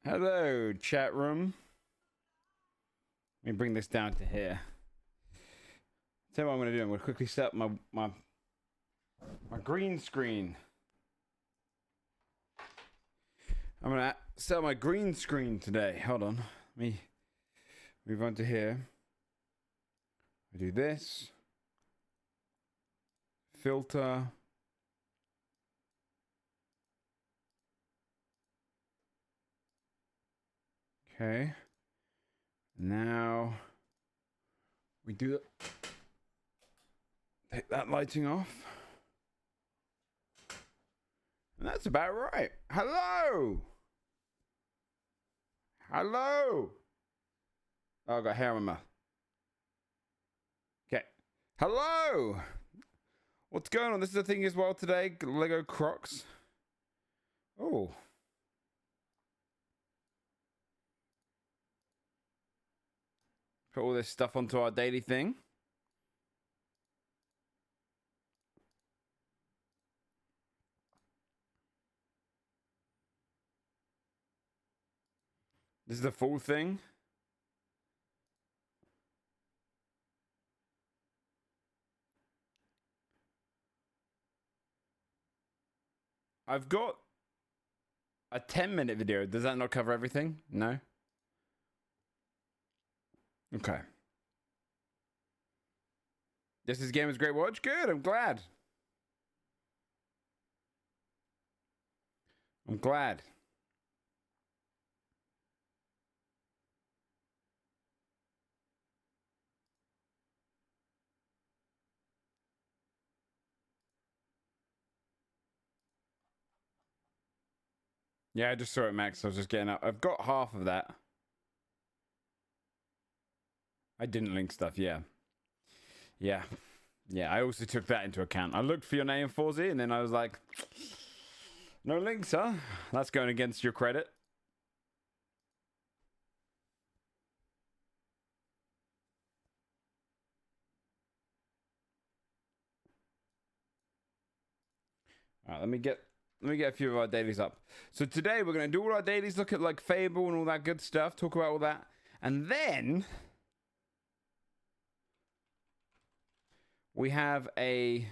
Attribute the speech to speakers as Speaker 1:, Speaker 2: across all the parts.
Speaker 1: Hello, chat room. Let me bring this down to here. Tell you what I'm going to do. I'm going to quickly set up my green screen. I'm going to set up my green screen today. Hold on. Let me move on to here. I do this. Filter. Okay. Now we do take that lighting off. And that's about right. Hello. Hello. Oh, I got hair on my mouth. Okay. Hello. What's going on? This is a thing as well today. Lego Crocs. Oh. Put all this stuff onto our daily thing. This is the full thing. I've got a 10-minute video. Does that not cover everything? No? Okay. This is Gamer's Great Watch. Good, I'm glad. I'm glad. Yeah, I just saw it, Max. I was just getting up. I've got half of that. I didn't link stuff, yeah. Yeah. Yeah, I also took that into account. I looked for your name, Forzy, and then I was like, no links, huh? That's going against your credit. All right, let me get a few of our dailies up. So today we're going to do all our dailies, look at like Fable and all that good stuff, talk about all that. And then we have a...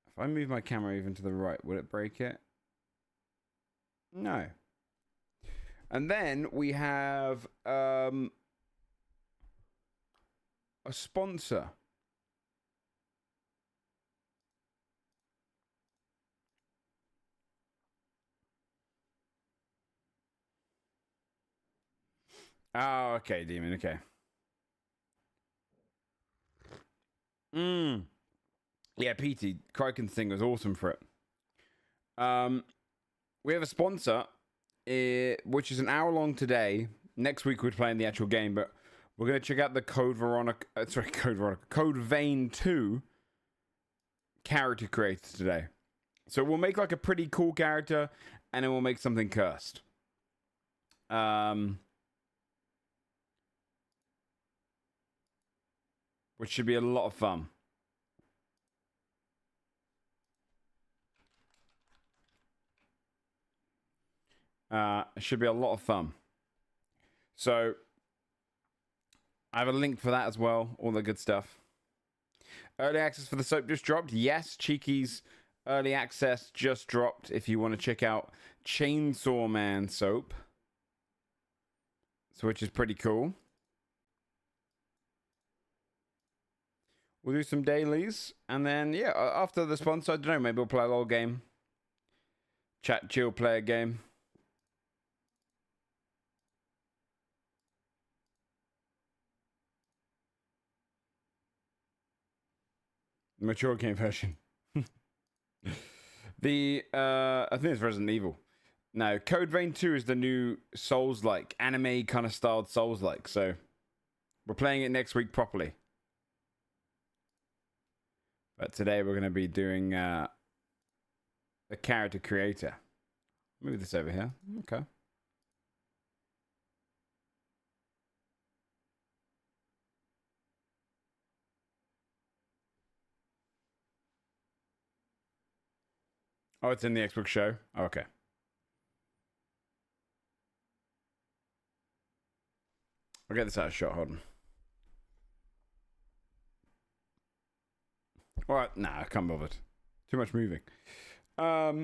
Speaker 1: If I move my camera even to the right, will it break it? No. And then we have a sponsor. Oh, okay, Demon, okay. Yeah, PT, Kraken's thing was awesome for it. We have a sponsor, which is an hour long today. Next week we're playing the actual game, but we're going to check out the Code Vein 2 character creators today. So we'll make like a pretty cool character, and then we'll make something cursed. Which should be a lot of fun. It should be a lot of fun. So I have a link for that as well. All the good stuff. Early access for the soap just dropped. Yes, Cheeky's early access just dropped. If you want to check out Chainsaw Man soap, so which is pretty cool. We'll do some dailies, and then yeah, after the sponsor, I don't know. Maybe we'll play a little game. Chat, chill, play a game. Mature game version. I think it's Resident Evil. No, Code Vein 2 is the new Souls-like, anime kind of styled Souls-like. So we're playing it next week properly. But today we're going to be doing the character creator. Move this over here. Okay. Oh, it's in the Xbox show? Oh, okay. I'll get this out of shot. Hold on. Alright, nah, I can't bother. Too much moving. Let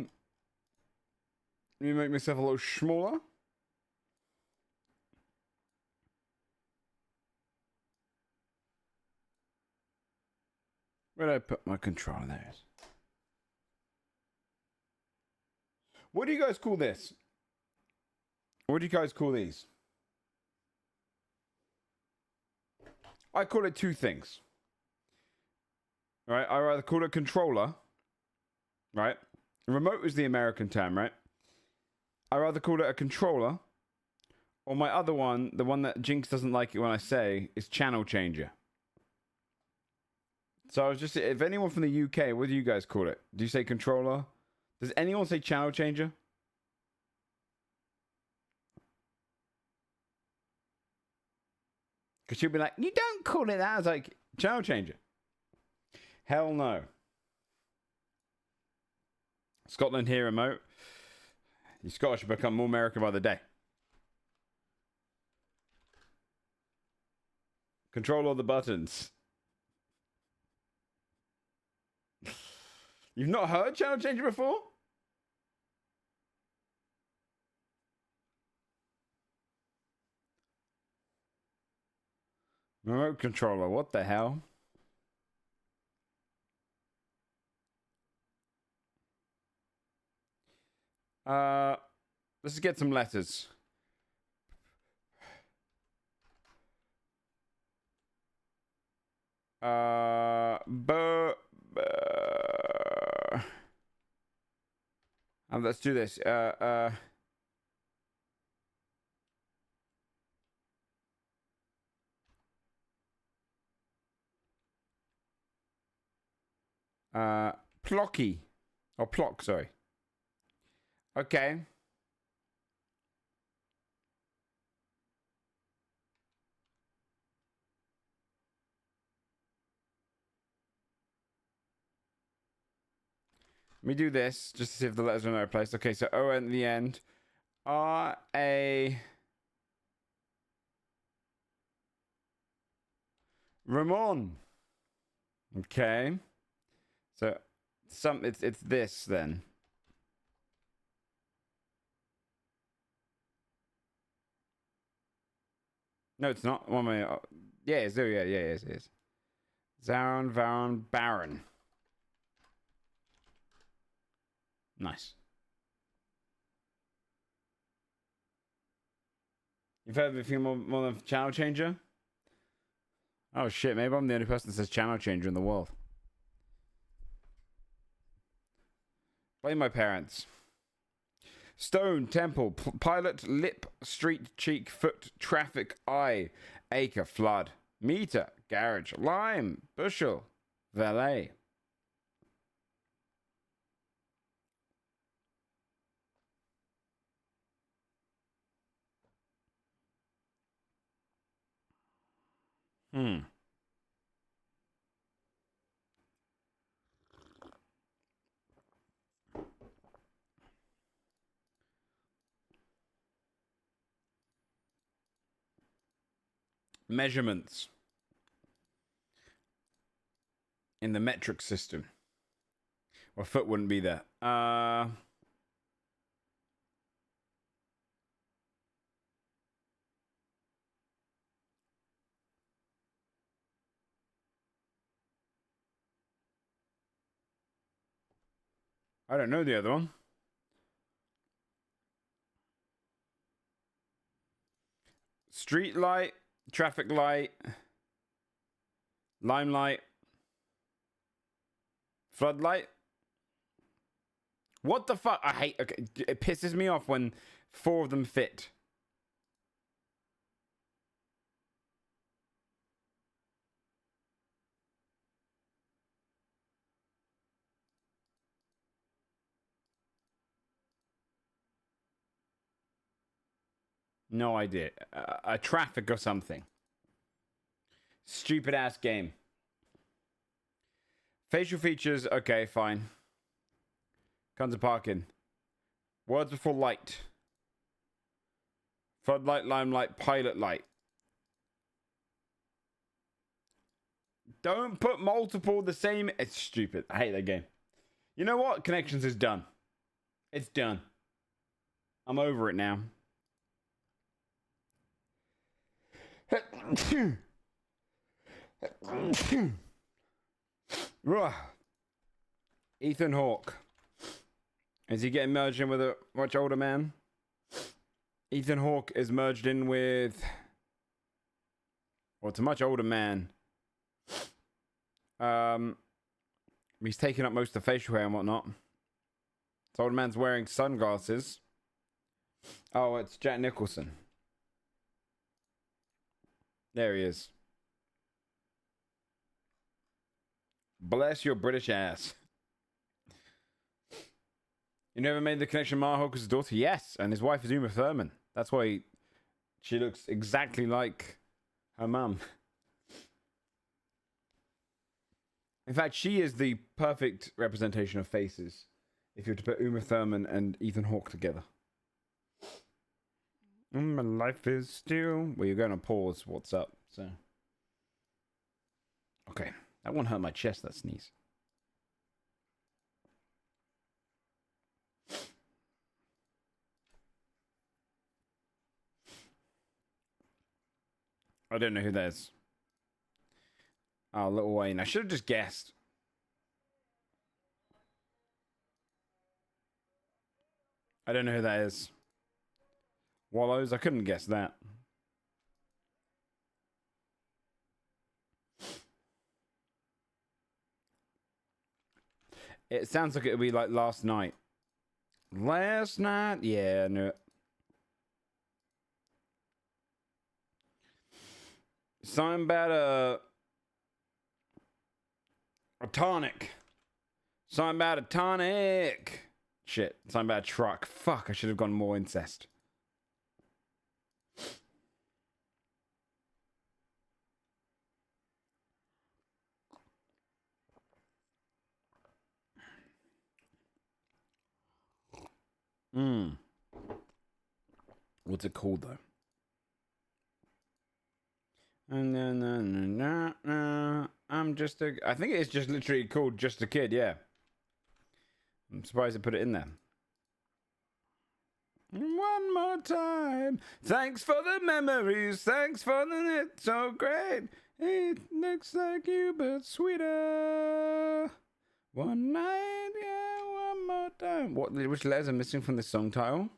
Speaker 1: me make myself a little smaller. Where did I put my controller? There it is. What do you guys call this? What do you guys call these? I call it two things. Right? I either call it a controller. Right? Remote is the American term, right? I either call it a controller, or my other one, the one that Jinx doesn't like it when I say, is channel changer. So I was just, if anyone from the UK, what do you guys call it? Do you say controller? Does anyone say channel changer? Because she'll be like, you don't call it that. I was like, channel changer. Hell no. Scotland here remote. You Scottish have become more American by the day. Control all the buttons. You've not heard channel changer before? Remote controller, what the hell? Let's get some letters. Let's do this. Plocky. Or Plock, sorry. Okay. Let me do this just to see if the letters are in the right place. Okay, so O at the end. R-A... Ramon. Okay. So it's this then. No, it's not. One minute. Yeah, it's there. Yeah, it is. Zaron, Varon, Baron. Nice. You've heard of a few more than channel changer? Oh shit, maybe I'm the only person that says channel changer in the world. Blame my parents. Stone, temple, pilot, lip, street, cheek, foot, traffic, eye, acre, flood, meter, garage, lime, bushel, valet. Measurements in the metric system. Well, foot wouldn't be there. I don't know the other one. Street light, traffic light, limelight, floodlight. What the fuck? I hate. Okay, it pisses me off when 4 of them fit. No idea. A traffic or something. Stupid ass game. Facial features. Okay, fine. Tons of parking. Words before light. Floodlight, limelight, pilot light. Don't put multiple the same. It's stupid. I hate that game. You know what? Connections is done. It's done. I'm over it now. Ethan Hawke. Is he getting merged in with a much older man? Ethan Hawke is merged in with... Well, it's a much older man. He's taking up most of the facial hair and whatnot. This older man's wearing sunglasses. Oh, it's Jack Nicholson. There he is. Bless your British ass. You never made the connection Mara Hawke's daughter? Yes, and his wife is Uma Thurman. That's why she looks exactly like her mum. In fact, she is the perfect representation of faces. If you were to put Uma Thurman and Ethan Hawke together. My life is still... Well, you're going to pause. What's up? So. Okay. That one hurt my chest, that sneeze. I don't know who that is. Oh, Lil Wayne. I should have just guessed. I don't know who that is. Wallows? I couldn't guess that. It sounds like it would be like Last Night. Last Night? Yeah, I knew it. Something about a tonic. Something about a tonic. Shit. Something about a truck. Fuck, I should have gone more incest. What's it called though? I'm just a... I think it's just literally called Just a Kid, yeah. I'm surprised they put it in there. One more time. Thanks for the memories. Thanks for the... It's so great. It looks like you, but sweeter. One night, yeah, one more time. Which letters are missing from the song title?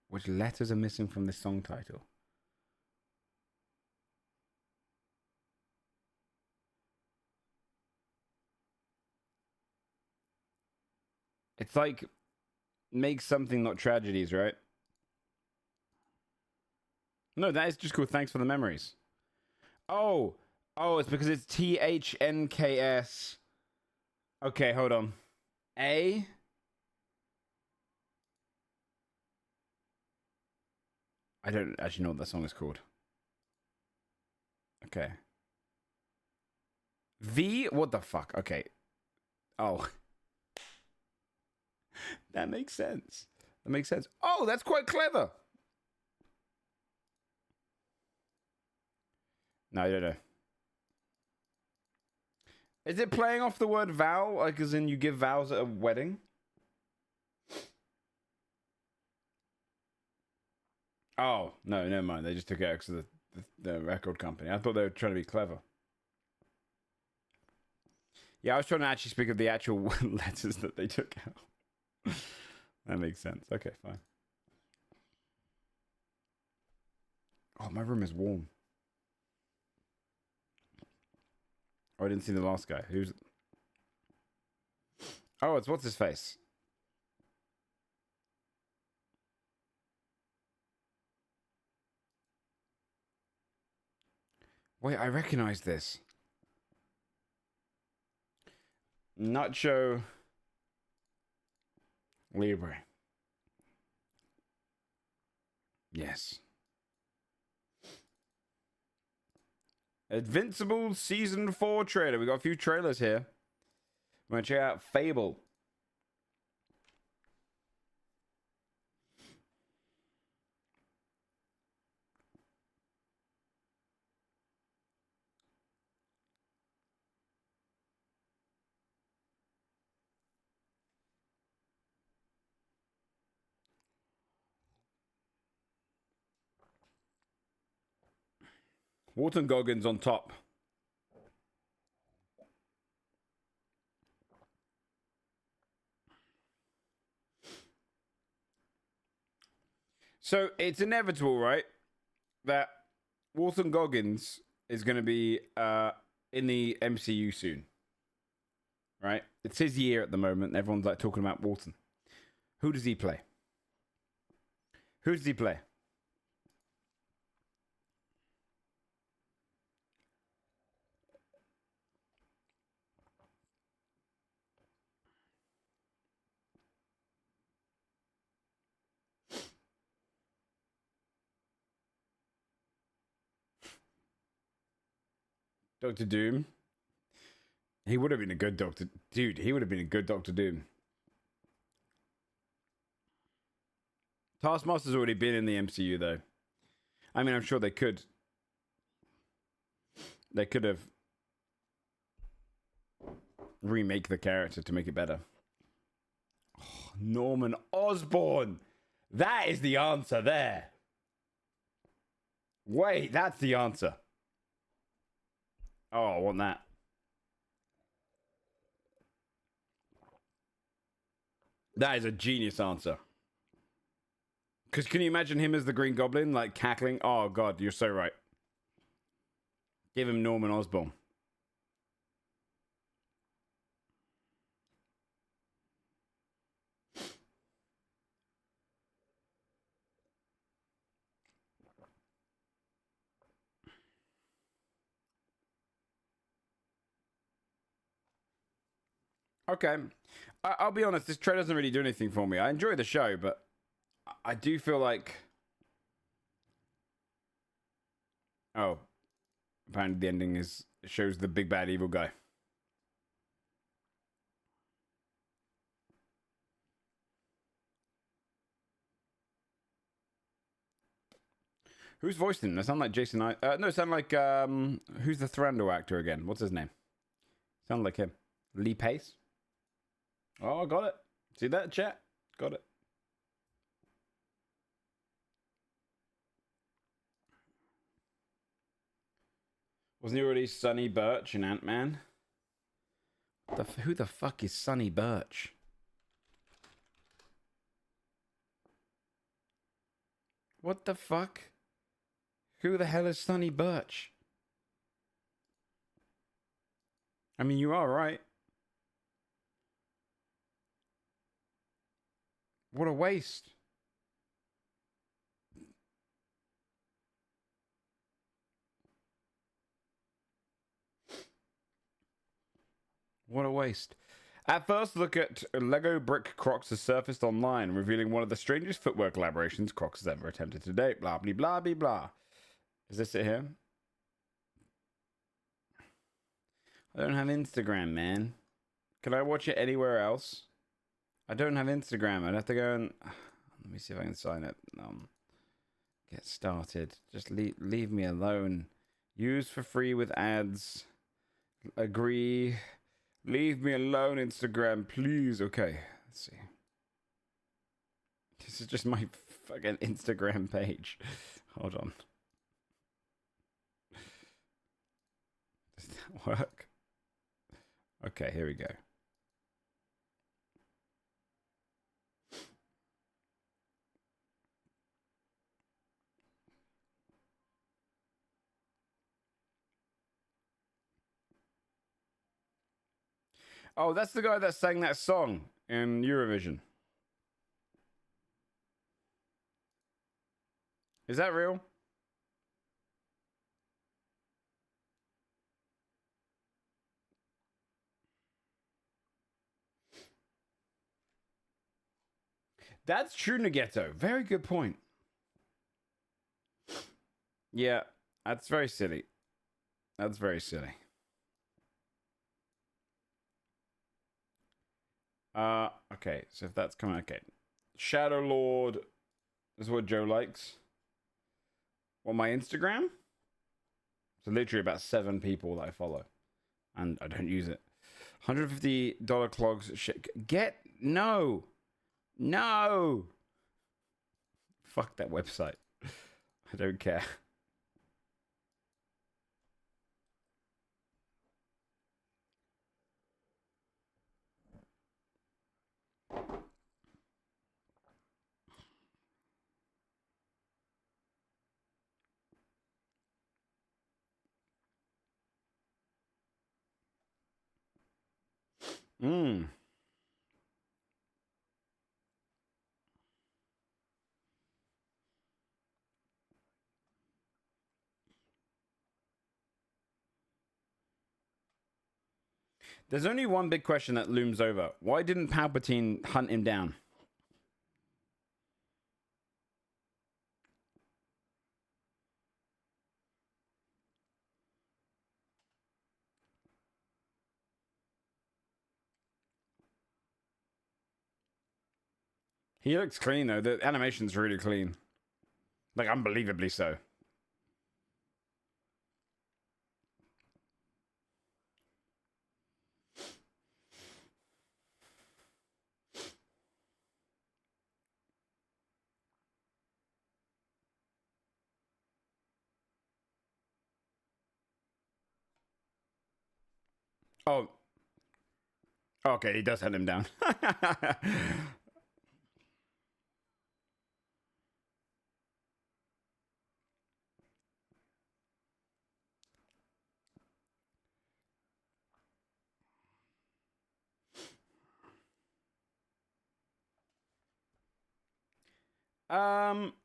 Speaker 1: Which letters are missing from the song title? It's like make something not tragedies, right? No, that is just called Thanks for the Memories. Oh, it's because it's THNKS. Okay, hold on. A. I don't actually know what that song is called. Okay. V? What the fuck? Okay. Oh. That makes sense. That makes sense. Oh, that's quite clever. No, I don't know. Is it playing off the word vow? Like as in you give vows at a wedding? Oh, no, never mind. They just took it out because of the record company. I thought they were trying to be clever. Yeah, I was trying to actually speak of the actual letters that they took out. That makes sense. Okay, fine. Oh, my room is warm. Oh, I didn't see the last guy. Who's... Oh, it's what's his face? Wait, I recognize this. Nacho Libre. Yes. Invincible Season 4 trailer. We got a few trailers here. We're going to check out Fable. Walton Goggins on top. So it's inevitable, right, that Walton Goggins is going to be in the MCU soon, right? It's his year at the moment. And everyone's like talking about Walton. Who does he play? Who does he play? Doctor Doom. He would have been a good Doctor... Dude, he would have been a good Doctor Doom. Taskmaster's already been in the MCU, though. I mean, I'm sure they could. They could have remake the character to make it better. Oh, Norman Osborn. That is the answer there. Wait, that's the answer. Oh, I want that. That is a genius answer. Because can you imagine him as the Green Goblin, like cackling? Oh, God, you're so right. Give him Norman Osborn. Okay. I'll be honest, this trailer doesn't really do anything for me. I enjoy the show, but I do feel like... Oh. Apparently the ending shows the big bad evil guy. Who's voicing him? That sound like Jason... no, sound like... who's the Thranduil actor again? What's his name? Sound like him. Lee Pace? Oh, got it. See that, chat? Got it. Wasn't he already Sonny Birch in Ant-Man? Who the fuck is Sonny Birch? What the fuck? Who the hell is Sonny Birch? I mean, you are right. What a waste. What a waste. At first look at Lego Brick Crocs has surfaced online, revealing one of the strangest footwear collaborations Crocs has ever attempted to date. Blah, blah, blah, blah, blah. Is this it here? I don't have Instagram, man. Can I watch it anywhere else? I don't have Instagram. I'd have to go and... Let me see if I can sign it. Get started. Just leave me alone. Use for free with ads. Agree. Leave me alone, Instagram, please. Okay, let's see. This is just my fucking Instagram page. Hold on. Does that work? Okay, here we go. Oh, that's the guy that sang that song in Eurovision. Is that real? That's true, Nageto. Very good point. Yeah, that's very silly. That's very silly. Okay, so if that's coming, okay. Shadow Lord is what Joe likes. On my Instagram, so literally about 7 people that I follow, and I don't use it. $150 clogs. No. Fuck that website. I don't care. Mm. There's only one big question that looms over. Why didn't Palpatine hunt him down? He looks clean, though. The animation's really clean. Like, unbelievably so. Oh. Okay, he does hunt him down.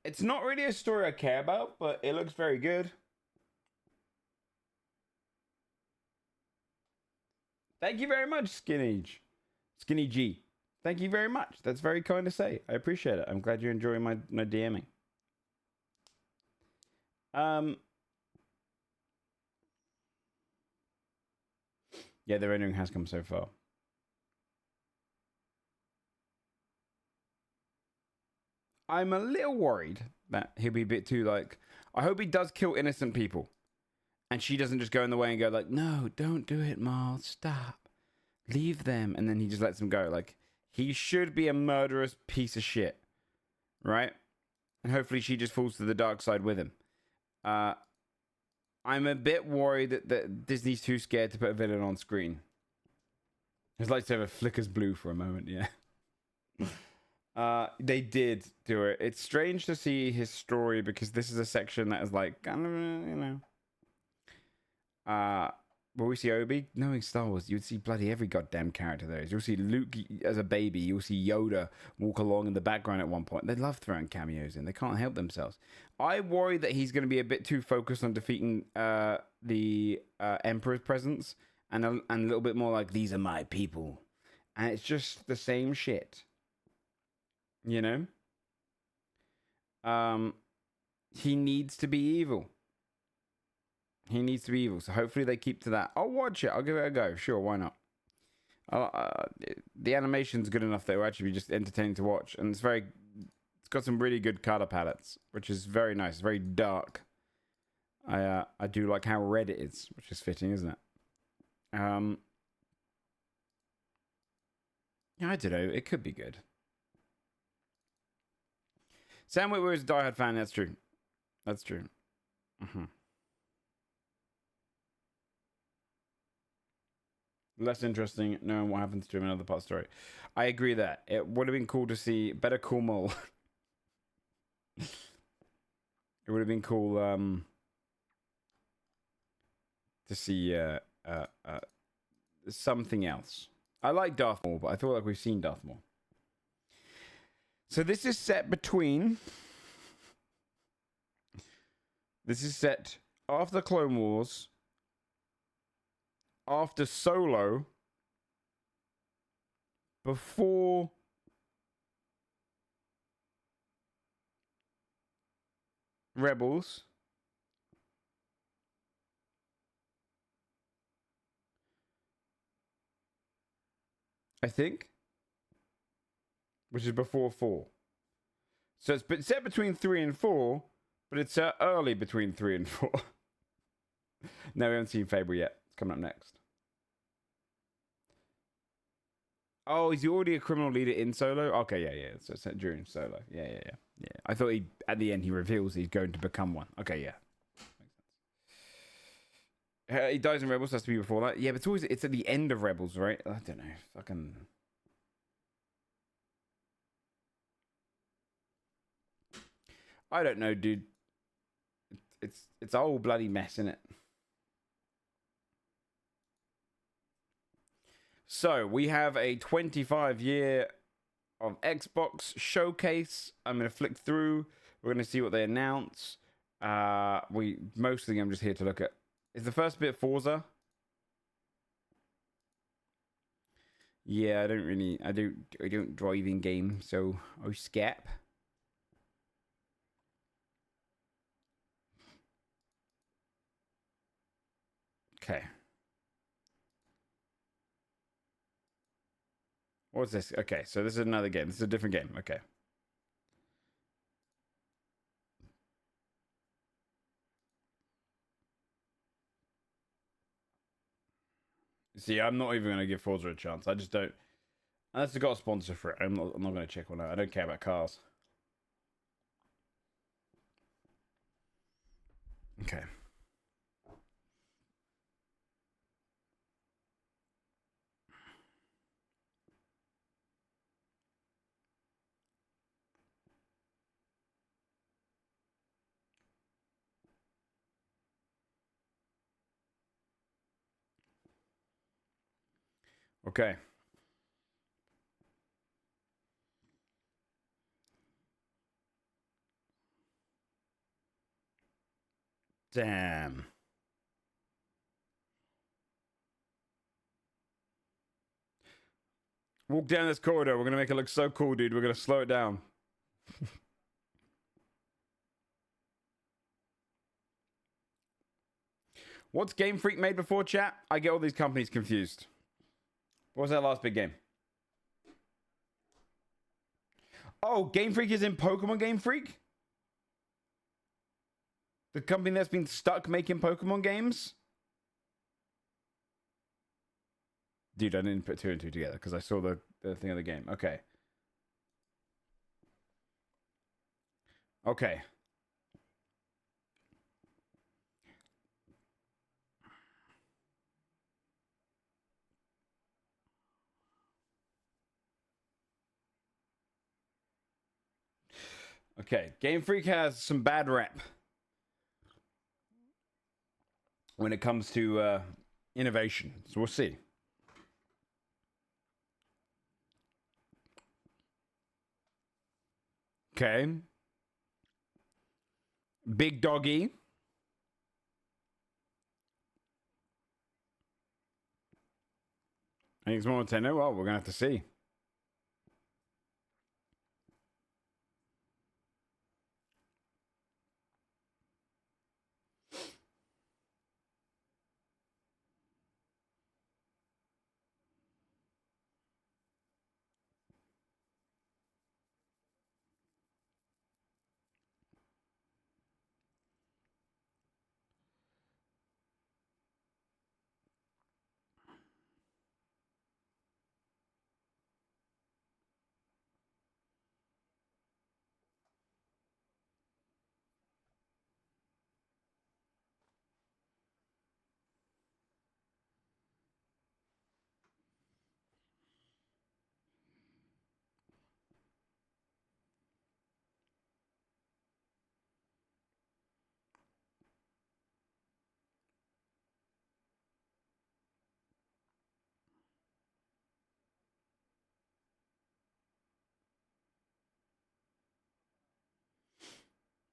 Speaker 1: It's not really a story I care about, but it looks very good. Thank you very much, Skinny G. Thank you very much. That's very kind to say. I appreciate it. I'm glad you're enjoying my DMing. Yeah, the rendering has come so far. I'm a little worried that he'll be a bit too like. I hope he does kill innocent people, and she doesn't just go in the way and go like, "No, don't do it, Marl. Stop, leave them," and then he just lets them go. Like he should be a murderous piece of shit, right? And hopefully she just falls to the dark side with him. I'm a bit worried that Disney's too scared to put a villain on screen. His lightsaber flickers blue for a moment, yeah. They did do it. It's strange to see his story because this is a section that is like kind of, but we see Obi. Knowing Star Wars, you'd see bloody every goddamn character there is. You'll see Luke as a baby. You'll see Yoda walk along in the background at one point. They love throwing cameos in. They can't help themselves. I worry that he's going to be a bit too focused on defeating the Emperor's presence and a little bit more like, these are my people. And it's just the same shit. You know? He needs to be evil. He needs to be evil. So hopefully they keep to that. I'll watch it. I'll give it a go. Sure, why not? The animation's good enough that it will actually be just entertaining to watch. And it's got some really good color palettes, which is very nice. It's very dark. I do like how red it is, which is fitting, isn't it? Yeah, I don't know. It could be good. Sam Witwer is a diehard fan. That's true. That's true. Less interesting knowing what happens to him in other parts of the story. I agree that. It would have been cool to see Better Call Saul. It would have been cool to see something else. I like Darth Maul, but I feel like we've seen Darth Maul. So this is set between... This is set after Clone Wars, after Solo, before Rebels, I think, which is before 4. So it's set between 3 and 4, but it's early between 3 and 4. No, we haven't seen Fable yet. It's coming up next. Oh, is he already a criminal leader in Solo? Okay, yeah. So it's during Solo. Yeah. I thought at the end he reveals he's going to become one. Okay, yeah. He dies in Rebels. Has to be before that. Yeah, but it's at the end of Rebels, right? I don't know. Fucking. I don't know, dude. It's a whole bloody mess, isn't it? So we have a 25-year of Xbox showcase. I'm gonna flick through. We're gonna see what they announce. Mostly I'm just here to look at. Is the first bit Forza? Yeah, I don't drive in game, so I skip. Okay. What's this? Okay, so this is another game. This is a different game. Okay. See, I'm not even going to give Forza a chance. I just don't. Unless they've got a sponsor for it, I'm not going to check one out. I don't care about cars. Okay. Okay. Damn. Walk down this corridor. We're going to make it look so cool, dude. We're going to slow it down. What's Game Freak made before, chat? I get all these companies confused. What was that last big game? Oh, Game Freak is in Pokemon Game Freak? The company that's been stuck making Pokemon games? Dude, I didn't put 2 and 2 together because I saw the thing of the game. Okay. Okay. Okay. Game Freak has some bad rep when it comes to innovation. So we'll see. Okay. Big Doggy. I think it's more Nintendo. Well, we're going to have to see.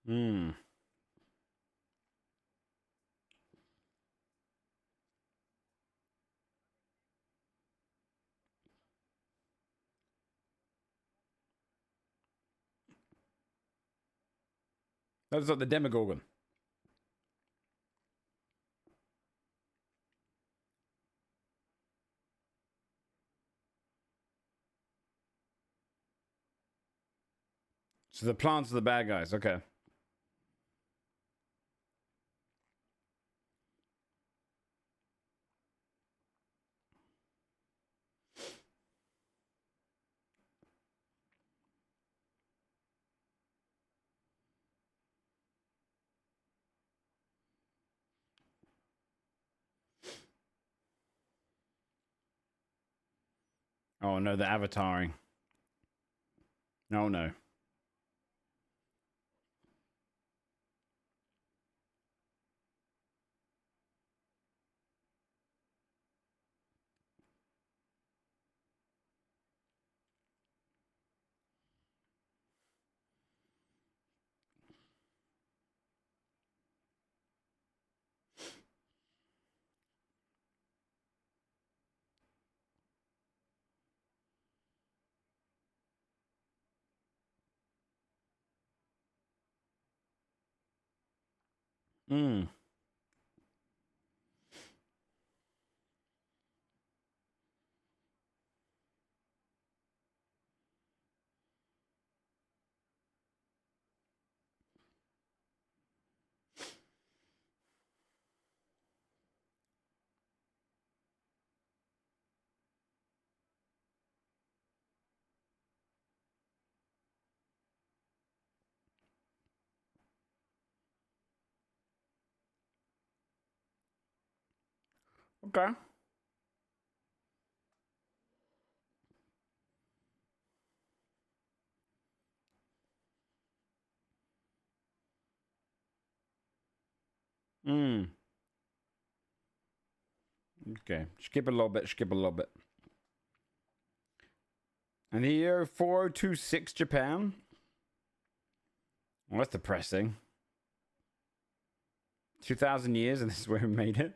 Speaker 1: Hmm. That's like the Demogorgon. So the plants are the bad guys. Okay. Oh no, the avataring. Oh no. Hmm. Okay. Hmm. Okay. Skip a little bit. Skip a little bit. And the year 4026 Japan. Well, that's depressing. 2,000 years, and this is where we made it.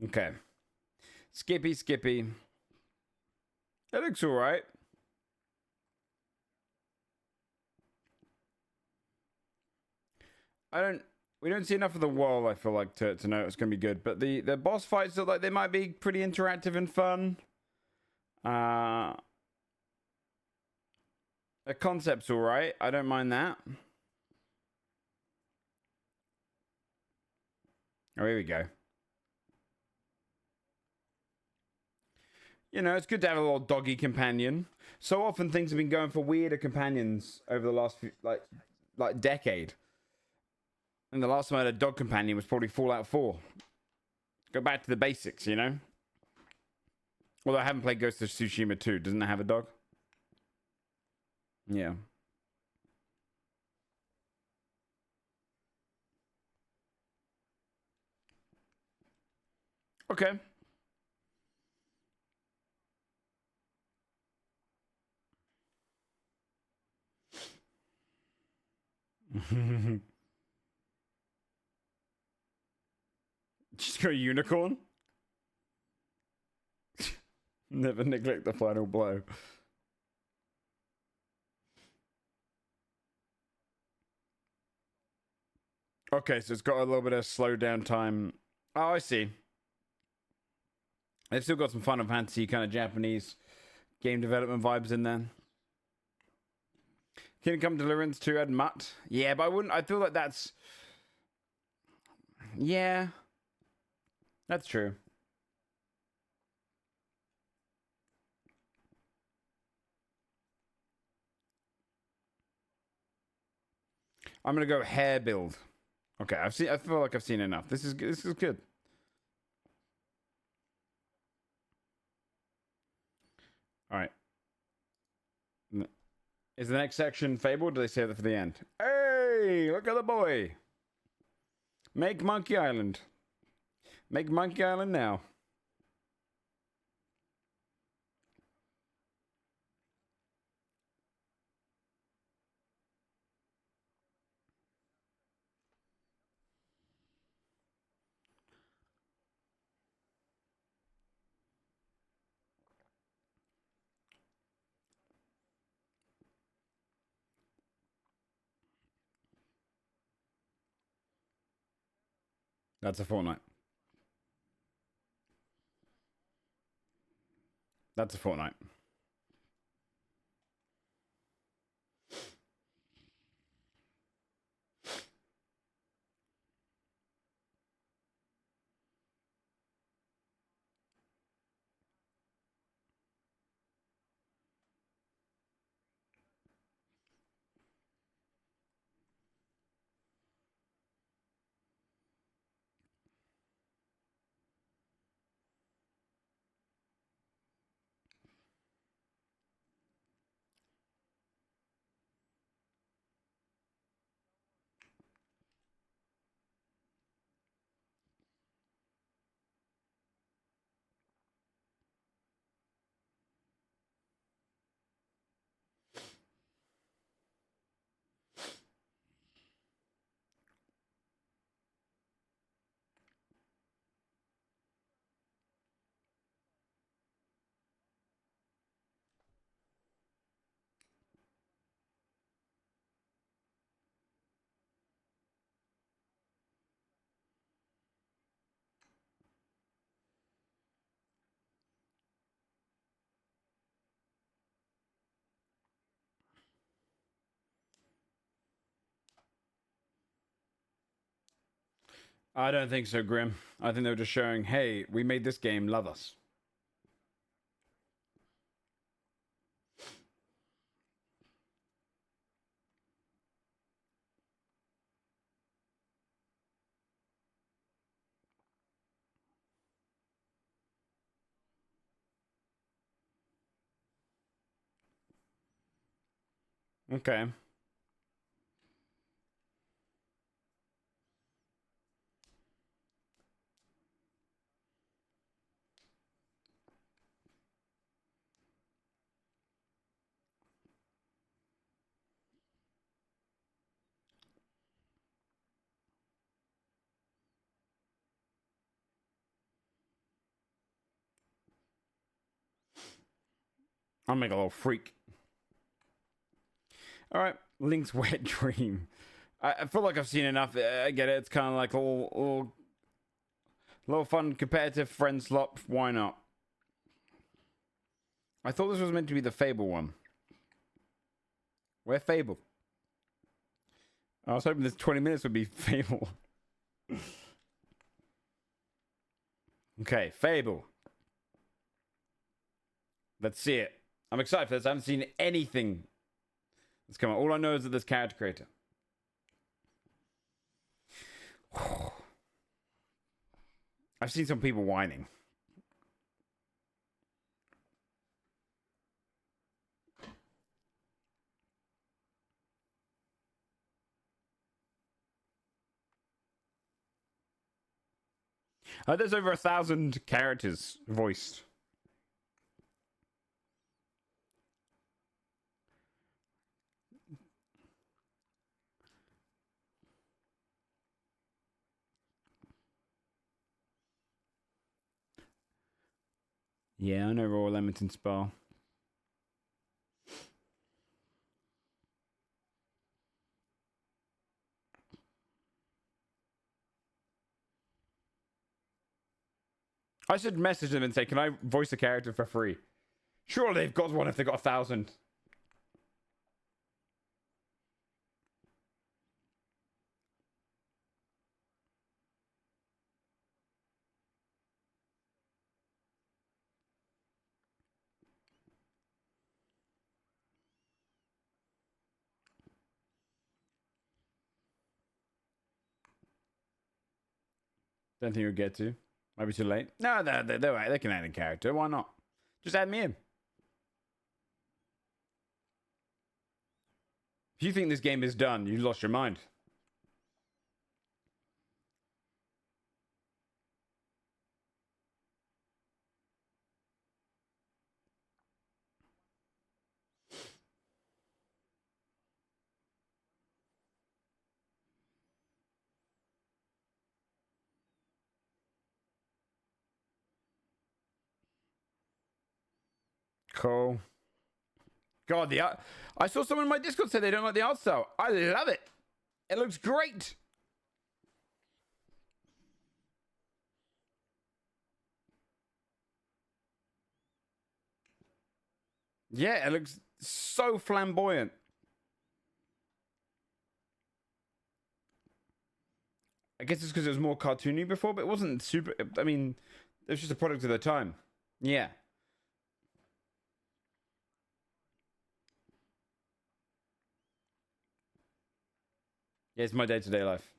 Speaker 1: Okay. Skippy, Skippy. That looks alright. I don't. We don't see enough of the world, I feel like, to know it's going to be good. But the boss fights look like they might be pretty interactive and fun. The concept's alright. I don't mind that. Oh, here we go. You know, it's good to have a little doggy companion. So often things have been going for weirder companions over the last few, like decade. And the last time I had a dog companion was probably Fallout 4. Go back to the basics, you know? Although I haven't played Ghost of Tsushima 2. Doesn't it have a dog? Yeah. Okay. Just go unicorn? Never neglect the final blow. Okay, so it's got a little bit of slow down time. Oh, I see. They've still got some Final Fantasy kind of Japanese game development vibes in there. Kingdom Come Deliverance 2 had Mutt. Yeah, but I wouldn't. I feel like that's. Yeah, that's true. I'm gonna go hair build. Okay, I've seen. I feel like I've seen enough. This is good. All right. Is the next section Fable? Or do they save that for the end? Hey, look at the boy. Make Monkey Island. Make Monkey Island now. That's a fortnight. That's a fortnight. I don't think so, Grim. I think they were just showing, hey, we made this game, love us. Okay. I'll make a little freak. All right, Link's wet dream. I feel like I've seen enough. I get it. It's kind of like a little fun competitive friend slop. Why not? I thought this was meant to be the Fable one. Where Fable? I was hoping this 20 minutes would be Fable. Okay, Fable. Let's see it. I'm excited for this. I haven't seen anything that's come out. All I know is that there's character creator. I've seen some people whining. There's over 1,000 characters voiced. Yeah, I know Royal Leamington Spa. I should message them and say, can I voice a character for free? Sure, they've got one if they've got 1,000. Don't think you'll get to. Might be too late. No, they can add a character. Why not? Just add me in. If you think this game is done, you lost your mind. Cool. God, the art. I saw someone in my Discord say they don't like the art style. I love it. It looks great. Yeah, it looks so flamboyant. I guess it's because it was more cartoony before, but it wasn't super. I mean, it was just a product of the time. Yeah. Yeah, it's my day to day life.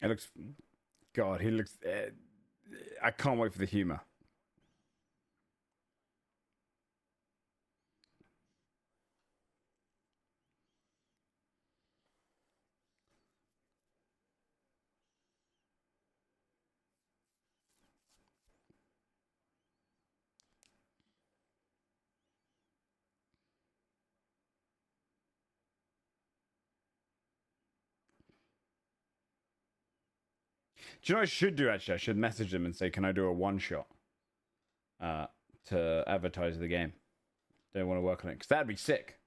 Speaker 1: It looks. God, he looks. I can't wait for the humor. Do you know what I should do actually? I should message them and say, "Can I do a one shot uh, to advertise the game? They want to work on it because that'd be sick.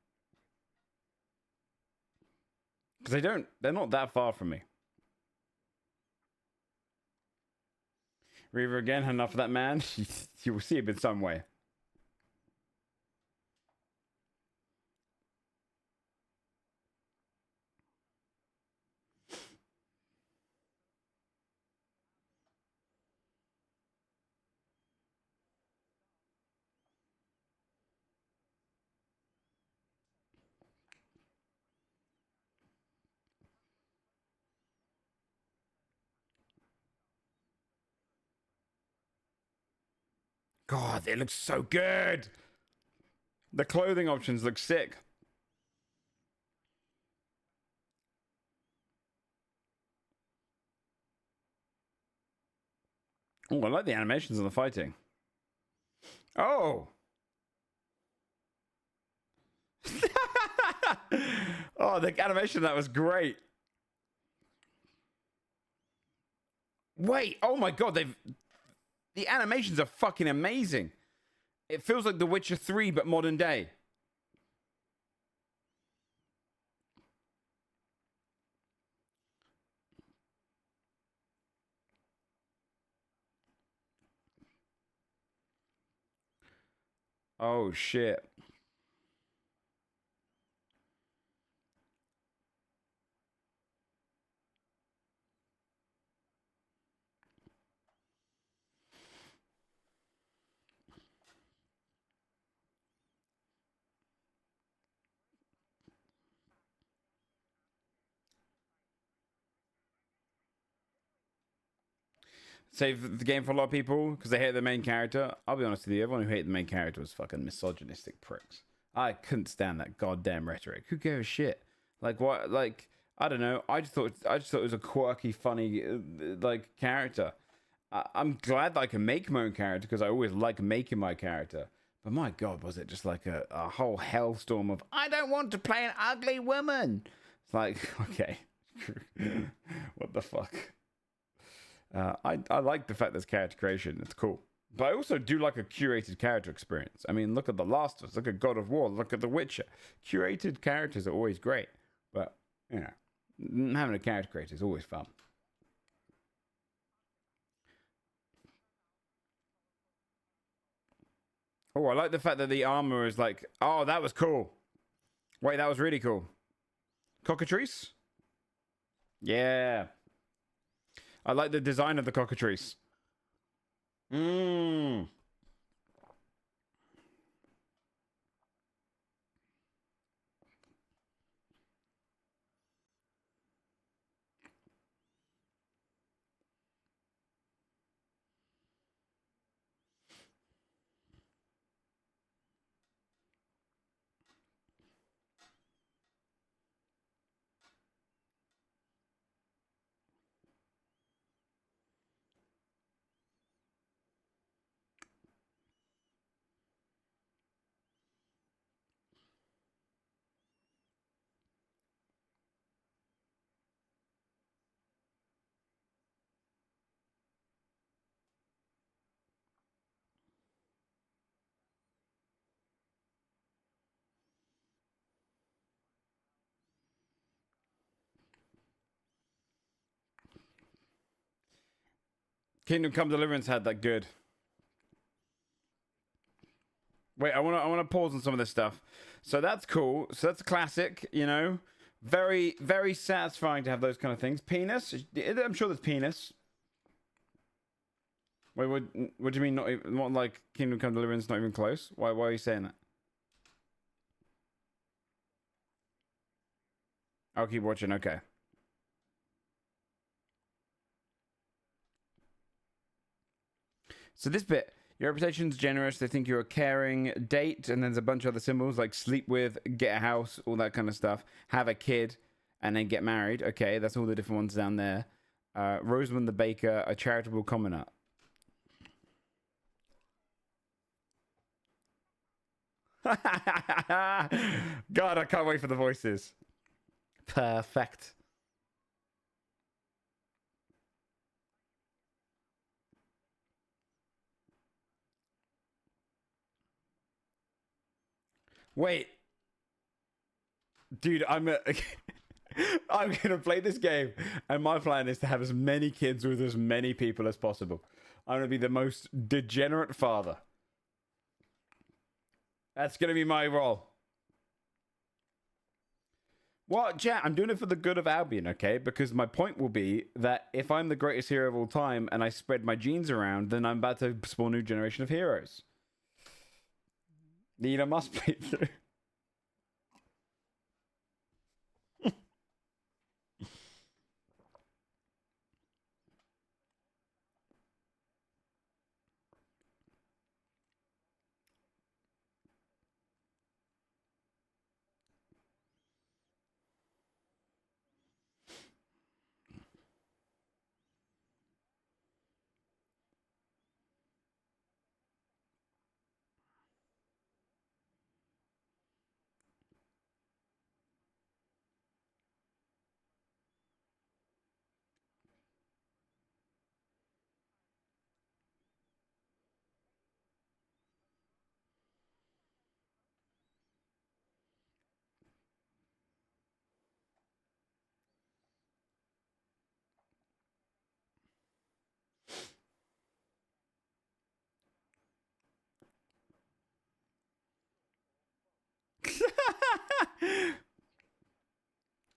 Speaker 1: Because they don't. They're not that far from me. Reaver again. Enough of that man. You will see him in some way. God, it looks so good. The clothing options look sick. Oh, I like the animations and the fighting. Oh. Oh, the animation that was great. Wait, oh my god, the animations are fucking amazing. It feels like The Witcher 3 but modern day. Oh shit. Save the game for a lot of people because they hate the main character. I'll be honest with you, everyone who hated the main character was fucking misogynistic pricks. I couldn't stand that goddamn rhetoric. Who gave a shit? Like what? Like I don't know. I just thought it was a quirky, funny like character. I'm glad that I can make my own character because I always like making my character. But my god, was it just like a whole hellstorm of I don't want to play an ugly woman. It's like okay, what the fuck? I like the fact there's character creation. It's cool. But I also do like a curated character experience. I mean, look at The Last of Us, look at God of War, look at The Witcher. Curated characters are always great. But, you know, having a character creator is always fun. Oh, I like the fact that the armor is like, oh, that was cool. Wait, that was really cool. Cockatrice? Yeah. I like the design of the cockatrice. Mmm. Kingdom Come Deliverance had that good. Wait, I want to pause on some of this stuff. So that's cool. So that's a classic, you know. Very, very satisfying to have those kind of things. Penis? I'm sure there's penis. Wait, what do you mean not even, not like Kingdom Come Deliverance not even close? Why are you saying that? I'll keep watching, okay. So this bit, your reputation's generous, they think you're a caring, date, and there's a bunch of other symbols like sleep with, get a house, all that kind of stuff, have a kid, and then get married. Okay, that's all the different ones down there. Rosamund the Baker, a charitable commoner. God, I can't wait for the voices. Perfect. Wait. Dude, I'm gonna play this game, and my plan is to have as many kids with as many people as possible. I'm gonna be the most degenerate father. That's gonna be my role. What, chat? I'm doing it for the good of Albion, okay? Because my point will be that if I'm the greatest hero of all time and I spread my genes around, then I'm about to spawn a new generation of heroes. The Elon Musk playthrough.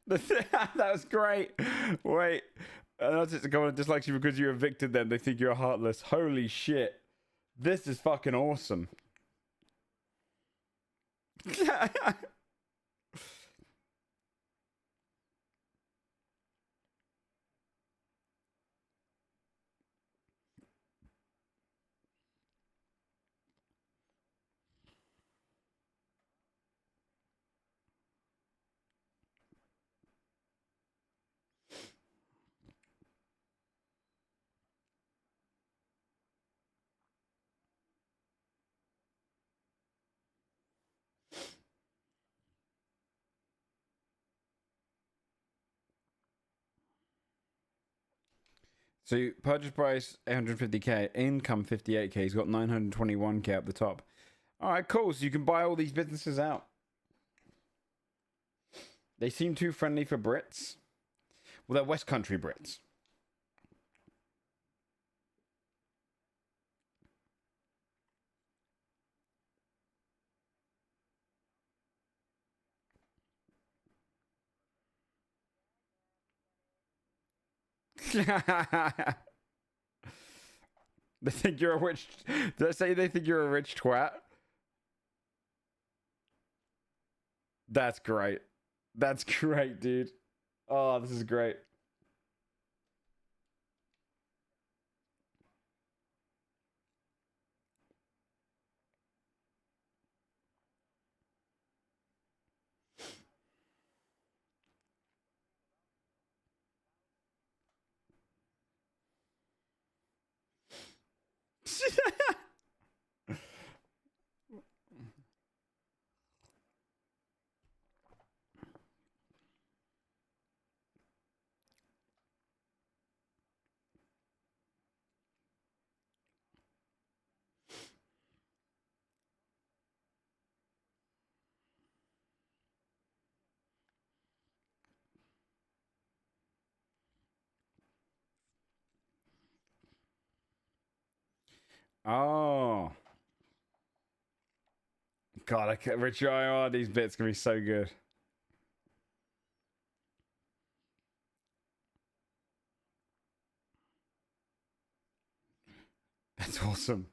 Speaker 1: That was great. Wait. That's it. Someone dislikes you because you're evicted them. They think you're heartless. Holy shit. This is fucking awesome. So purchase price 850k, income 58k. He's got 921k up the top. All right, cool. So you can buy all these businesses out. They seem too friendly for Brits. Well, they're West Country Brits. They think you're a rich. Did I say they think you're a rich twat? That's great. That's great, dude. Oh, this is great. Oh. God, I can't, Richie IR, these bits can be so good. That's awesome.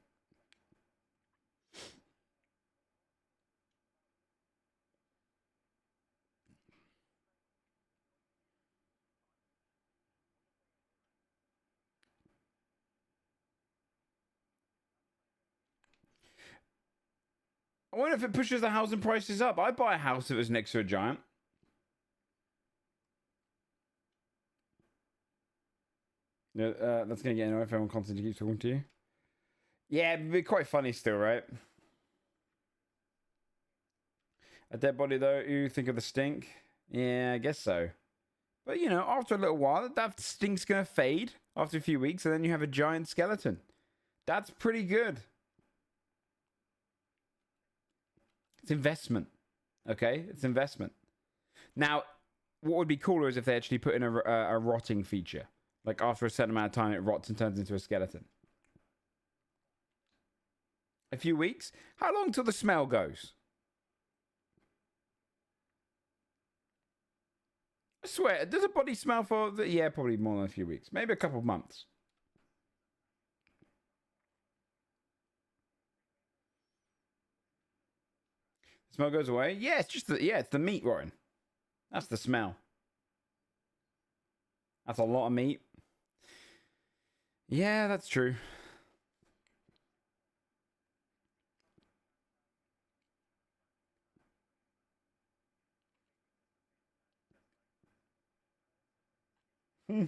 Speaker 1: I wonder if it pushes the housing prices up. I'd buy a house if it was next to a giant. Yeah, that's going to get annoying if everyone constantly keeps talking to you. Yeah, it'd be quite funny still, right? A dead body, though. You think of the stink? Yeah, I guess so. But, you know, after a little while, that stink's going to fade after a few weeks, and then you have a giant skeleton. That's pretty good. It's investment. Okay? It's investment. Now, what would be cooler is if they actually put in a rotting feature. Like, after a certain amount of time, it rots and turns into a skeleton. A few weeks? How long till the smell goes? I swear, does a body smell for... Yeah, probably more than a few weeks. Maybe a couple of months. The smell goes away? Yeah, it's just it's the meat rotting. That's the smell. That's a lot of meat. Yeah, that's true. Hmm.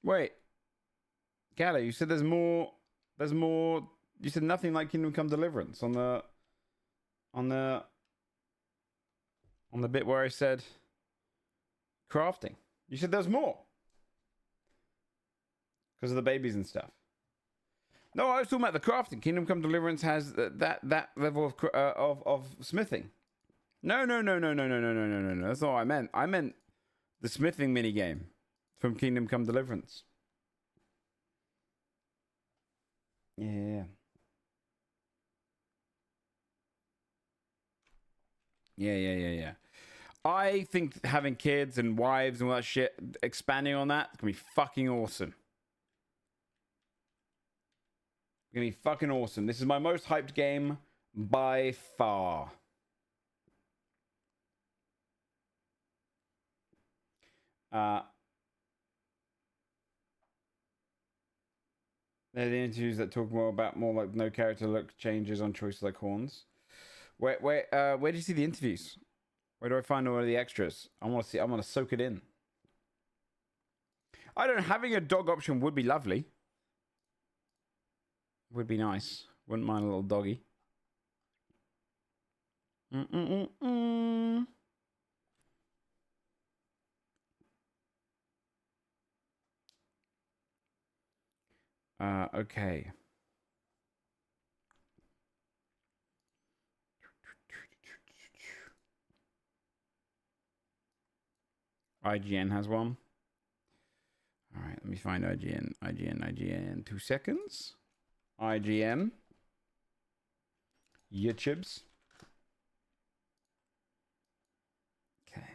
Speaker 1: Wait, Gala, you said there's more. There's more. You said nothing like Kingdom Come Deliverance on the on the bit where I said crafting. You said there's more because of the babies and stuff. No, I was talking about the crafting. Kingdom Come Deliverance has that level of smithing. No, no, no, no, no, no, no, no, no, no, no. That's not what I meant. I meant the smithing mini game from Kingdom Come Deliverance. Yeah. Yeah, yeah, yeah, yeah. I think having kids and wives and all that shit, expanding on that, it's gonna be fucking awesome. It's gonna be fucking awesome. This is my most hyped game by far. They're the interviews that talk more about more like no character look changes on choices like horns. Where do you see the interviews? Where do I find all of the extras? I want to see. I want to soak it in. I don't. Having a dog option would be lovely. Would be nice. Wouldn't mind a little doggy. Mm-mm-mm-mm. Okay. IGN has one. All right, let me find IGN. 2 seconds. IGN. YouTubes. Okay.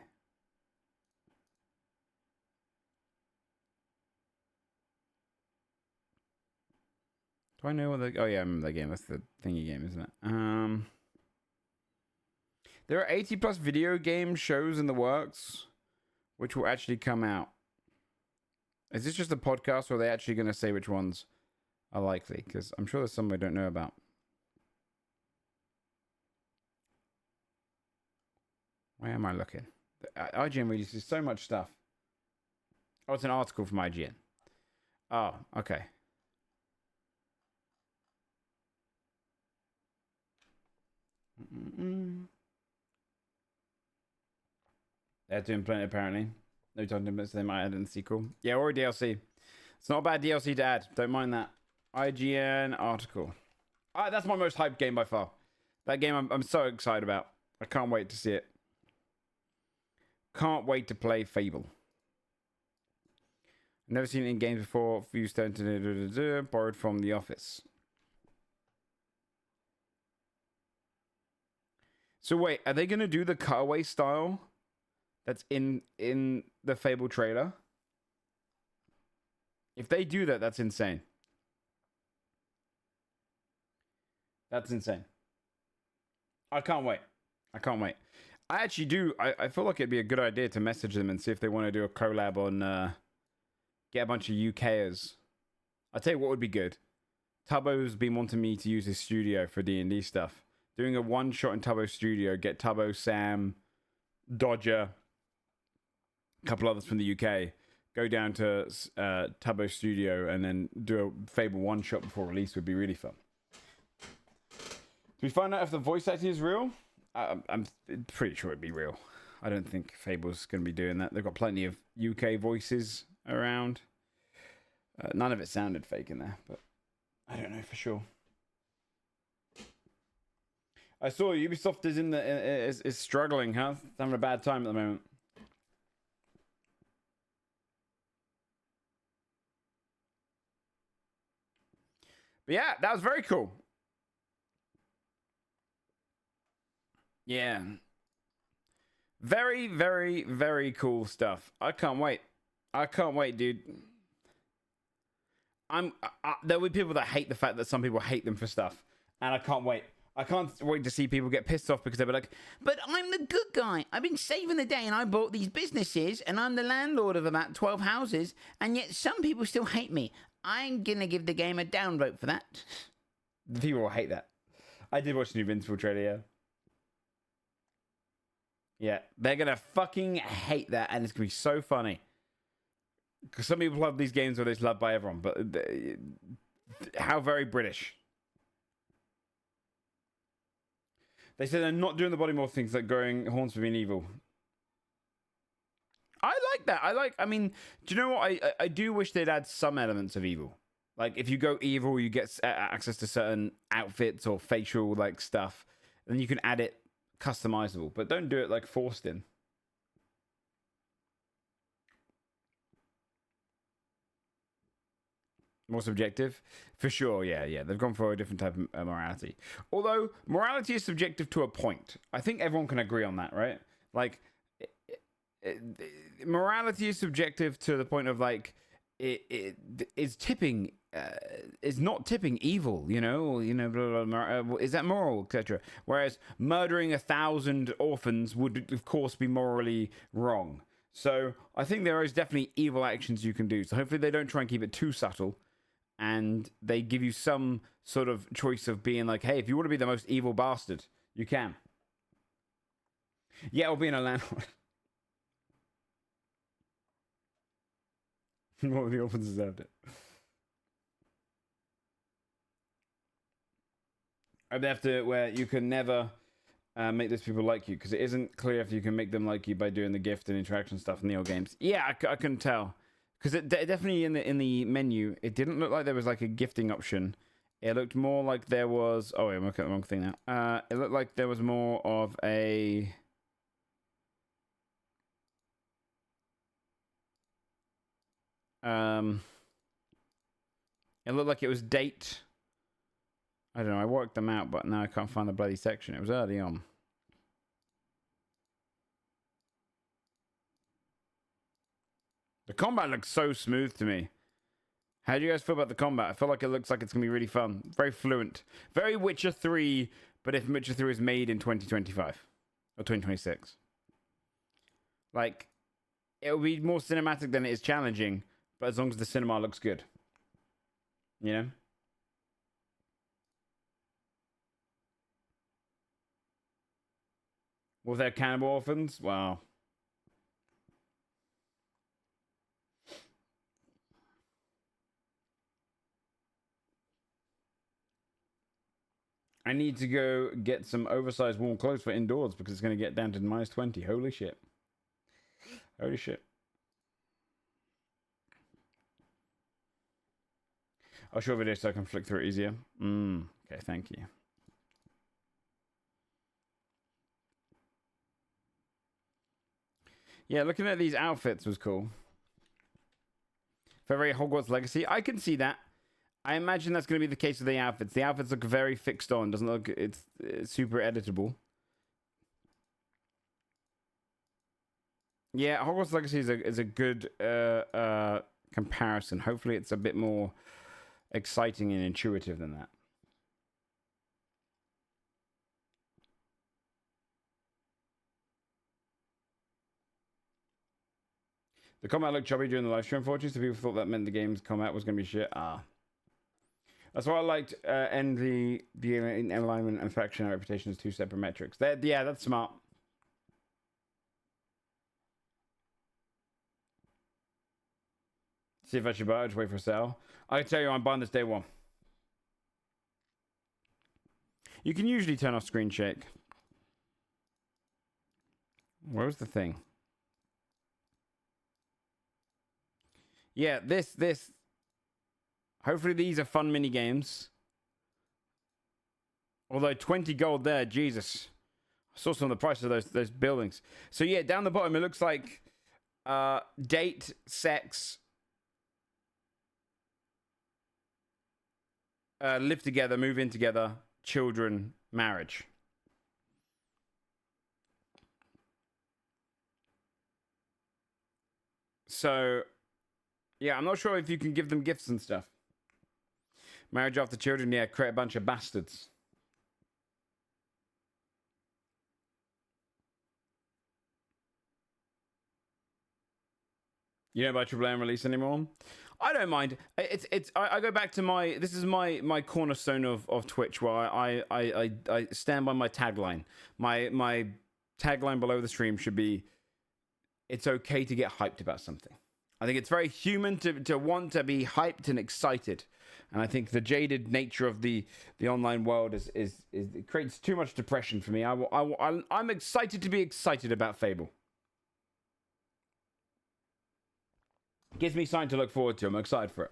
Speaker 1: Do I know what the... Oh, yeah, I remember that game. That's the thingy game, isn't it? There are 80 plus video game shows in the works which will actually come out. Is this just a podcast or are they actually going to say which ones are likely? Because I'm sure there's some I don't know about. Where am I looking? IGN releases so much stuff. Oh, it's an article from IGN. Oh, okay. They're doing plenty apparently. No time limits. They might add in the sequel. Yeah, or a DLC. It's not a bad DLC to add. Don't mind that. IGN article. That's my most hyped game by far. That game I'm so excited about. I can't wait to see it. Can't wait to play Fable. Never seen it in games before. Few to borrowed from The Office. So wait, are they gonna do the cutaway style that's in the Fable trailer? If they do that, that's insane. That's insane. I can't wait. I can't wait. I actually do. I feel like it'd be a good idea to message them and see if they want to do a collab on get a bunch of UKers. I'll tell you what would be good. Tubbo's been wanting me to use his studio for D&D stuff. Doing a one-shot in Tubbo's studio, get Tubbo, Sam, Dodger, a couple others from the UK, go down to Tubbo's studio and then do a Fable one-shot before release would be really fun. Do we find out if the voice acting is real? I'm pretty sure it'd be real. I don't think Fable's going to be doing that. They've got plenty of UK voices around. None of it sounded fake in there, but I don't know for sure. I saw Ubisoft is struggling, huh? It's having a bad time at the moment. But yeah, that was very cool. Yeah. Very, very, very cool stuff. I can't wait. I can't wait, dude. There'll be people that hate the fact that some people hate them for stuff. And I can't wait. I can't wait to see people get pissed off because they'll be like, but I'm the good guy. I've been saving the day and I bought these businesses and I'm the landlord of about 12 houses and yet some people still hate me. I'm going to give the game a downvote for that. The people will hate that. I did watch the new Invincible trailer, yeah. Yeah, they're going to fucking hate that and it's going to be so funny. Because some people love these games where it's loved by everyone, but how very British. They said they're not doing the body morph things like growing horns for being evil. I like that. I mean, do you know what? I do wish they'd add some elements of evil. Like, if you go evil, you get access to certain outfits or facial, like, stuff. Then you can add it customizable. But don't do it, like, forced in. More subjective? For sure, yeah. They've gone for a different type of morality. Although, morality is subjective to a point. I think everyone can agree on that, right? Like, morality is subjective to the point of, like, it is tipping, is not tipping evil, you know, blah, blah, blah, is that moral, etc. Whereas murdering 1,000 orphans would, of course, be morally wrong. So I think there is definitely evil actions you can do. So hopefully they don't try and keep it too subtle. And they give you some sort of choice of being like, hey, if you want to be the most evil bastard, you can. Yeah, or being a landlord. More of the orphans deserved it. I'd have to, where you can never make those people like you, because it isn't clear if you can make them like you by doing the gift and interaction stuff in the old games. Yeah, I couldn't tell. Because it definitely in the menu, it didn't look like there was like a gifting option. It looked more like there was... Oh, wait, I'm looking at the wrong thing now. It looked like there was more of a... It looked like it was date. I don't know, I worked them out, but now I can't find the bloody section. It was early on. The combat looks so smooth to me. How do you guys feel about the combat? I feel like it looks like it's going to be really fun. Very fluent. Very Witcher 3, but if Witcher 3 is made in 2025. Or 2026. Like, it'll be more cinematic than it is challenging, but as long as the cinema looks good. You know? With their cannibal orphans? Wow. I need to go get some oversized warm clothes for indoors because it's going to get down to -20. Holy shit. Holy shit. I'll show a video so I can flick through it easier. Okay, thank you. Yeah, looking at these outfits was cool. For very Hogwarts Legacy, I can see that. I imagine that's going to be the case with the outfits. The outfits look very fixed on. Doesn't look it's super editable. Yeah, Hogwarts Legacy is a good comparison. Hopefully, it's a bit more exciting and intuitive than that. The combat looked chubby during the live stream, unfortunately, so people thought that meant the game's combat was going to be shit. That's why I liked the alignment and faction reputation as two separate metrics. Yeah, that's smart. See if I should buy it. Just wait for a sale. I can tell you, I'm buying this day one. You can usually turn off screen shake. Where was the thing? Yeah, this. Hopefully these are fun mini games. Although 20 gold there, Jesus. I saw some of the prices of those buildings. So yeah, down the bottom it looks like date, sex, live together, move in together, children, marriage. So yeah, I'm not sure if you can give them gifts and stuff. Marriage after children, yeah, create a bunch of bastards. You don't buy AAA release anymore? I don't mind. I go back to this is my cornerstone of Twitch, where I stand by my tagline. My tagline below the stream should be, it's okay to get hyped about something. I think it's very human to want to be hyped and excited. And I think the jaded nature of the online world is it creates too much depression for me. I'm excited to be excited about Fable. Gives me something to look forward to. I'm excited for it.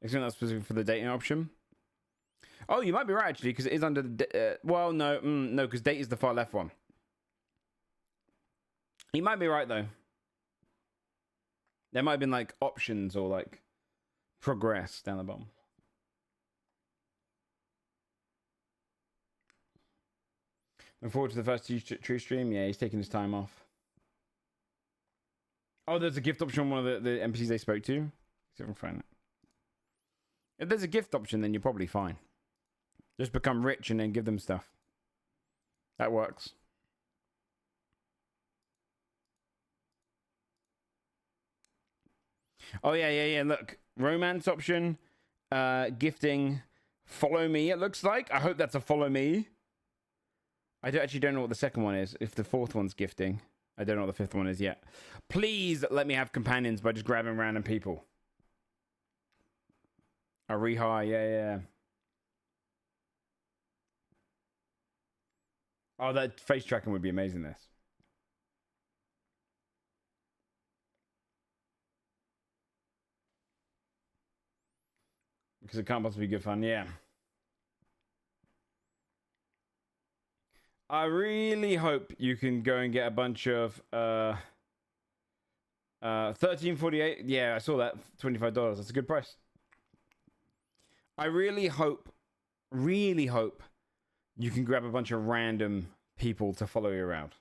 Speaker 1: Isn't that specific for the dating option? Oh, you might be right actually, because it is under the. Well, no, because date is the far left one. You might be right though. There might have been like options or like progress down the bottom. Look forward to the first true stream. Yeah, he's taking his time off. Oh, there's a gift option on one of the NPCs they spoke to. See if I can find it. If there's a gift option, then you're probably fine. Just become rich and then give them stuff. That works. Oh, yeah. Look, romance option, gifting, follow me, it looks like. I hope that's a follow me. I actually don't know what the second one is. If the fourth one's gifting. I don't know what the fifth one is yet. Please let me have companions by just grabbing random people. A rehire, yeah. Oh, that face tracking would be amazing, this. Because it can't possibly be good fun, yeah. I really hope you can go and get a bunch of 1348. Yeah, I saw that. $25. That's a good price. I really hope you can grab a bunch of random people to follow you around.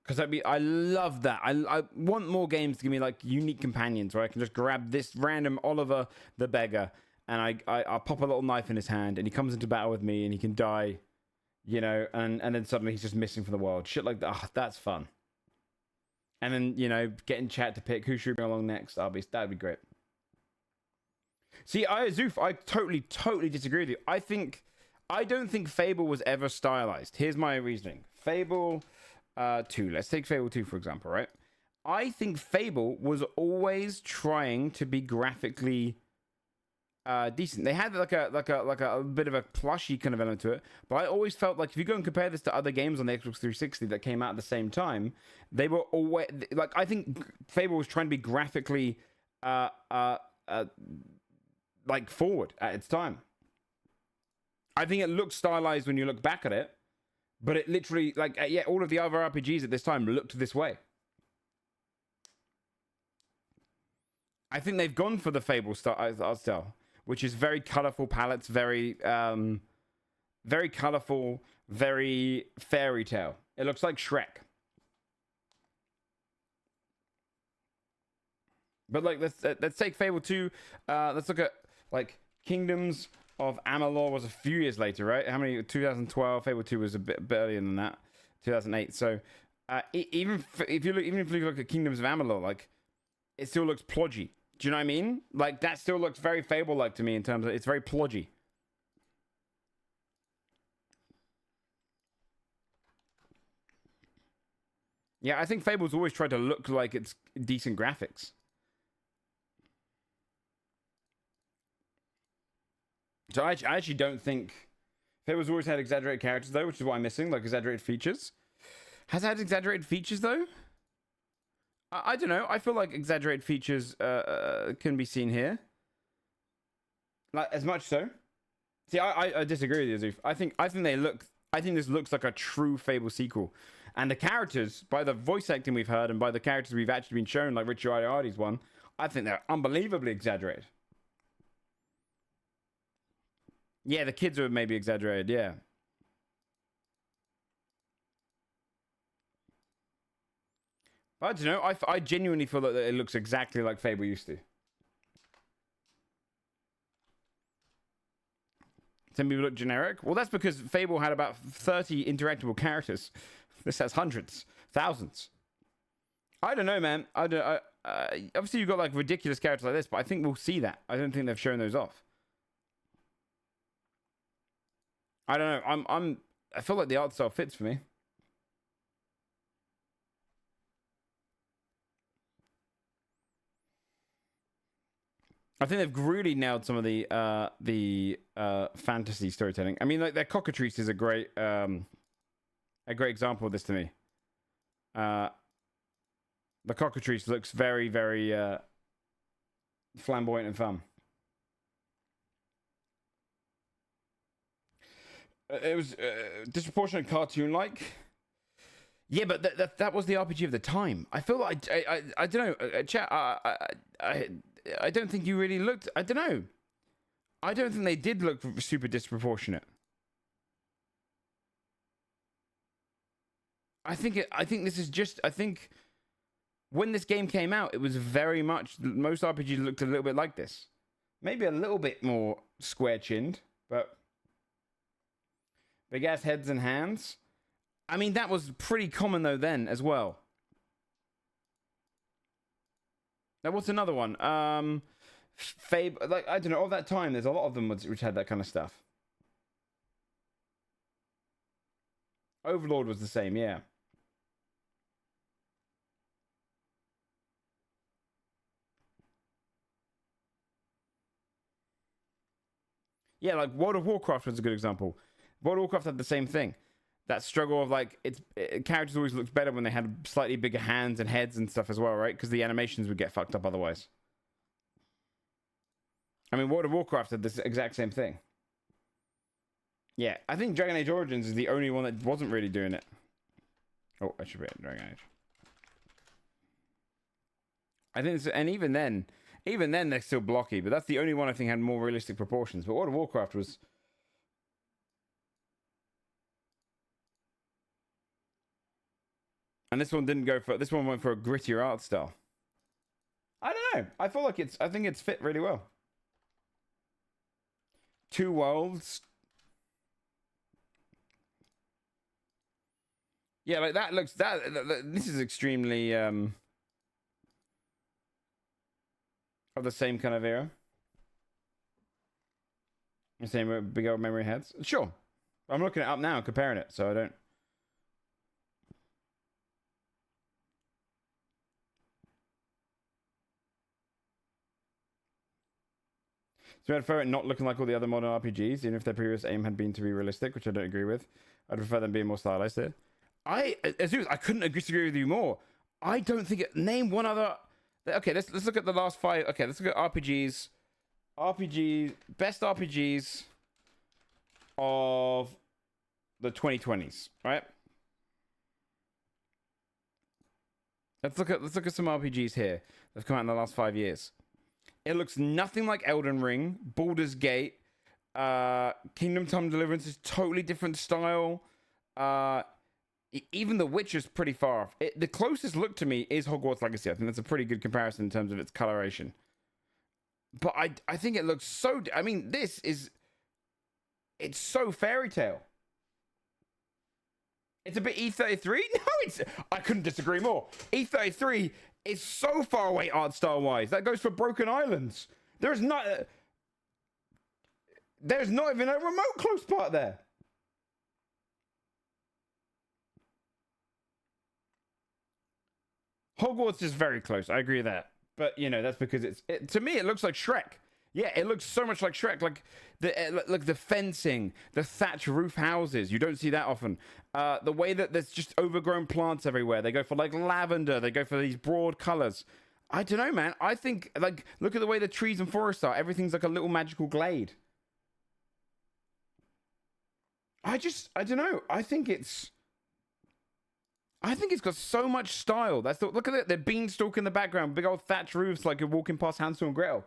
Speaker 1: Because I love that. I want more games to give me like unique companions where I can just grab this random Oliver the beggar and I pop a little knife in his hand and he comes into battle with me and he can die. You know, and then suddenly he's just missing from the world. Shit like that. Oh, that's fun. And then, you know, getting chat to pick who should bring along next. That'd be great. See, Zoof, I totally disagree with you. I don't think Fable was ever stylized. Here's my reasoning. Fable 2. Let's take Fable 2, for example, right? I think Fable was always trying to be graphically decent. They had like a bit of a plushy kind of element to it, but I always felt like if you go and compare this to other games on the Xbox 360 that came out at the same time, they were always like, I think Fable was trying to be graphically like forward at its time. I think it looks stylized when you look back at it, but it literally, like, yeah, all of the other RPGs at this time looked this way. I think they've gone for the Fable art style, which is very colorful palettes, very colorful, very fairy tale. It looks like Shrek. But like, let's take Fable 2. Let's look at like Kingdoms of Amalur was a few years later, right? How many? 2012. Fable 2 was a bit earlier than that. 2008. So even if you look at Kingdoms of Amalur, like, it still looks plodgy. Do you know what I mean? Like, that still looks very Fable-like to me in terms of it's very plodgy. Yeah, I think Fable's always tried to look like it's decent graphics. So I actually don't think Fable's always had exaggerated characters though, which is what I'm missing, like exaggerated features. Has it had exaggerated features though? I don't know. I feel like exaggerated features can be seen here. Like, as much so. See, I disagree with you, Azuf. I think this looks like a true Fable sequel. And the characters, by the voice acting we've heard and by the characters we've actually been shown, like Richard Ayoade's one, I think they're unbelievably exaggerated. Yeah, the kids are maybe exaggerated, yeah. I don't know. I genuinely feel that it looks exactly like Fable used to. Some people look generic. Well, that's because Fable had about 30 interactable characters. This has hundreds, thousands. I don't know, man. Obviously, you've got like ridiculous characters like this, but I think we'll see that. I don't think they've shown those off. I don't know. I feel like the art style fits for me. I think they've really nailed some of the fantasy storytelling. I mean, like, their cockatrice is a great example of this to me. The cockatrice looks very, very flamboyant and fun. It was disproportionate cartoon-like. Yeah, but that was the RPG of the time. I feel like I don't know, chat. I don't think you really looked. I don't know. I don't think they did look super disproportionate. I think this is just. I think when this game came out, it was very much, most RPGs looked a little bit like this. Maybe a little bit more square-chinned, but big ass heads and hands. I mean, that was pretty common though then as well. Now, what's another one? Fable, like, I don't know, all that time, there's a lot of them which had that kind of stuff. Overlord was the same, yeah. Yeah, like World of Warcraft was a good example. World of Warcraft had the same thing. That struggle of like, characters always looked better when they had slightly bigger hands and heads and stuff as well, right? Because the animations would get fucked up otherwise. I mean, World of Warcraft had this exact same thing. Yeah, I think Dragon Age Origins is the only one that wasn't really doing it. Oh, I should be at Dragon Age. I think, and even then they're still blocky, but that's the only one I think had more realistic proportions. But World of Warcraft was. And this one didn't go for. This one went for a grittier art style. I don't know. I feel like I think it's fit really well. Two worlds. Yeah, like that looks. This is extremely of the same kind of era. The same big old memory heads. Sure. I'm looking it up now, comparing it, so I don't. So I'd prefer it not looking like all the other modern RPGs, even if their previous aim had been to be realistic, which I don't agree with. I'd prefer them being more stylized here. I couldn't disagree with you more. I don't think it. Name one other. Okay, let's look at the last 5. Okay, let's look at RPGs. Best RPGs of the 2020s, right? Let's look at some RPGs here that've come out in the last 5 years. It looks nothing like Elden Ring, Baldur's Gate, Kingdom Come Deliverance is totally different style. Even The Witcher's pretty far off. The closest look to me is Hogwarts Legacy. I think that's a pretty good comparison in terms of its coloration. But I think it looks so... I mean, it's so fairy tale. It's a bit E33? No, I couldn't disagree more. E33 is so far away art style wise. That goes for Broken Islands. There's not even a remote close part there. Hogwarts is very close. I agree with that. But, you know, that's because to me, it looks like Shrek. Yeah, it looks so much like Shrek. Like the fencing, the thatch roof houses. You don't see that often. The way that there's just overgrown plants everywhere. They go for like lavender. They go for these broad colors. I don't know, man. I think, like, look at the way the trees and forests are. Everything's like a little magical glade. I don't know. I think it's got so much style. Look at it. The beanstalk in the background. Big old thatch roofs like you're walking past Hansel and Gretel.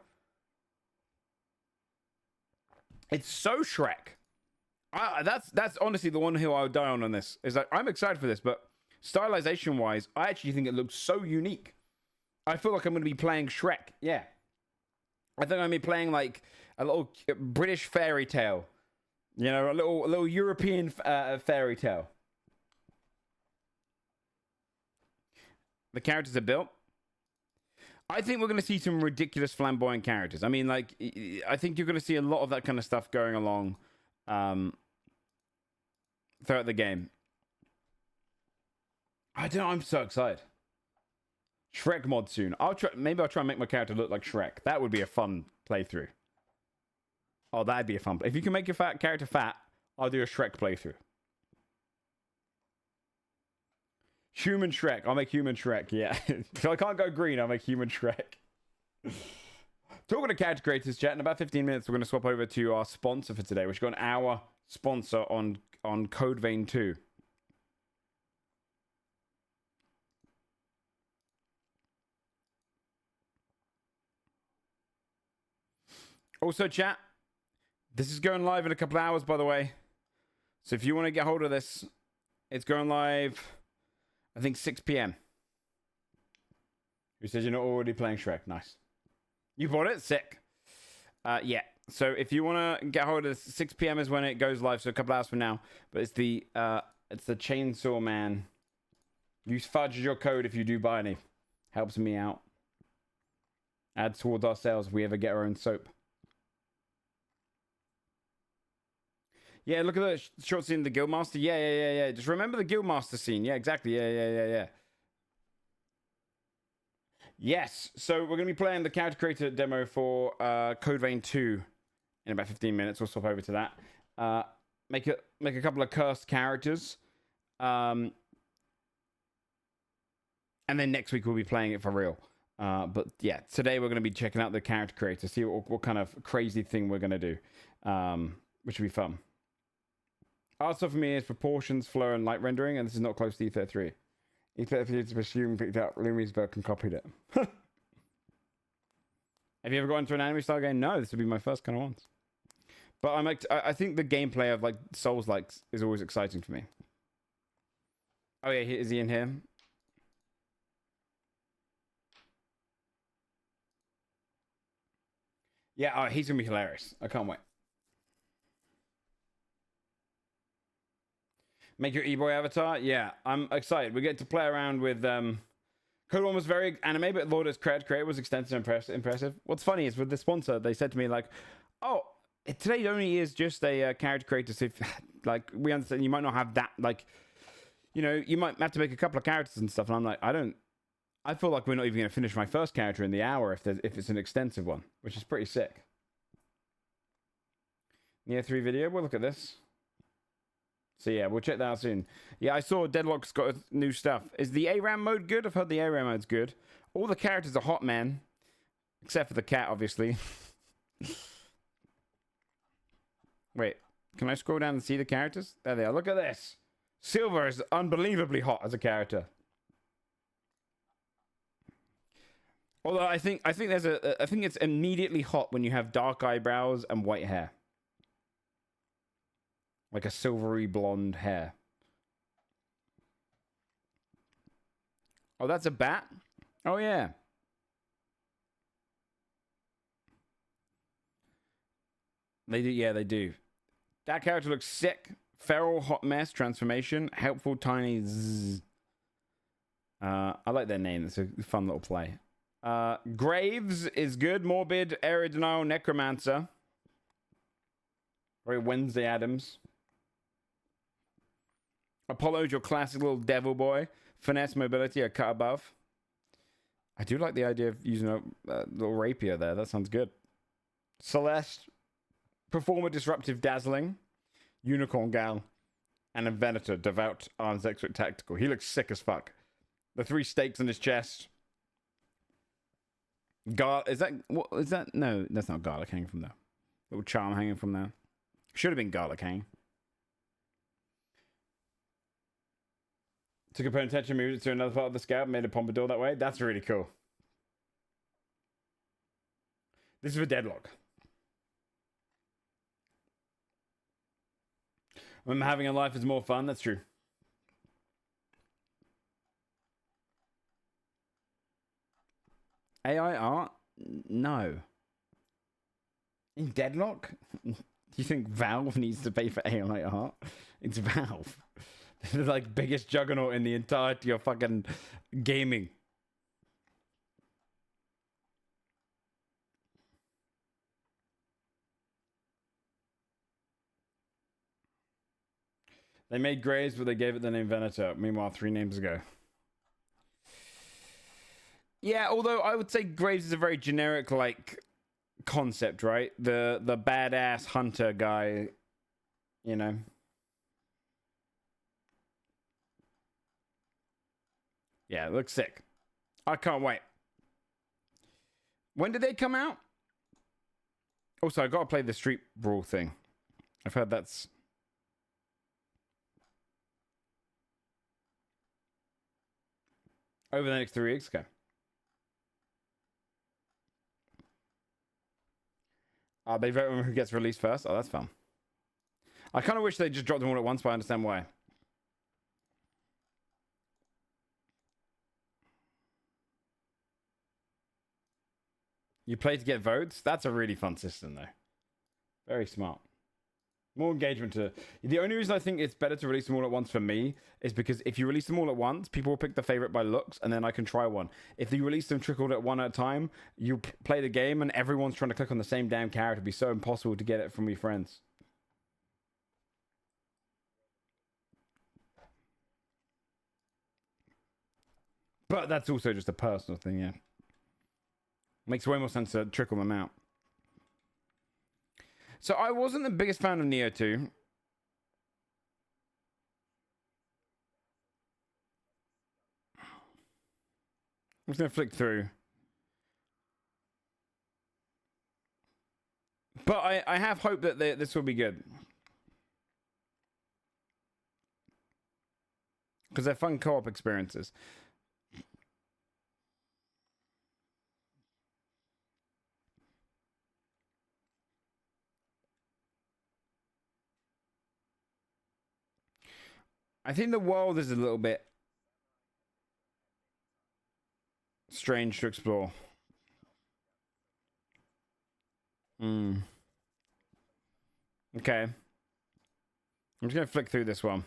Speaker 1: It's so Shrek. That's honestly the one hill I would die on this. Is that I'm excited for this, but stylization wise, I actually think it looks so unique. I feel like I'm going to be playing Shrek. Yeah. I think I'm going to be playing like a little British fairy tale. You know, a little European fairy tale. The characters are built. I think we're going to see some ridiculous flamboyant characters. I mean, like, I think you're going to see a lot of that kind of stuff going along throughout the game. I don't know. I'm so excited. Shrek mod soon. Maybe I'll try and make my character look like Shrek. That would be a fun playthrough. Oh, that'd be a fun. If you can make your character fat, I'll do a Shrek playthrough. Human Shrek. I'll make human Shrek, yeah. If I can't go green, I'll make human Shrek. Talking to character creators, chat, in about 15 minutes, we're going to swap over to our sponsor for today. We've got our sponsor on Code Vein 2. Also, chat, this is going live in a couple of hours, by the way. So if you want to get hold of this, it's going live... I think 6 p.m. Who says you're not already playing Shrek? Nice. You bought it? Sick. Yeah. So if you want to get hold of this, 6 p.m. is when it goes live. So a couple hours from now. But it's the Chainsaw Man. Use fudge as your code if you do buy any. Helps me out. Adds towards our sales if we ever get our own soap. Yeah, look at the short scene of the Guildmaster. Yeah. Just remember the Guildmaster scene. Yeah, exactly. Yeah. Yes. So we're going to be playing the character creator demo for Code Vein 2 in about 15 minutes. We'll swap over to that. Make a couple of cursed characters. And then next week we'll be playing it for real. But yeah, today we're going to be checking out the character creator, see what kind of crazy thing we're going to do, which will be fun. Art stuff for me is proportions, flow, and light rendering, and this is not close to E33. E33 is presumed picked up Lumi's book and copied it. Have you ever got into an anime style game? No, this would be my first kind of ones. But I think the gameplay of like Souls-like is always exciting for me. Oh yeah, is he in here? Yeah, he's gonna be hilarious. I can't wait. Make your e-boy avatar? Yeah, I'm excited. We get to play around with... Code 1 was very anime, but Lord as creator was extensive and impressive. What's funny is with the sponsor, they said to me, like, oh, today only is just a character creator. So, if, like, we understand you might not have that, like, you know, you might have to make a couple of characters and stuff. And I'm like, I feel like we're not even going to finish my first character in the hour if it's an extensive one, which is pretty sick. Near 3 video. We'll look at this. So yeah, we'll check that out soon. Yeah, I saw Deadlock's got new stuff. Is the ARAM mode good? I've heard the ARAM mode's good. All the characters are hot, man. Except for the cat, obviously. Wait, can I scroll down and see the characters? There they are. Look at this. Silver is unbelievably hot as a character. Although I think there's I think it's immediately hot when you have dark eyebrows and white hair. Like a silvery blonde hair. Oh, that's a bat? Oh, yeah. They do, yeah, they do. That character looks sick. Feral, hot mess, transformation, helpful, tiny zzz. I like their name. It's a fun little play. Graves is good. Morbid, area denial, necromancer. Very Wednesday Addams. Apollo's your classic little devil boy. Finesse, mobility, a cut above. I do like the idea of using a little rapier there. That sounds good. Celeste. Performer, disruptive, dazzling. Unicorn gal. And Invenator, devout, arms expert, tactical. He looks sick as fuck. The 3 stakes in his chest. Is that... What is that? No, that's not garlic hanging from there. Little charm hanging from there. Should have been garlic hanging. Took a penitentiary, moved it to another part of the scalp, made a pompadour that way. That's really cool. This is for Deadlock. When having a life is more fun, that's true. AI art? No. In Deadlock? Do you think Valve needs to pay for AI art? It's Valve. They're like biggest juggernaut in the entirety of fucking gaming. They made Graves, but they gave it the name Venator. Meanwhile, 3 names ago. Yeah, although I would say Graves is a very generic, like, concept, right? The badass hunter guy, you know. Yeah, it looks sick. I can't wait. When did they come out? Also, I gotta play the Street Brawl thing. I've heard that's... over the next 3 weeks ago. They vote on who gets released first. Oh, that's fun. I kind of wish they just dropped them all at once, but I understand why. You play to get votes? That's a really fun system, though. Very smart. More engagement to... The only reason I think it's better to release them all at once for me is because if you release them all at once, people will pick the favorite by looks, and then I can try one. If you release them trickled at one at a time, you play the game, and everyone's trying to click on the same damn character. It'd be so impossible to get it from your friends. But that's also just a personal thing, yeah. Makes way more sense to trickle them out. So I wasn't the biggest fan of Neo 2. I'm just going to flick through. But I have hope that this will be good. Because they're fun co-op experiences. I think the world is a little bit strange to explore. Okay. I'm just going to flick through this one.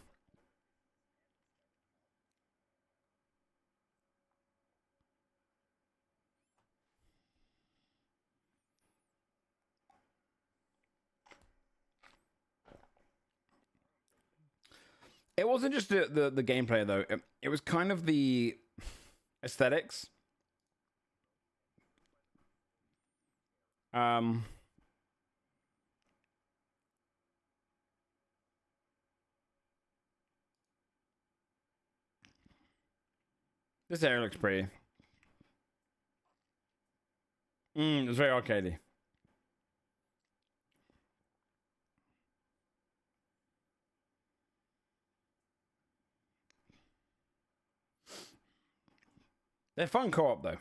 Speaker 1: It wasn't just the gameplay, though. It was kind of the aesthetics. This area looks pretty. It's very arcadey. They're fun co-op though.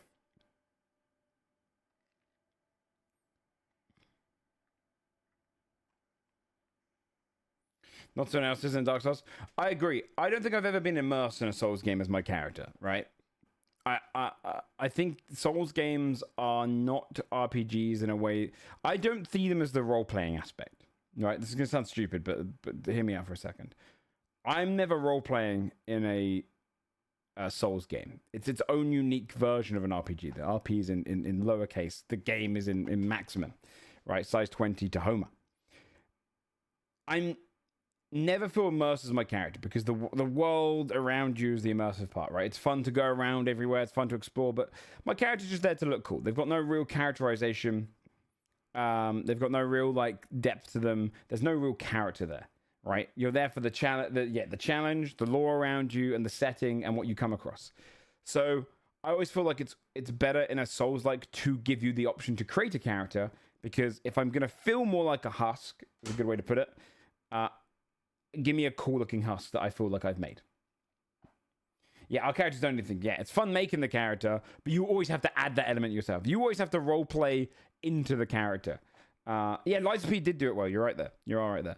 Speaker 1: Not someone else's in Dark Souls. I agree. I don't think I've ever been immersed in a Souls game as my character, right? I think Souls games are not RPGs in a way. I don't see them as the role playing aspect, right? This is gonna sound stupid, but hear me out for a second. I'm never role playing in a Souls game. It's its own unique version of an RPG. The RP is in lowercase. The game is in maximum, right? Size 20 to Homer. I'm never feel immersed as my character because the world around you is the immersive part, right? It's fun to go around everywhere. It's fun to explore, but my character's just there to look cool. They've got no real characterization. They've got no real like depth to them. There's no real character there, right? You're there for the challenge, the challenge, the lore around you, and the setting and what you come across. So I always feel like it's better in a Souls-like to give you the option to create a character, because if I'm gonna feel more like a husk, is a good way to put it. Give me a cool looking husk that I feel like I've made. Yeah, our characters don't even think. Yeah, it's fun making the character, but you always have to add that element yourself. You always have to role play into the character. Yeah, Liza P did do it well. You're right there. You're all right there.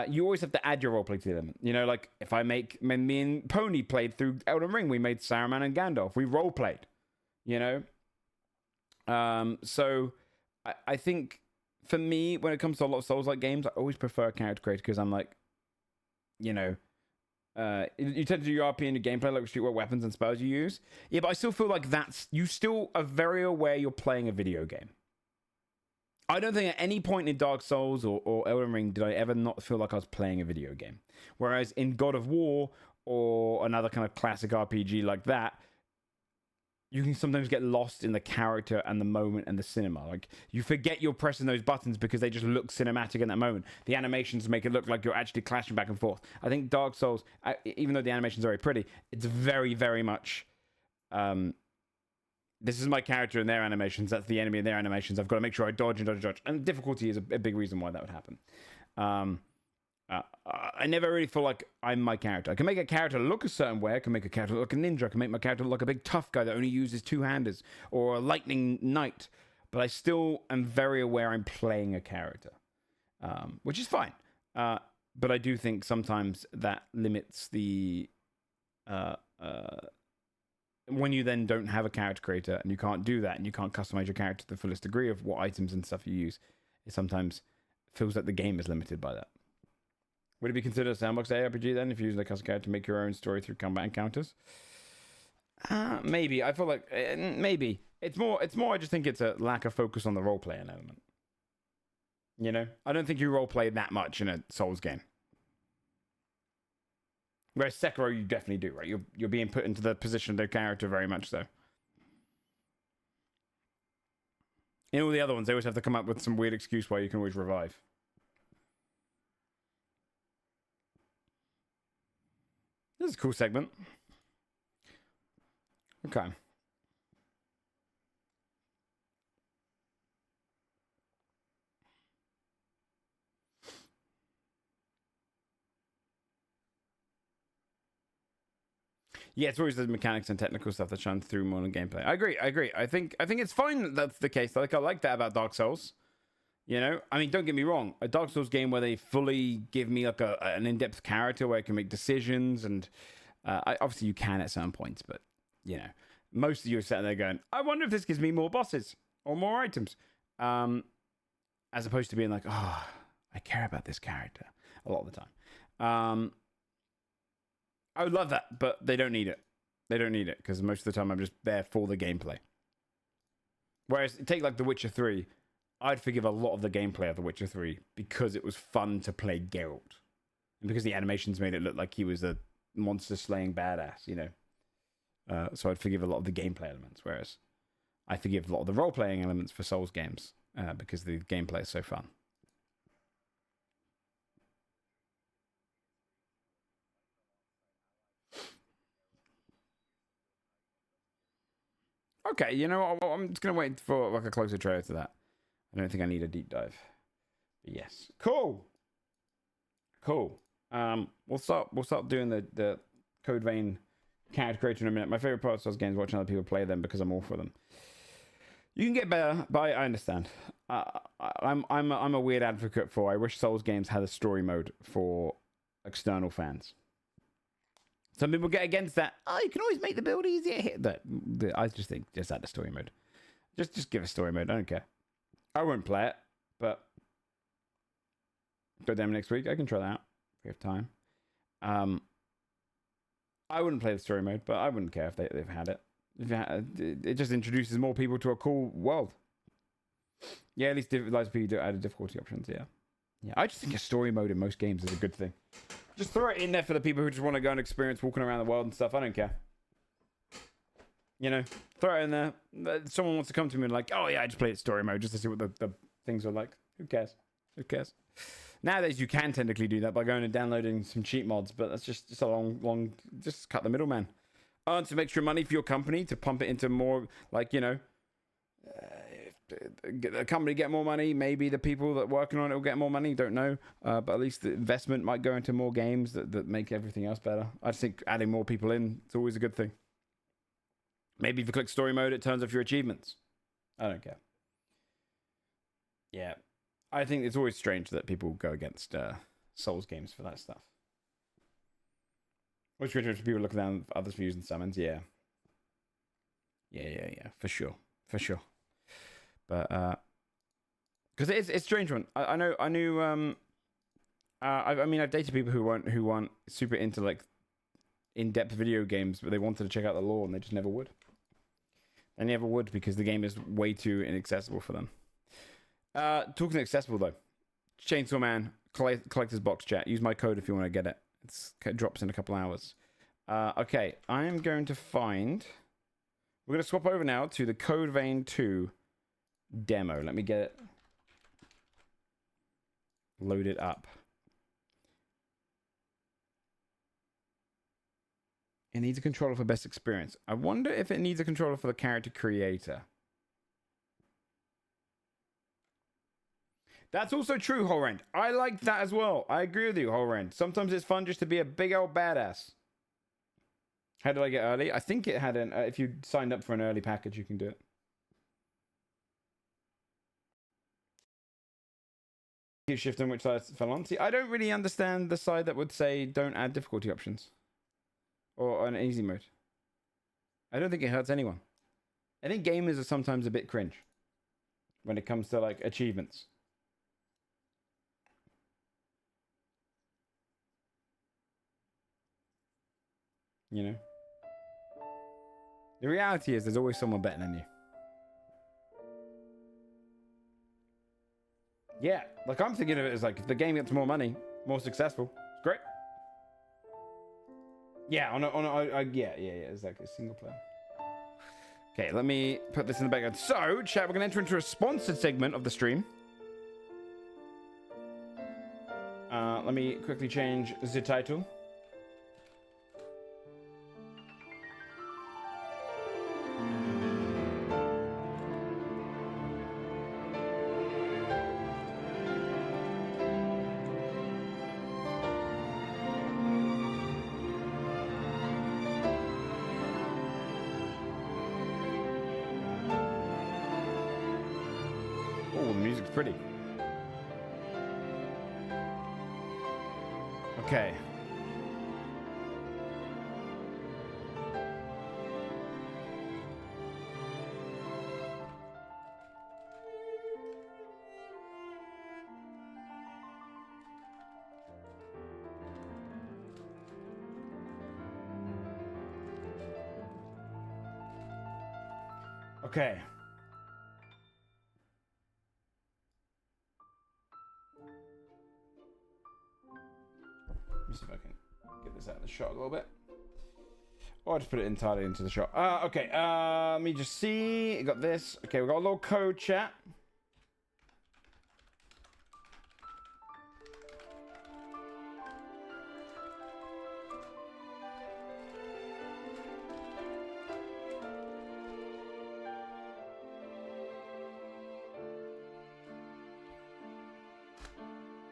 Speaker 1: You always have to add your role play to the element. You know, like if I make me and Pony played through Elden Ring, we made Saruman and Gandalf. We role played. You know, so I think for me, when it comes to a lot of Souls-like games, I always prefer a character creator because I'm like, you know, you tend to do your RP in your gameplay, like shoot what weapons and spells you use. Yeah, but I still feel like you still are very aware you're playing a video game. I don't think at any point in Dark Souls or Elden Ring did I ever not feel like I was playing a video game. Whereas in God of War or another kind of classic RPG like that, you can sometimes get lost in the character and the moment and the cinema. Like, you forget you're pressing those buttons because they just look cinematic in that moment. The animations make it look like you're actually clashing back and forth. I think Dark Souls, even though the animation's very pretty, it's very, very much, this is my character in their animations, that's the enemy in their animations. I've got to make sure I dodge and dodge and dodge. And difficulty is a big reason why that would happen. I never really feel like I'm my character. I can make a character look a certain way. I can make a character look like a ninja. I can make my character look like a big tough guy that only uses two-handers, or a lightning knight. But I still am very aware I'm playing a character, which is fine. But I do think sometimes that limits the... when you then don't have a character creator and you can't do that and you can't customize your character to the fullest degree of what items and stuff you use, it sometimes feels like the game is limited by that. Would it be considered a sandbox ARPG then if you use the custom character to make your own story through combat encounters? Maybe. I feel like maybe it's more. I just think it's a lack of focus on the role playing element. You know, I don't think you role play that much in a Souls game. Whereas Sekiro, you definitely do, right? You're being put into the position of their character very much so. In all the other ones, they always have to come up with some weird excuse why you can always revive. This is a cool segment. Okay. Yeah, it's always the mechanics and technical stuff that shines through more than gameplay. I agree. I think it's fine that that's the case. Like, I like that about Dark Souls. You know, I mean, don't get me wrong. A Dark Souls game where they fully give me like an in-depth character where I can make decisions, and obviously you can at some points, but you know, most of you are sitting there going, "I wonder if this gives me more bosses or more items," as opposed to being like, "Oh, I care about this character" a lot of the time. I would love that, but they don't need it. They don't need it because most of the time I'm just there for the gameplay. Whereas take like The Witcher 3. I'd forgive a lot of the gameplay of The Witcher 3 because it was fun to play Geralt. And because the animations made it look like he was a monster-slaying badass, you know. So I'd forgive a lot of the gameplay elements, whereas I forgive a lot of the role-playing elements for Souls games because the gameplay is so fun. Okay, you know what? I'm just gonna wait for like a closer trailer to that. I don't think I need a deep dive. But yes, cool. We'll start doing the Code Vein character creator in a minute. My favorite part of those games is watching other people play them because I'm all for them. You can get better, but I understand. I'm a weird advocate for. I wish Souls games had a story mode for external fans. Some people get against that. Oh, you can always make the build easier. I just think just add a story mode. Just give a story mode. I don't care. I won't play it, but go down next week. I can try that out if we have time. I wouldn't play the story mode, but I wouldn't care if they've had it. It just introduces more people to a cool world. Yeah, at least lots of people do add difficulty options. Yeah. I just think a story mode in most games is a good thing. Just throw it in there for the people who just want to go and experience walking around the world and stuff. I don't care. You know, throw it in there. Someone wants to come to me and like, oh yeah, I just played story mode just to see what the things are like. Who cares? Nowadays you can technically do that by going and downloading some cheat mods, but that's just a long, just cut the middleman. Earn some extra money for your company to pump it into more, like, you know, the company get more money. Maybe the people that are working on it will get more money. Don't know. But at least the investment might go into more games that make everything else better. I just think adding more people in is always a good thing. Maybe if you click story mode, it turns off your achievements. I don't care. Yeah. I think it's always strange that people go against Souls games for that stuff. Which for people looking down others' views and summons, yeah. Yeah, for sure. But because it's a strange one. I knew I've dated people who weren't super into like in-depth video games, but they wanted to check out the lore and they just never would. They never would because the game is way too inaccessible for them. Talking accessible though, Chainsaw Man collector's box chat. Use my code if you want to get it. It drops in a couple hours. Okay, I am going to find. We're going to swap over now to the Code Vein 2 demo. Let me get it loaded up. It needs a controller for best experience. I wonder if it needs a controller for the character creator. That's also true, Horrend. I like that as well. I agree with you, Horrend. Sometimes it's fun just to be a big old badass. How did I get early? I think it had an... if you signed up for an early package, you can do it. You shift on which side it fell on. See, I don't really understand the side that would say don't add difficulty options. Or an easy mode. I don't think it hurts anyone. I think gamers are sometimes a bit cringe. When it comes to, like, achievements. You know? The reality is there's always someone better than you. Yeah, like I'm thinking of it as like if the game gets more money, more successful, it's great. Yeah, yeah, it's like a single player. Okay, let me put this in the background. So, chat, we're gonna enter into a sponsored segment of the stream. Let me quickly change the title. Pretty. Okay. Okay. Let me see if I can get this out of the shot a little bit. Or I'll just put it entirely into the shot. Okay, let me just see. Got this. Okay, we've got a little code chat.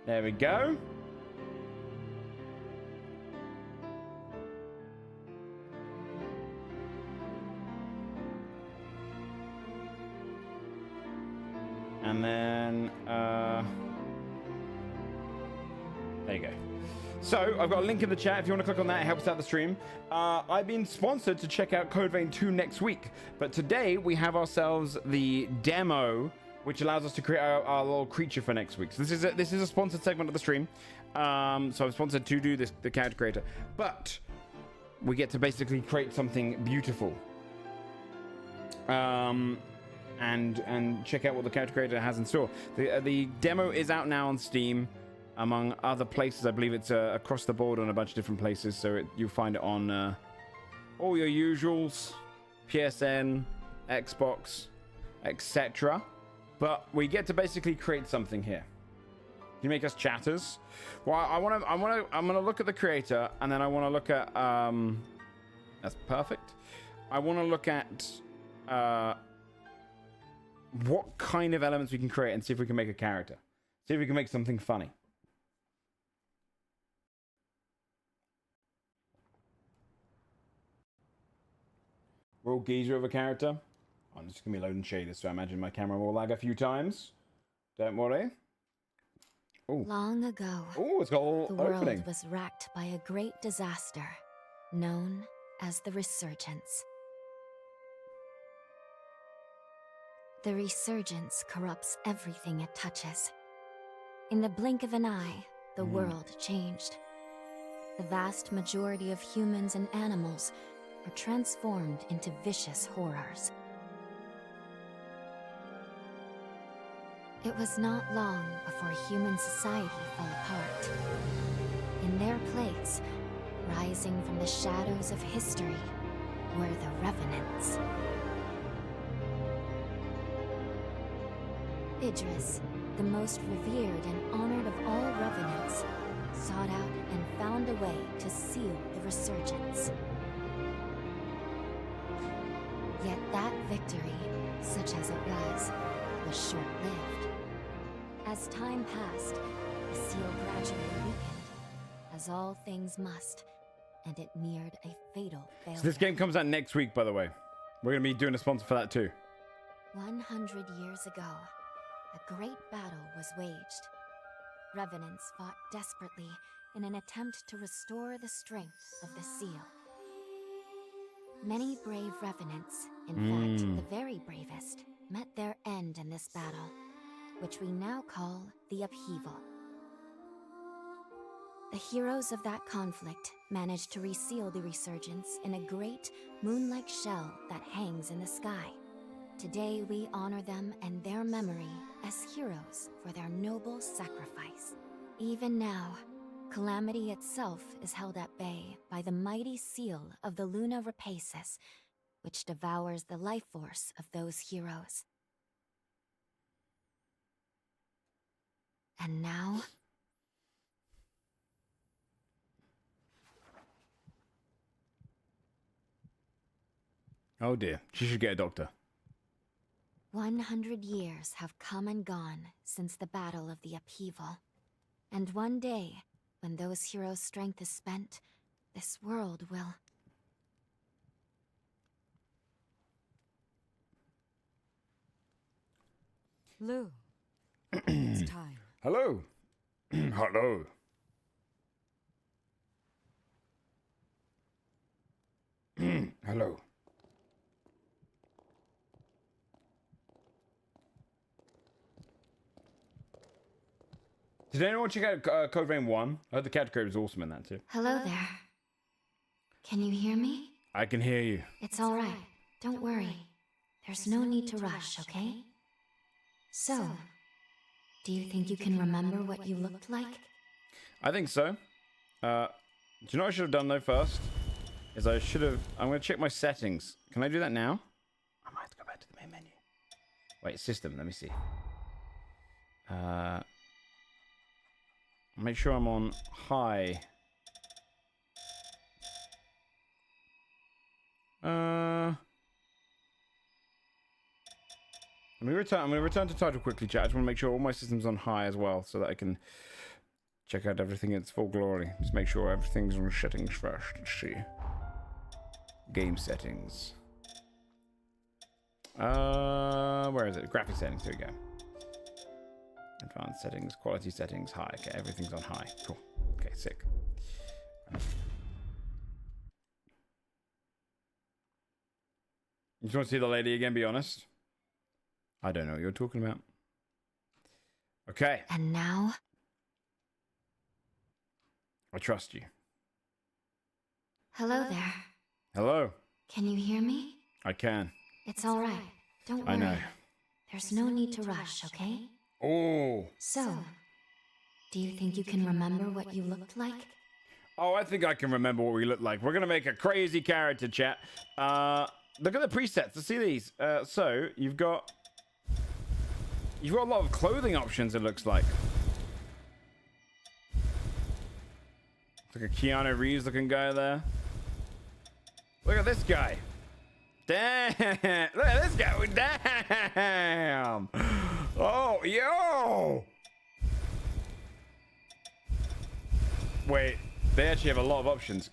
Speaker 1: There we go. And then, there you go. So, I've got a link in the chat. If you want to click on that, it helps out the stream. I've been sponsored to check out Code Vein 2 next week. But today, we have ourselves the demo, which allows us to create our little creature for next week. So this is a sponsored segment of the stream. So I'm sponsored to do this, the character creator. But we get to basically create something beautiful. And check out what the character creator has in store. The demo is out now on Steam, among other places. I believe it's across the board on a bunch of different places. So you'll find it on all your usuals, PSN, Xbox, etc. But we get to basically create something here. Can you make us chatters? Well, I'm gonna look at the creator, and then I want to look at that's perfect. I want to look at what kind of elements we can create and see if we can make a character. See if we can make something funny. Roll geezer of a character. I'm just going to be loading shaders, so I imagine my camera will lag a few times. Don't worry. Ooh.
Speaker 2: Long ago,
Speaker 1: it's got all
Speaker 2: the
Speaker 1: opening.
Speaker 2: world was racked by a great disaster, known as the Resurgence. The Resurgence corrupts everything it touches. In the blink of an eye, the world changed. The vast majority of humans and animals are transformed into vicious horrors. It was not long before human society fell apart. In their place, rising from the shadows of history, were the Revenants. Idris, the most revered and honored of all Revenants, sought out and found a way to seal the Resurgence. Yet that victory, such as it was short-lived. As time passed, the seal gradually weakened, as all things must, and it neared a fatal failure.
Speaker 1: So this game comes out next week, by the way. We're going to be doing a sponsor for that too.
Speaker 2: 100 years ago, a great battle was waged. Revenants fought desperately in an attempt to restore the strength of the seal. Many brave Revenants, in fact, the very bravest, met their end in this battle, which we now call the Upheaval. The heroes of that conflict managed to reseal the Resurgence in a great, moon-like shell that hangs in the sky. Today we honor them and their memory as heroes for their noble sacrifice. Even now, Calamity itself is held at bay by the mighty seal of the Luna Rapaces, which devours the life force of those heroes. And now...
Speaker 1: Oh dear, she should get a doctor.
Speaker 2: 100 years have come and gone since the Battle of the Upheaval. And one day, when those heroes' strength is spent, this world will...
Speaker 3: Lou, it's time.
Speaker 1: Hello. Hello. Hello. Did anyone check out Code Vein 1? I heard the character creator was awesome in that too.
Speaker 2: Hello there. Can you hear me?
Speaker 1: I can hear you.
Speaker 2: It's all right. Don't worry. There's no need to rush, okay? So, do you think you can remember what you looked like?
Speaker 1: I think so. Do you know what I should have done though first? Is I should have... I'm going to check my settings. Can I do that now? I might have to go back to the main menu. Wait, system. Let me see. Make sure I'm on high. I'm going to return to title quickly, chat. I just want to make sure all my systems on high as well, so that I can Check out everything in its full glory. Just make sure everything's on settings first. Let's see. Game settings. Where is it? Graphic settings. Here we go. Advanced settings, quality settings, high. Okay, everything's on high. Cool. Okay, sick. You just want to see the lady again, be honest? I don't know what you're talking about. Okay.
Speaker 2: And now?
Speaker 1: I trust you.
Speaker 2: Hello there.
Speaker 1: Hello.
Speaker 2: Can you hear me?
Speaker 1: I can.
Speaker 2: It's all right. Don't worry.
Speaker 1: I know.
Speaker 2: There's no need to rush, okay?
Speaker 1: Oh.
Speaker 2: So, do you think you can remember what you looked like?
Speaker 1: Oh, I think I can remember what we look like. We're gonna make a crazy character, chat. Look at the presets. Let's see these. So you've got a lot of clothing options. It looks like. It's like a Keanu Reeves looking guy there. Look at this guy. Damn. Look at this guy. Damn. Oh, yo. Wait, they actually have a lot of options.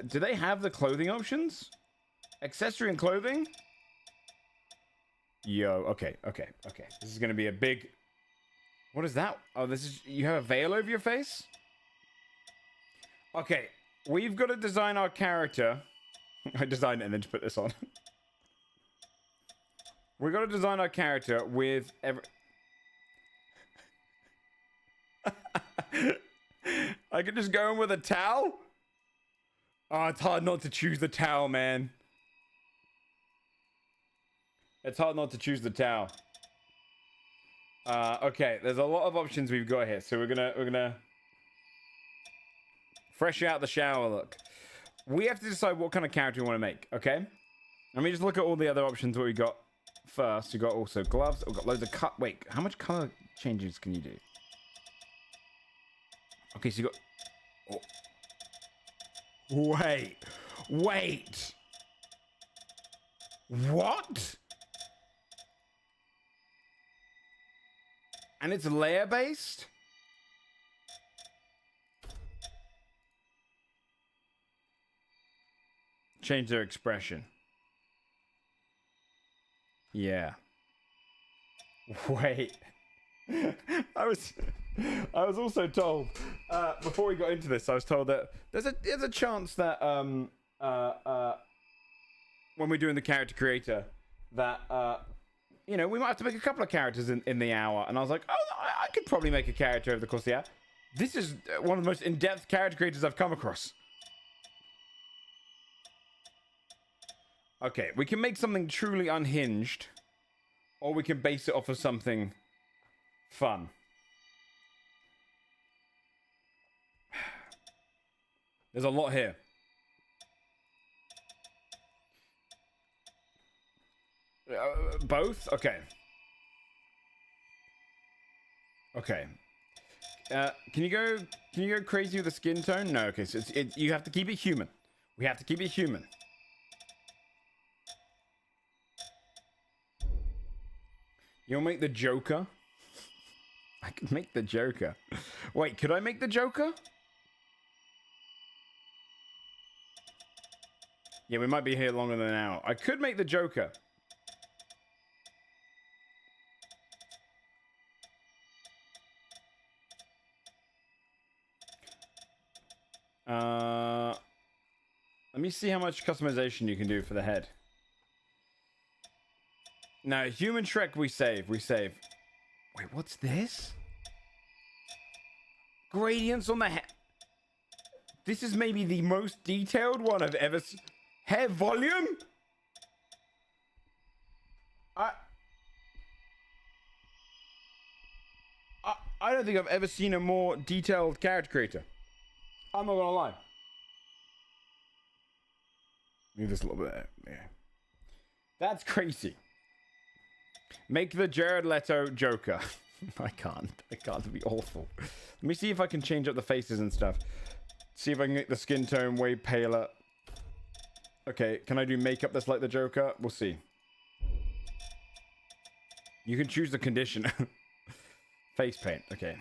Speaker 1: Do they have the clothing options? Accessory and clothing? Yo, okay. This is gonna be a big... What is that? Oh, this is... You have a veil over your face? Okay, we've got to design our character. I designed it and then just put this on. We've got to design our character with I could just go in with a towel? Oh, it's hard not to choose the towel, man. It's hard not to choose the towel. Okay, there's a lot of options we've got here. So we're gonna fresh out the shower look. We have to decide what kind of character we want to make, okay? Let me just look at all the other options what we got first. We got also gloves. We've got loads of cut. Wait, how much color changes can you do? Okay, so you got... Oh. Wait. What? And it's layer based? Change their expression. Yeah. Wait. I was also told before we got into this, I was told that there's a chance that when we're doing the character creator that you know, we might have to make a couple of characters in the hour. And I was like, oh, I could probably make a character over the course of the hour. This is one of the most in-depth character creators I've come across. Okay, we can make something truly unhinged, or we can base it off of something fun. There's a lot here. Both? Okay. Okay. Can you go crazy with the skin tone? No, okay, so you have to keep it human. We have to keep it human. You'll make the Joker? I can make the Joker. Wait, could I make the Joker? Yeah, we might be here longer than an hour. I could make the Joker. Let me see how much customization you can do for the head. No, human Shrek we save. Wait, what's this? Gradients on the head. This is maybe the most detailed one I've ever seen. Hair volume? I don't think I've ever seen a more detailed character creator. I'm not gonna lie. Move this a little bit. Yeah. That's crazy. Make the Jared Leto Joker. I can't. It'd be awful. Let me see if I can change up the faces and stuff. See if I can get the skin tone way paler. Okay, can I do makeup that's like the Joker? We'll see. You can choose the conditioner. Face paint. Okay.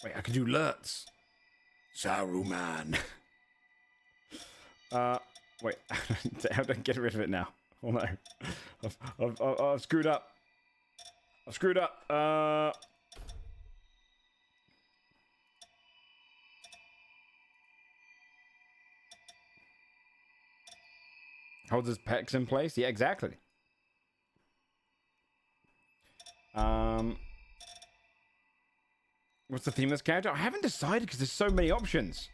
Speaker 1: Wait, I can do Lurtz. Saruman. Wait. How do I get rid of it now? Oh no. I've screwed up. I've screwed up. Holds his pecs in place? Yeah, exactly. What's the theme of this character? I haven't decided because there's so many options.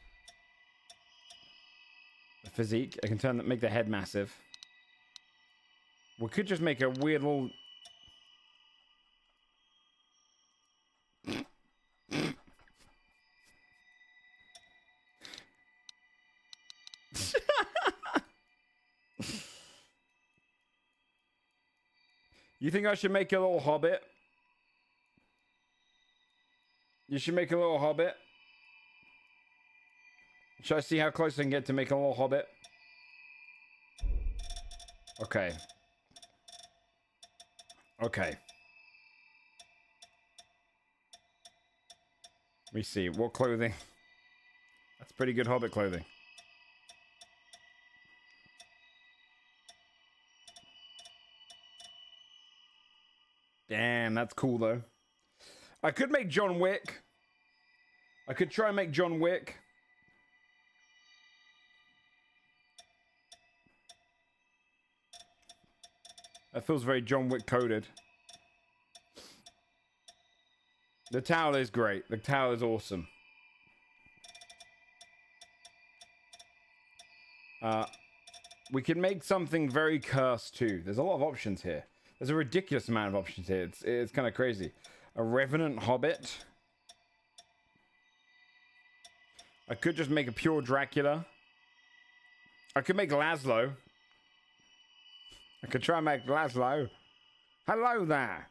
Speaker 1: The physique. I can make the head massive. We could just make a weird little... You think I should make a little hobbit? You should make a little hobbit. Should I see how close I can get to make a little hobbit? Okay. Okay. Let me see. What clothing? That's pretty good hobbit clothing. Damn, that's cool though. I could make John Wick. I could try and make John Wick. That feels very John Wick coded. The towel is great. The towel is awesome. We can make something very cursed too. There's a lot of options here. There's a ridiculous amount of options here. It's kind of crazy. A revenant hobbit. I could just make a pure Dracula. I could make Laszlo. I could try and make Laszlo. Hello there.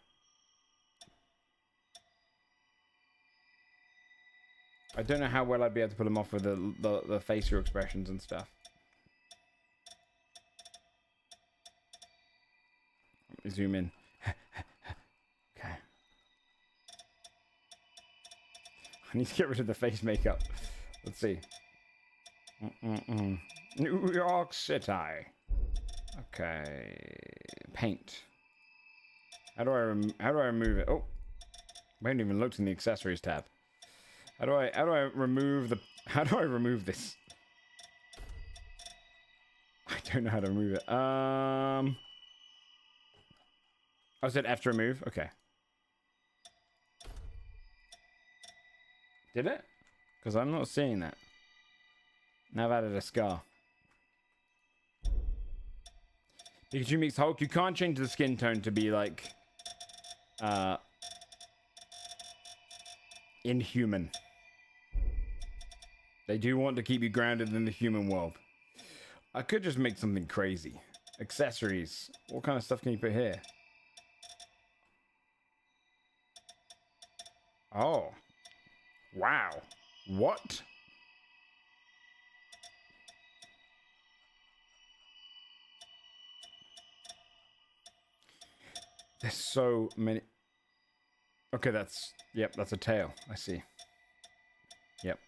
Speaker 1: I don't know how well I'd be able to pull him off with the facial expressions and stuff. Let me zoom in. Okay. I need to get rid of the face makeup. Let's see. New York City. Okay. Paint. How do I remove it? Oh, I haven't even looked in the accessories tab. How do I remove the? How do I remove this? I don't know how to remove it. I said F to remove. Okay. Did it? Because I'm not seeing that. Now I've added a scar. Pikachu meets Hulk. You can't change the skin tone to be like inhuman. They do want to keep you grounded in the human world. I could just make something crazy. Accessories. What kind of stuff can you put here? Oh. Wow. What? There's so many. Okay, that's... Yep, that's a tail. I see. Yep.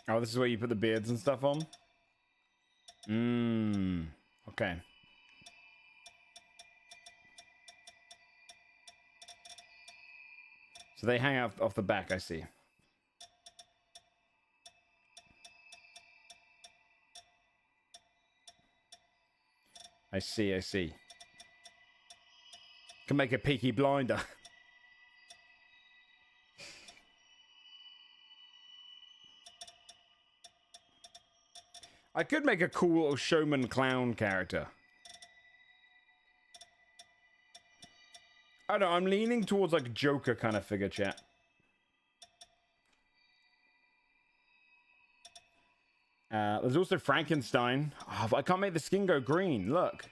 Speaker 1: Oh, this is where you put the beards and stuff on? Okay. So they hang out off the back, I see. I see. Can make a Peaky Blinder. I could make a cool little showman clown character. I don't know, I'm leaning towards like Joker kind of figure, chat. There's also Frankenstein. Oh, but I can't make the skin go green. Look.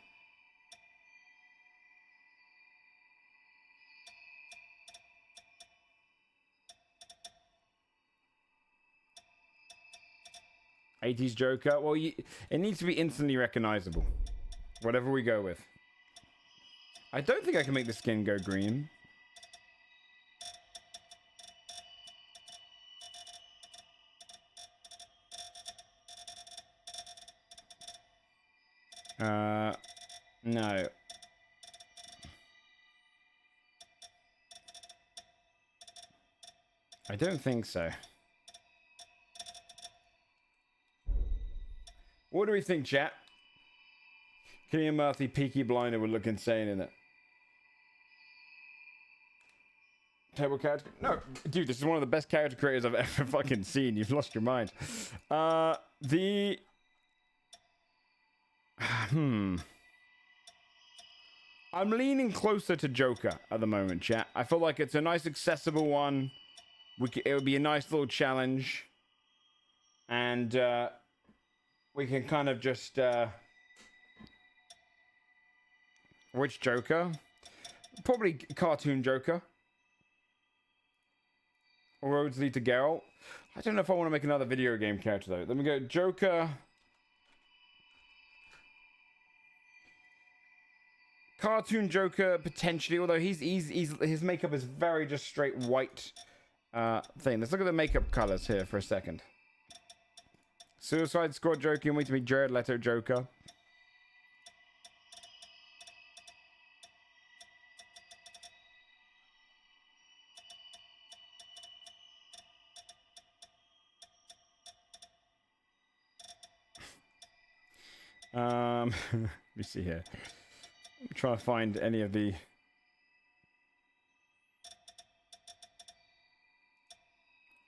Speaker 1: '80s Joker. Well, it needs to be instantly recognizable. Whatever we go with. I don't think I can make the skin go green. No. I don't think so. What do we think, chat? Killian Murphy, Peaky Blinder would look insane in it. Table character? No, dude, this is one of the best character creators I've ever fucking seen. You've lost your mind. I'm leaning closer to Joker at the moment, chat. I feel like it's a nice, accessible one. It would be a nice little challenge. And we can kind of just... Which Joker? Probably cartoon Joker. Or roads lead to Geralt. I don't know if I want to make another video game character, though. Let me go Joker... Cartoon Joker, potentially, although his makeup is very just straight white thing. Let's look at the makeup colors here for a second. Suicide Squad Joker, you want me to be Jared Leto Joker? Let me see here. I'm trying to find any of the...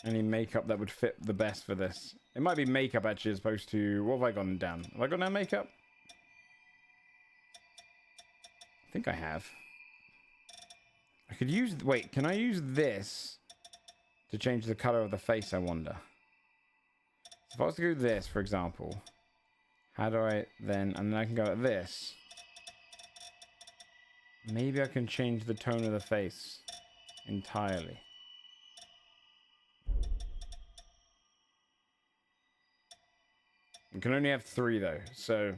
Speaker 1: Any makeup that would fit the best for this. It might be makeup, actually, as opposed to... What have I gone down? Have I gone down makeup? I think I have. I could use... Wait, can I use this to change the color of the face, I wonder? If I was to do this, for example... How do I then... And then I can go like this. Maybe I can change the tone of the face entirely. You can only have 3 though, so...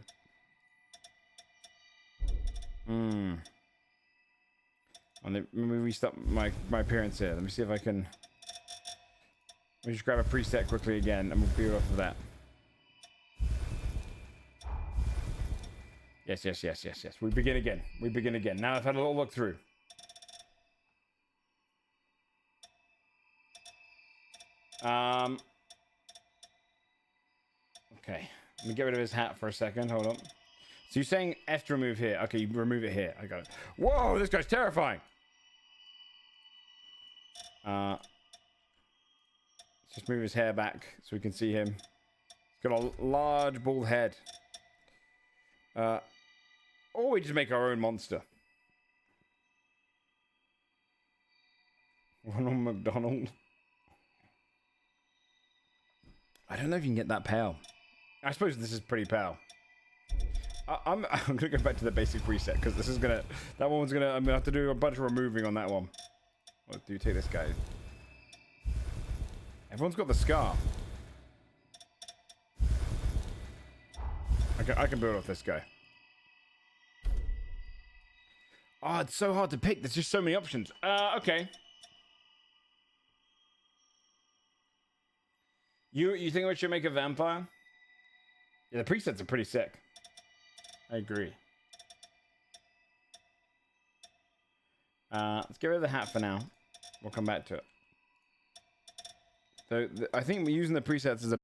Speaker 1: Let me restart my appearance here. Let me see if I can... Let me just grab a preset quickly again, and we'll be off of that. Yes. We begin again. Now I've had a little look through. Okay. Let me get rid of his hat for a second. Hold on. So you're saying F to remove here. Okay, you remove it here. I got it. Whoa, this guy's terrifying. Let's just move his hair back so we can see him. He's got a large bald head. Or we just make our own monster. Ronald McDonald. I don't know if you can get that pale. I suppose this is pretty pale. I'm gonna go back to the basic preset because this is gonna... That one's gonna... I'm gonna have to do a bunch of removing on that one. What do you take this guy? Everyone's got the scar. I can build off this guy. Oh, it's so hard to pick. There's just so many options. Okay. You think we should make a vampire? Yeah, the presets are pretty sick. I agree. Let's get rid of the hat for now. We'll come back to it. So I think we're using the presets as a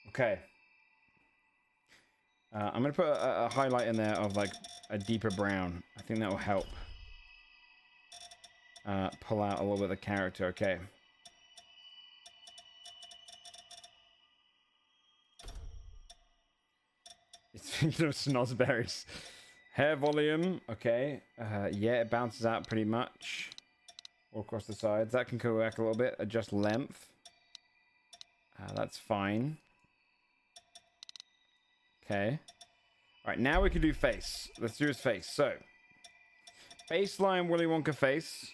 Speaker 1: Okay. I'm going to put a highlight in there of like a deeper brown. I think that will help pull out a little bit of the character. Okay. It's thinking of snozberries. Hair volume. Okay. Yeah, it bounces out pretty much. All across the sides. That can go back a little bit. Adjust length. That's fine. Okay. Alright, now we can do face. Let's do his face. So, baseline Willy Wonka face.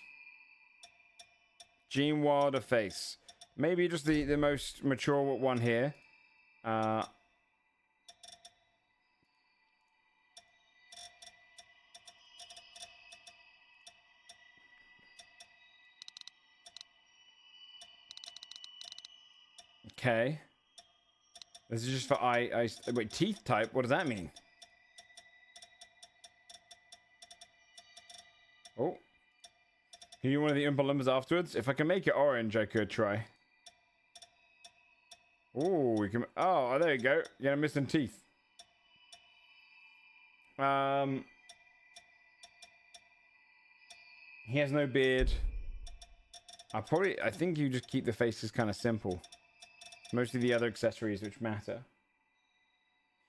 Speaker 1: Gene Wilder face. Maybe just the most mature one here. Okay. This is just for wait, teeth type? What does that mean? Oh. Can you do one of the Oompa Loompas afterwards? If I can make it orange, I could try. Oh, we can... Oh, there you go. Yeah, I'm missing teeth. He has no beard. I think you just keep the faces kind of simple. Mostly the other accessories which matter.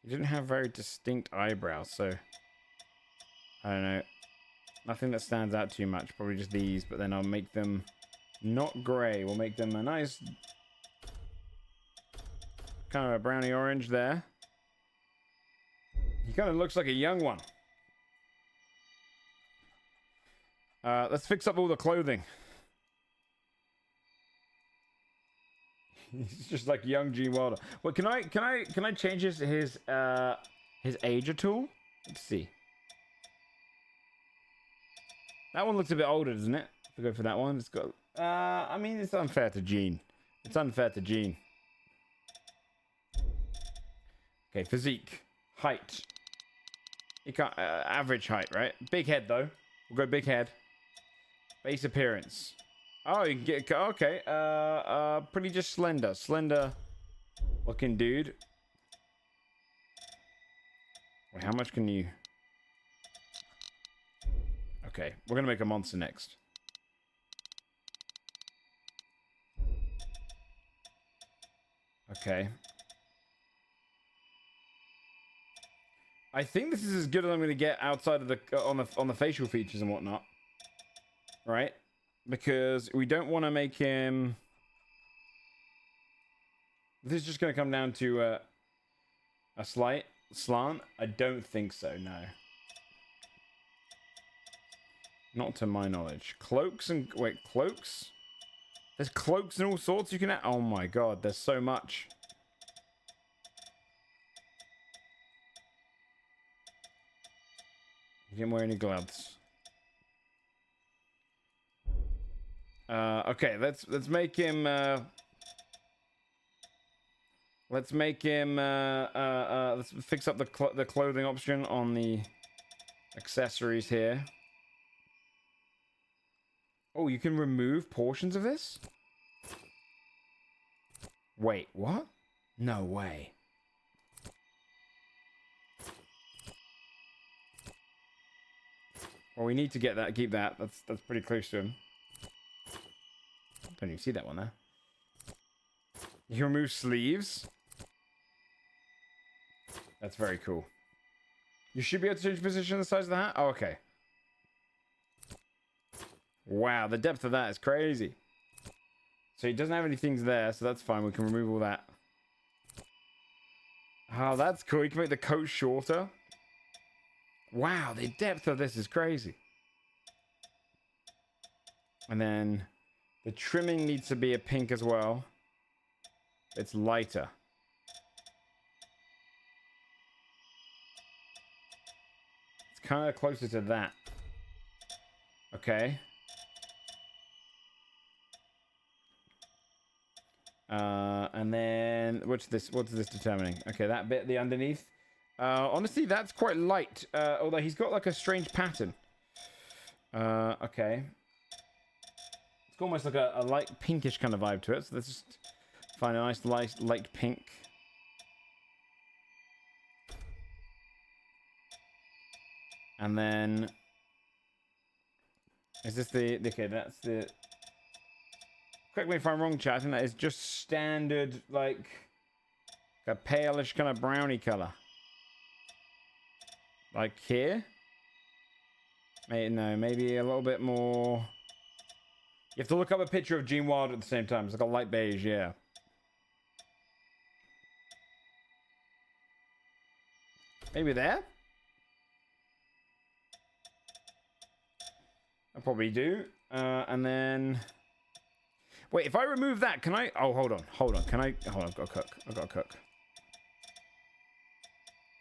Speaker 1: He didn't have very distinct eyebrows, so... I don't know. Nothing that stands out too much. Probably just these, but then I'll make them not grey. We'll make them a nice... kind of a brownie orange there. He kind of looks like a young one. Let's fix up all the clothing. He's just like young Gene Wilder. Well, can I change his age at all? Let's see. That one looks a bit older, doesn't it? If we go for that one, it's got. I mean, it's unfair to Gene. It's unfair to Gene. Okay, physique, height. You can't average height, right? Big head though. We'll go big head. Base appearance. Oh, you can get... Okay. Pretty just slender. Slender looking dude. Wait, how much can you... Okay, we're going to make a monster next. Okay. I think this is as good as I'm going to get outside of the... on the facial features and whatnot. Right? Because we don't want to make him... This is just going to come down to a slight slant? I don't think so, no. Not to my knowledge. Cloaks and... Wait, cloaks? There's cloaks and all sorts you can... Oh my god, there's so much. You didn't wear any gloves. Okay, let's make him let's fix up the clothing option on the accessories here. Oh, you can remove portions of this? Wait, what? No way. Well, we need to get that, keep that. That's pretty close to him. Don't even see that one there. You remove sleeves. That's very cool. You should be able to change position the size of the hat. Oh, okay. Wow, the depth of that is crazy. So he doesn't have any things there, so that's fine. We can remove all that. Oh, that's cool. You can make the coat shorter. Wow, the depth of this is crazy. And then the trimming needs to be a pink as well. It's lighter. It's kind of closer to that. Okay. And then what's this determining? Okay, that bit, the underneath. Honestly, that's quite light. Although he's got like a strange pattern. Okay. It's almost like a light pinkish kind of vibe to it. So let's just find a nice light pink. And then... Is this the... Okay, that's the... Correct me if I'm wrong, chat. I think that is just standard, like... A palish kind of brownie color. Like here? No, maybe a little bit more... You have to look up a picture of Gene Wilder at the same time. It's like a light beige, yeah. Maybe there? I probably do. And then... Wait, if I remove that, can I... Oh, hold on. Can I... Hold on, I've got to cook.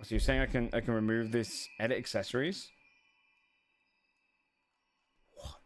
Speaker 1: So you're saying I can remove this edit accessories? What?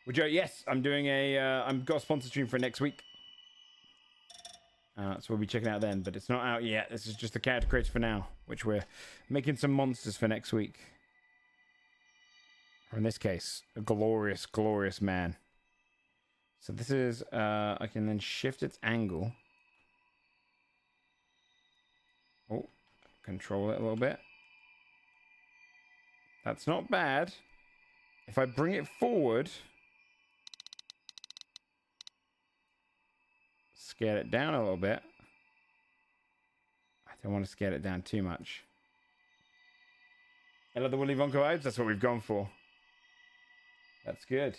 Speaker 1: Would you? Yes, I'm doing a... I've got a sponsor stream for next week. So we'll be checking out then, but it's not out yet. This is just the character creator for now, which we're making some monsters for next week. Or in this case, a glorious, glorious man. So this is... I can then shift its angle. Oh, control it a little bit. That's not bad. If I bring it forward... Scale it down a little bit. I don't want to scale it down too much. I love the Willy Wonka vibes. That's what we've gone for. That's good.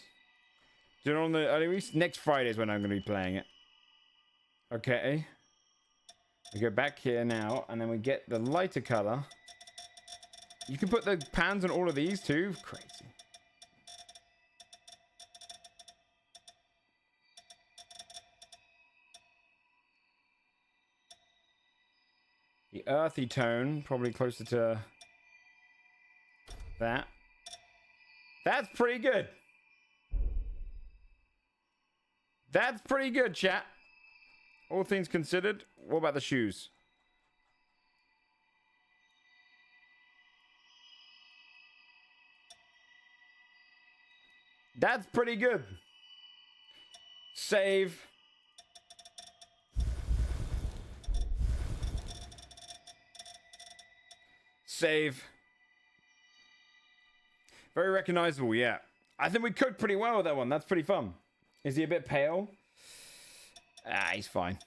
Speaker 1: Do it on the early release. Next Friday is when I'm going to be playing it. Okay. We go back here now, and then we get the lighter color. You can put the pans on all of these too. Crazy. The earthy tone, probably closer to that. That's pretty good. That's pretty good, chat. All things considered. What about the shoes? That's pretty good. Save. Save. Very recognizable, yeah. I think we cooked pretty well with that one. That's pretty fun. Is he a bit pale? Ah, he's fine.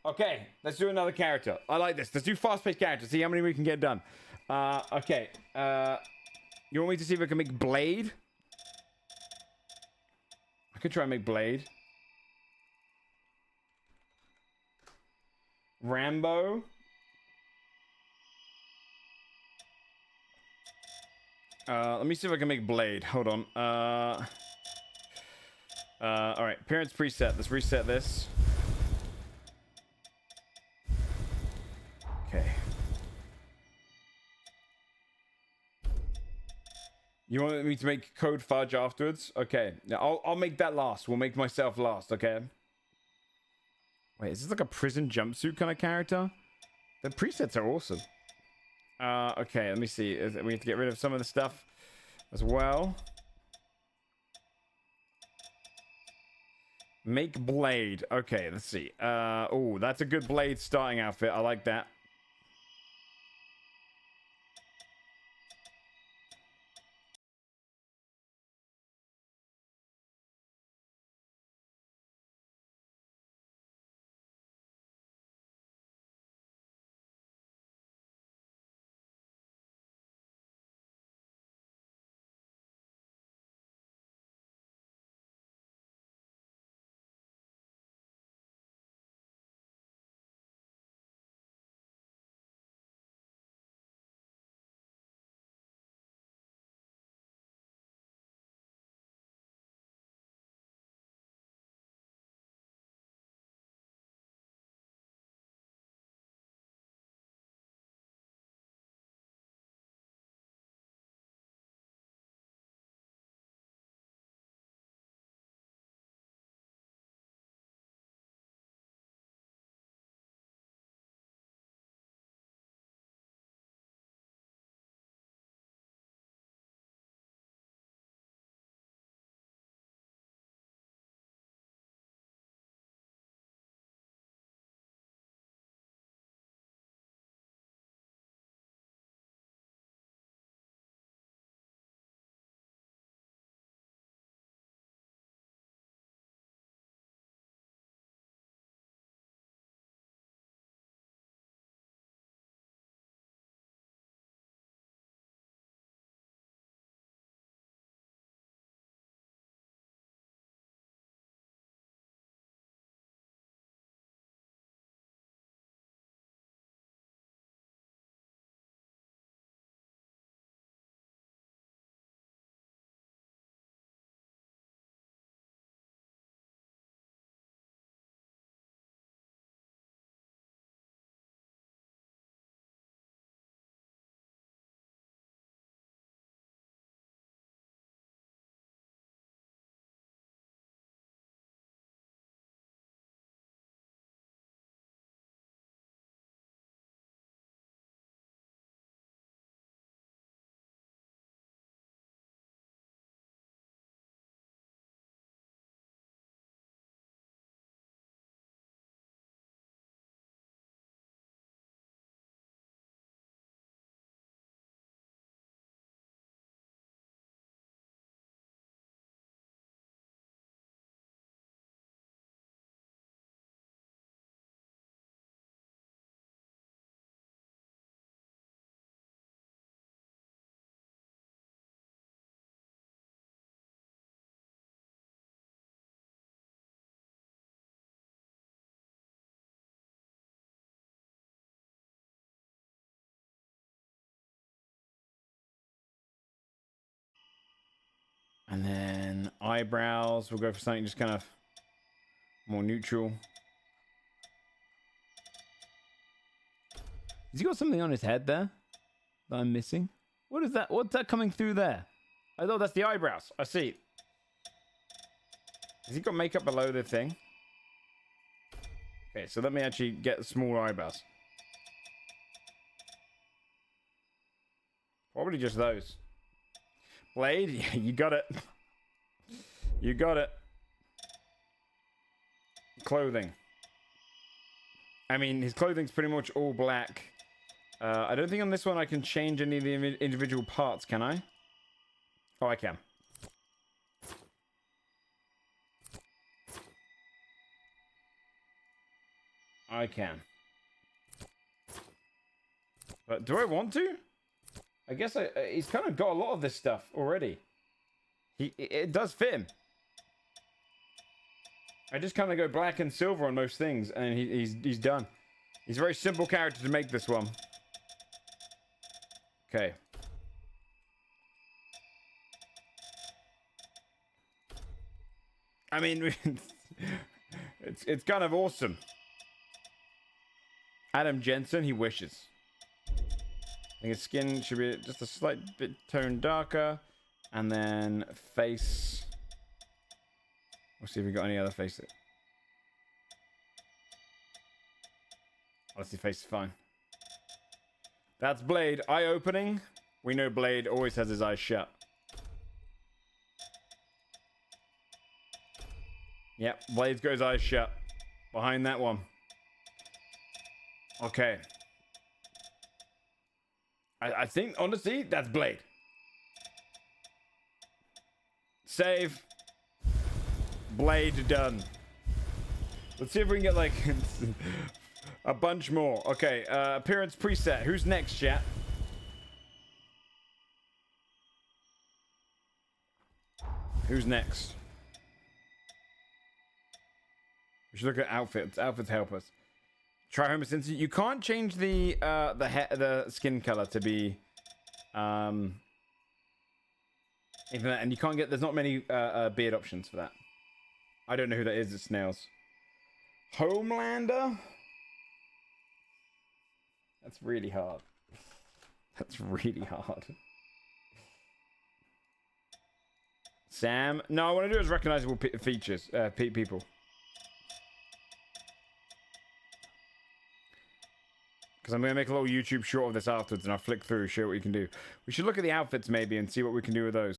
Speaker 1: Okay, let's do another character. I like this. Let's do fast-paced characters. See how many we can get done. Okay. You want me to see if I can make Blade? I could try and make Blade. Rambo. Let me see if I can make Blade. Hold on. All right. Appearance preset. Let's reset this. Okay. You want me to make Code Fudge afterwards? Okay. Yeah, I'll make that last. We'll make myself last. Okay. Wait, is this like a prison jumpsuit kind of character? The presets are awesome. Okay, let me see. We have to get rid of some of the stuff as well. Make Blade. Okay, let's see. Oh, that's a good Blade starting outfit. I like that. And then eyebrows. We'll go for something just kind of more neutral. Has he got something on his head there that I'm missing? What is that? What's that coming through there? I thought that's the eyebrows. I see. Has he got makeup below the thing? Okay, so let me actually get small eyebrows. Probably just those. Blade, yeah, you got it. You got it. Clothing. I mean, his clothing's pretty much all black. I don't think on this one I can change any of the individual parts, can I? Oh, I can. I can. But do I want to? I guess he's kind of got a lot of this stuff already. It does fit him. I just kind of go black and silver on most things, and he's done. He's a very simple character to make this one. Okay. I mean, it's kind of awesome. Adam Jensen, he wishes. I think his skin should be just a slight bit toned darker. And then face. We'll see if we got any other faces. Honestly, face is fine. That's Blade. Eye opening. We know Blade always has his eyes shut. Yep, Blade's got his eyes shut. Behind that one. Okay. I think, honestly, that's Blade. Save. Blade done. Let's see if we can get, like, a bunch more. Okay, appearance preset. Who's next, chat? Who's next? We should look at outfits. Outfits help us. Try Homer Simpson. You can't change the skin color to be even that, and you can't get. There's not many beard options for that. I don't know who that is. It's Snails. Homelander. That's really hard. That's really hard. Sam. No, I want to do is recognizable features. People. Because I'm going to make a little YouTube short of this afterwards, and I'll flick through, show what you can do. We should look at the outfits maybe and see what we can do with those.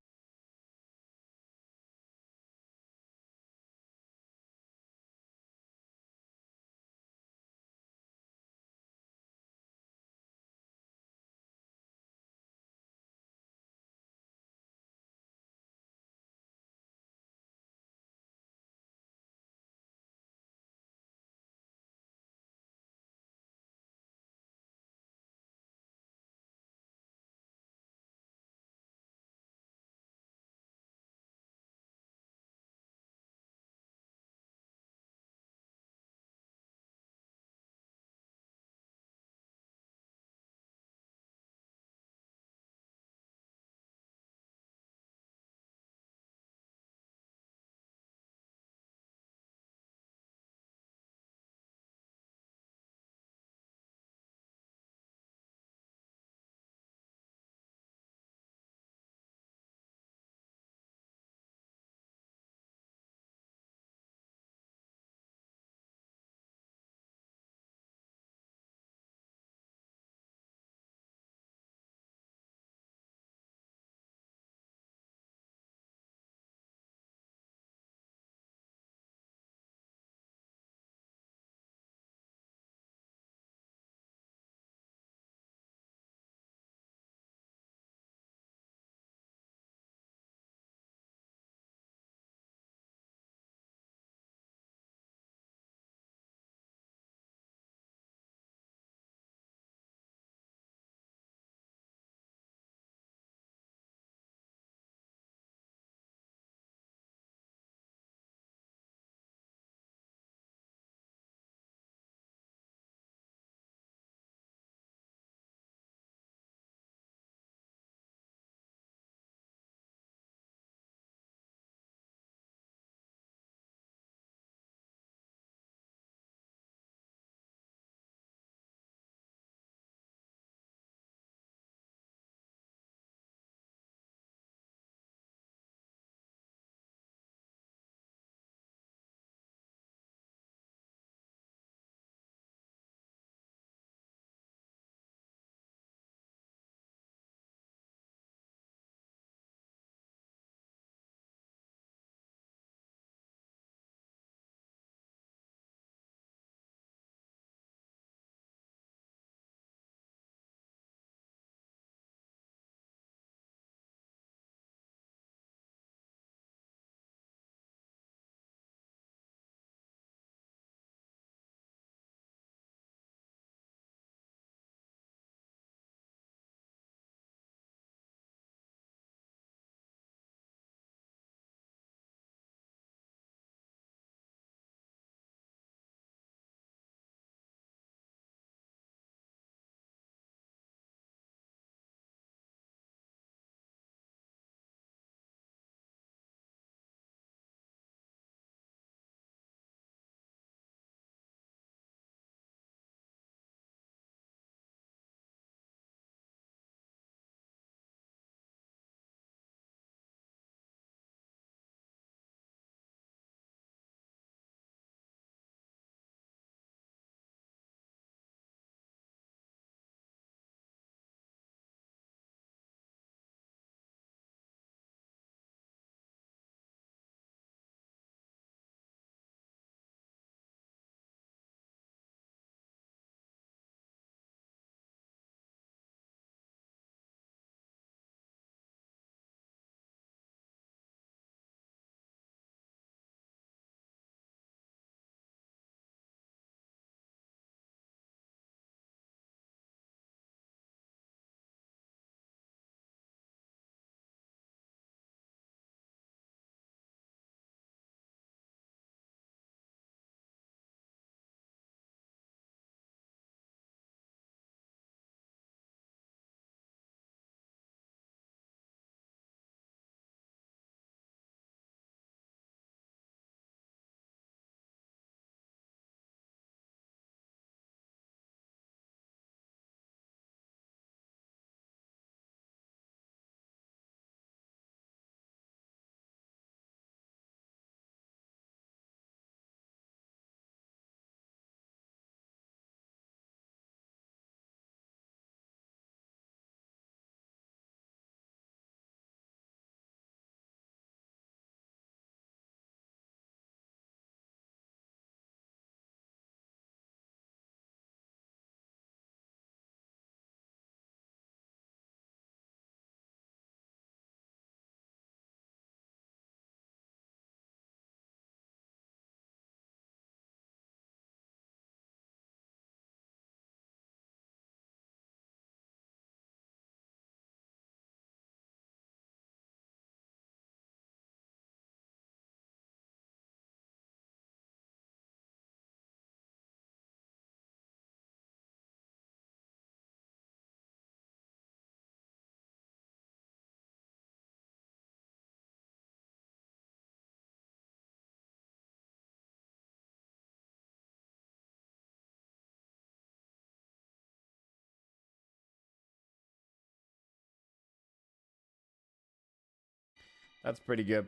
Speaker 1: That's pretty good.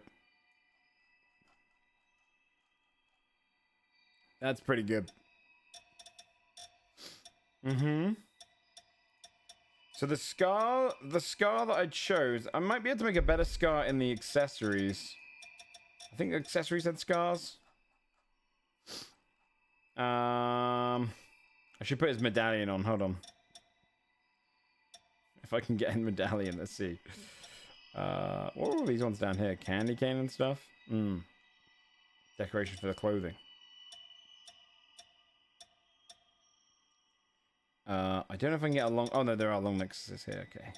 Speaker 1: That's pretty good. Mm-hmm. So the scar that I chose, I might be able to make a better scar in the accessories. I think the accessories had scars. I should put his medallion on. Hold on. If I can get his medallion, let's see. What are all these ones down here? Candy cane and stuff? Decoration for the clothing. I don't know if I can get a long... Oh, no, there are long necklaces here. Okay.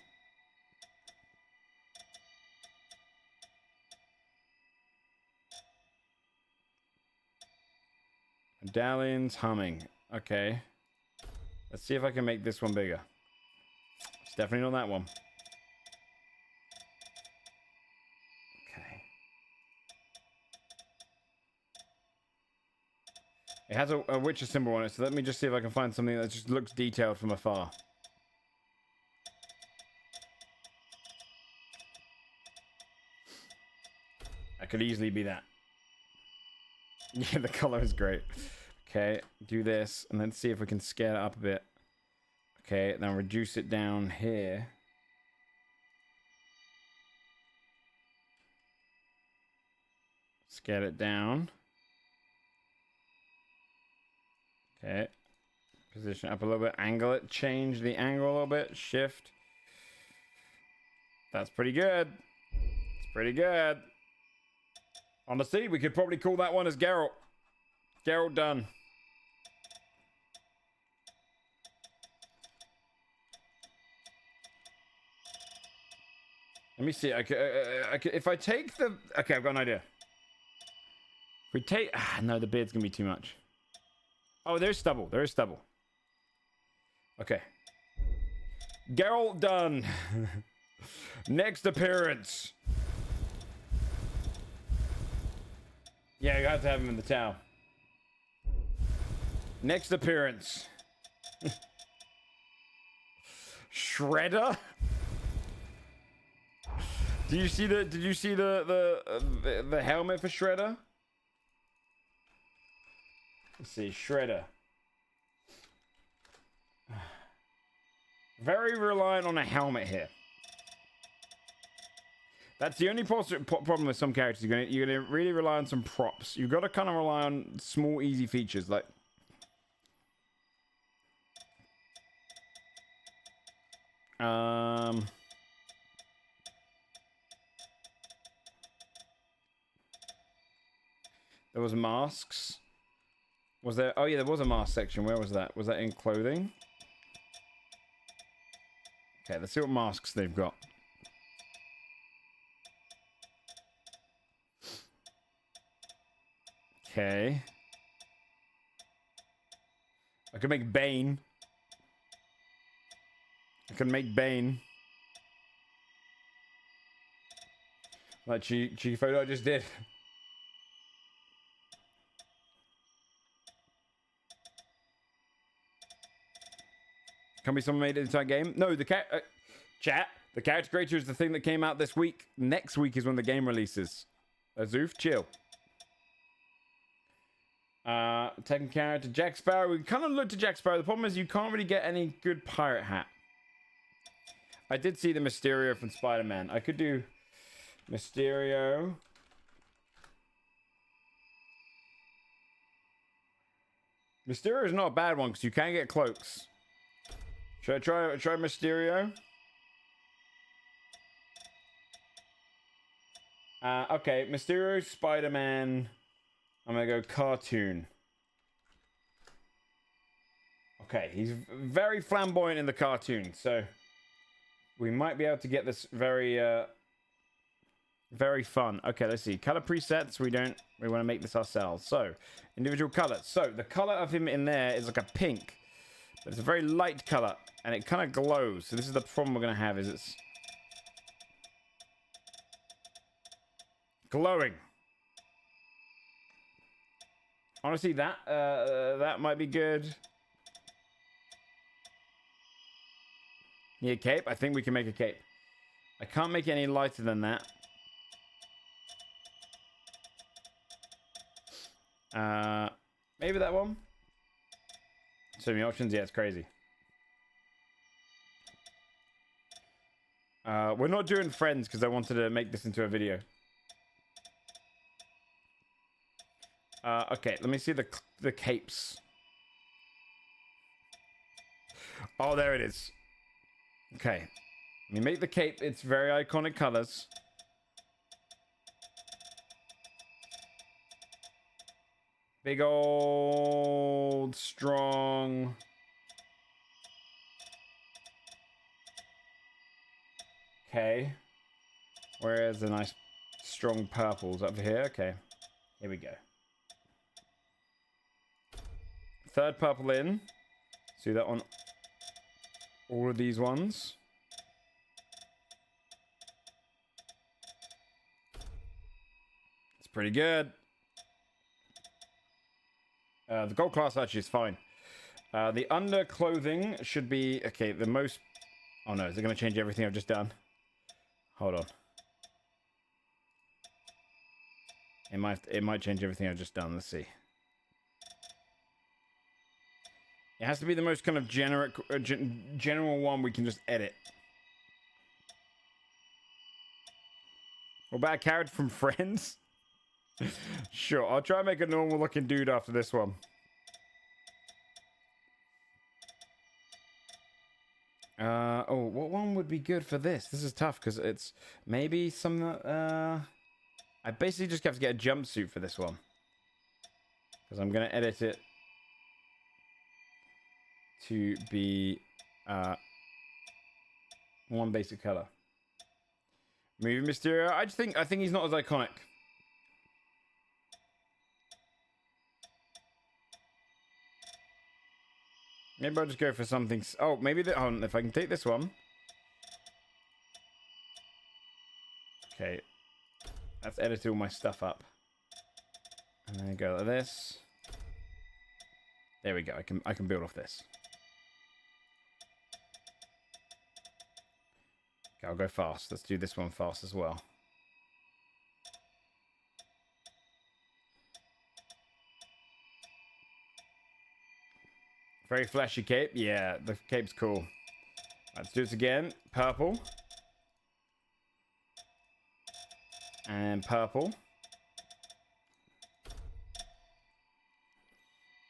Speaker 1: Medallions humming. Okay. Let's see if I can make this one bigger. It's definitely not that one. Okay. It has a Witcher symbol on it, so let me just see if I can find something that just looks detailed from afar. That could easily be that. Yeah, the color is great. Okay, do this, and then see if we can scale it up a bit. Okay, then reduce it down here. Scale it down. Okay. Position up a little bit. Angle it. Change the angle a little bit. Shift. That's pretty good. It's pretty good. Honestly, we could probably call that one as Geralt. Geralt done. Let me see. If I take the... Okay, I've got an idea. If we take... no, the beard's going to be too much. Oh, there's stubble. There is stubble. Okay. Geralt done. Next appearance. Yeah, you have to have him in the tower. Next appearance. Shredder? Did you see the helmet for Shredder? Let's see, Shredder. Very reliant on a helmet here. That's the only problem with some characters. You're gonna really rely on some props. You've got to kind of rely on small, easy features like. There was masks. Was there? Oh yeah, there was a mask section. Where was that? Was that in clothing? Okay, let's see what masks they've got. Okay. I could make Bane. I can make Bane. Like cheeky photo I just did. Can be someone made it inside game? No, the chat. The character creator is the thing that came out this week. Next week is when the game releases. Azoof, chill. Second character, Jack Sparrow. We kind of looked at Jack Sparrow. The problem is you can't really get any good pirate hat. I did see the Mysterio from Spider-Man. I could do Mysterio. Mysterio is not a bad one because you can get cloaks. Should I try Mysterio? Okay, Mysterio, Spider-Man. I'm gonna go cartoon. Okay, he's very flamboyant in the cartoon, so we might be able to get this very fun. Okay, let's see. Color presets, we want to make this ourselves. So, individual colors. So, the color of him in there is like a pink. But it's a very light color, and it kind of glows. So this is the problem we're going to have, is it's glowing. Honestly, that might be good. Yeah, cape. I think we can make a cape. I can't make it any lighter than that. Maybe that one. So many options. Yeah, it's crazy. We're not doing friends because I wanted to make this into a video. Okay, let me see the capes. Oh, there it is. Okay. Let me make the cape. It's very iconic colors. Big old strong. Okay. Where's the nice strong purples up here? Okay. Here we go. Third purple in. See that on all of these ones. It's pretty good. The gold class actually is fine. The underclothing should be... Okay, the most... Oh no, is it going to change everything I've just done? Hold on. It might change everything I've just done. Let's see. It has to be the most kind of general one we can just edit. What about a character from Friends? Sure, I'll try and make a normal looking dude after this one. Oh, what one would be good for this? This is tough because it's maybe some... I basically just have to get a jumpsuit for this one. Because I'm going to edit it to be one basic color. Movie Mysterio, I think he's not as iconic. Maybe I'll just go for something. Oh, maybe if I can take this one. Okay, let's edit all my stuff up, and then go like this. There we go. I can build off this. Okay, I'll go fast. Let's do this one fast as well. Very flashy cape. Yeah, the cape's cool. Let's do this again. Purple. And purple.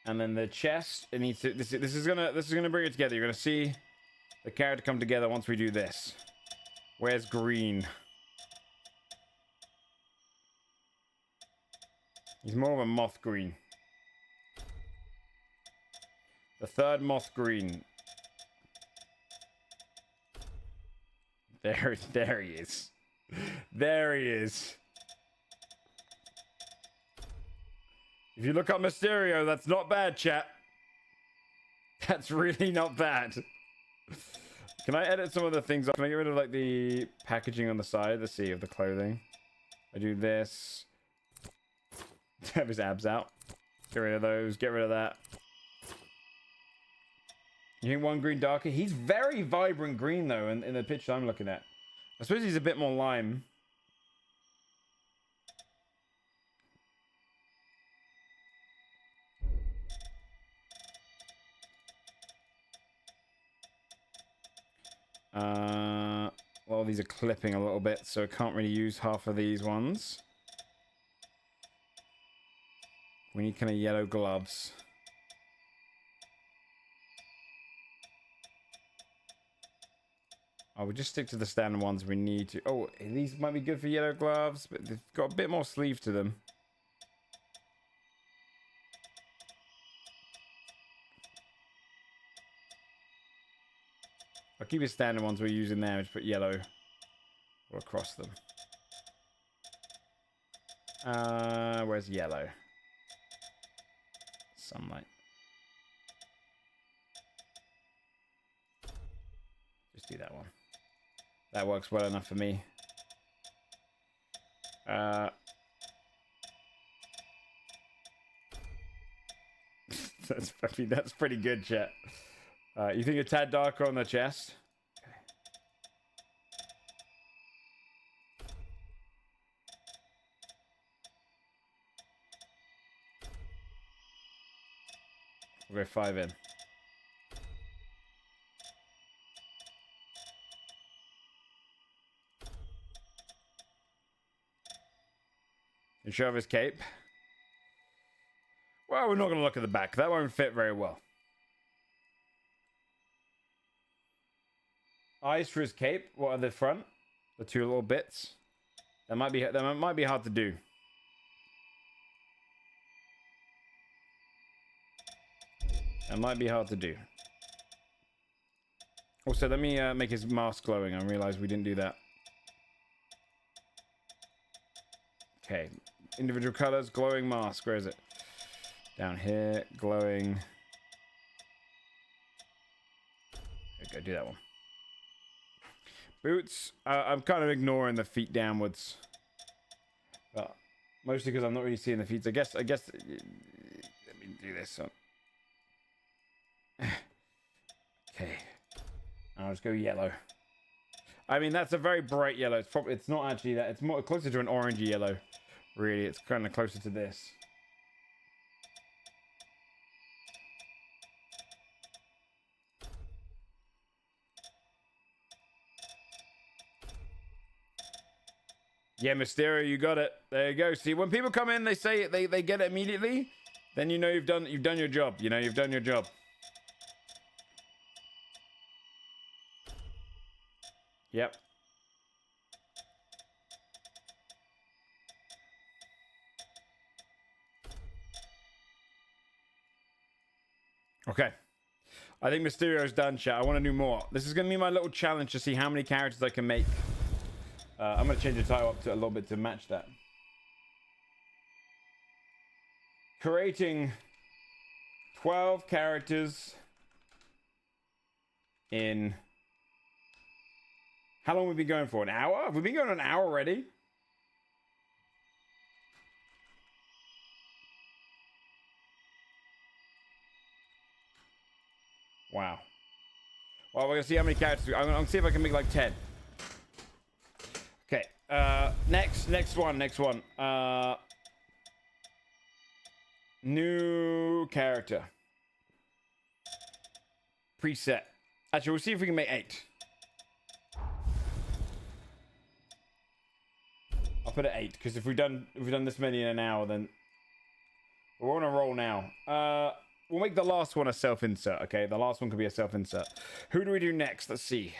Speaker 1: And then the chest, it needs to... This is gonna bring it together. You're gonna see the character come together once we do this. Where's green? He's more of a moth green. The third moth green. There he is. There he is. If you look up Mysterio, that's not bad, chat. That's really not bad. Can I edit some of the things? Can I get rid of like the packaging on the side? Let's see, of the clothing. I do this. Have his abs out. Get rid of those. Get rid of that. You think one green darker? He's very vibrant green though in the picture I'm looking at. I suppose he's a bit more lime. Well, these are clipping a little bit, so I can't really use half of these ones. We need kind of yellow gloves. Oh, we'll just stick to the standard ones we need to. Oh, these might be good for yellow gloves, but they've got a bit more sleeve to them. I'll keep the standard ones we're using there and just put yellow across them. Where's yellow? Sunlight. Just do that one. That works well enough for me. That's pretty good, chat. You think a tad darker on the chest? Okay. We'll go 5 in. And show off his cape. Well, we're not going to look at the back. That won't fit very well. Eyes for his cape. What are the front? The two little bits. That might be hard to do. That might be hard to do. Also, let me make his mask glowing. I realized we didn't do that. Okay. Individual colors, glowing mask. Where is it? Down here, glowing. There we go, do that one. Boots. I'm kind of ignoring the feet downwards. But mostly because I'm not really seeing the feet. I guess. Let me do this. Okay. I'll just go yellow. I mean, that's a very bright yellow. It's not actually that. It's more closer to an orangey yellow. Really, it's kind of closer to this. Yeah, Mysterio, you got it. There you go. See, when people come in, they say it, they get it immediately. Then you know you've done your job. You know you've done your job. Yep. Okay. I think Mysterio's done, chat. I want to do more. This is going to be my little challenge to see how many characters I can make. I'm going to change the title up to a little bit to match that. Creating 12 characters in... How long have we been going for? An hour? Have we been going an hour already? Wow. Well, we're going to see how many characters... I'm going to see if I can make like 10. Okay. Next one. New character. Preset. Actually, we'll see if we can make 8. I'll put it 8 because if we've done this many in an hour, then we're on a roll now. We'll make the last one a self-insert. Okay, the last one could be a self-insert. Who do we do next? Let's see.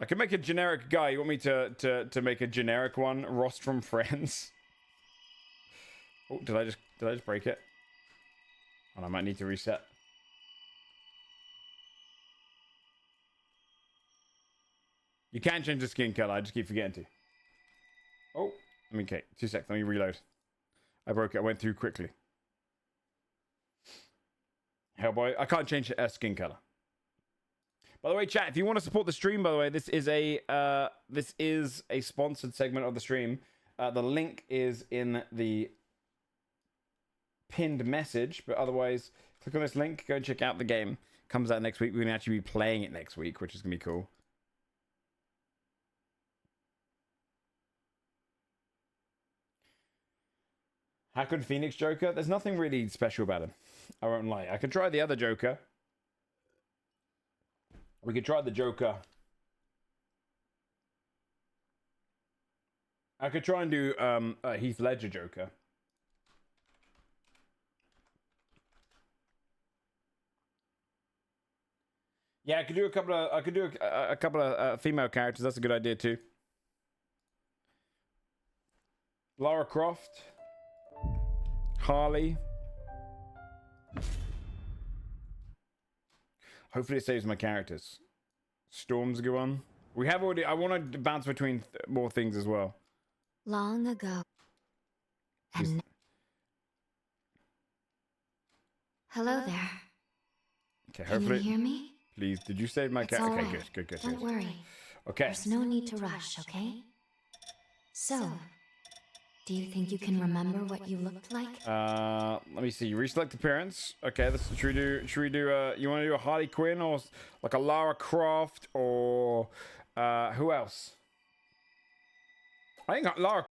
Speaker 1: I can make a generic guy. You want me to make a generic one? Ross from Friends. Oh, did I just break it? And I might need to reset. You can change the skin color. I just keep forgetting to. Oh, okay. 2 seconds. Let me reload. I broke it. I went through quickly. Hellboy. I can't change skin color. By the way, chat, if you want to support the stream, by the way, this is a sponsored segment of the stream. The link is in the pinned message, but otherwise, click on this link, go and check out the game. Comes out next week. We're going to actually be playing it next week, which is going to be cool. How could Phoenix Joker? There's nothing really special about him. I won't lie. I could try the other Joker. We could try the Joker. I could try and do Heath Ledger Joker. Yeah, I could do a couple of female characters. That's a good idea too. Lara Croft, Harley. Hopefully it saves my characters. Storm's a good one. We have already... I want to bounce between more things as well.
Speaker 2: Long ago. And... Hello there.
Speaker 1: Okay,
Speaker 2: Can
Speaker 1: hopefully...
Speaker 2: you hear me?
Speaker 1: Please, did you save my character? Okay, good.
Speaker 2: Don't worry.
Speaker 1: Okay.
Speaker 2: There's no need to rush, okay? So, do you think you can remember what you looked like?
Speaker 1: Let me see. Reselect appearance. Okay, should we do you want to do a Harley Quinn or like a Lara Croft or who else? I think Lara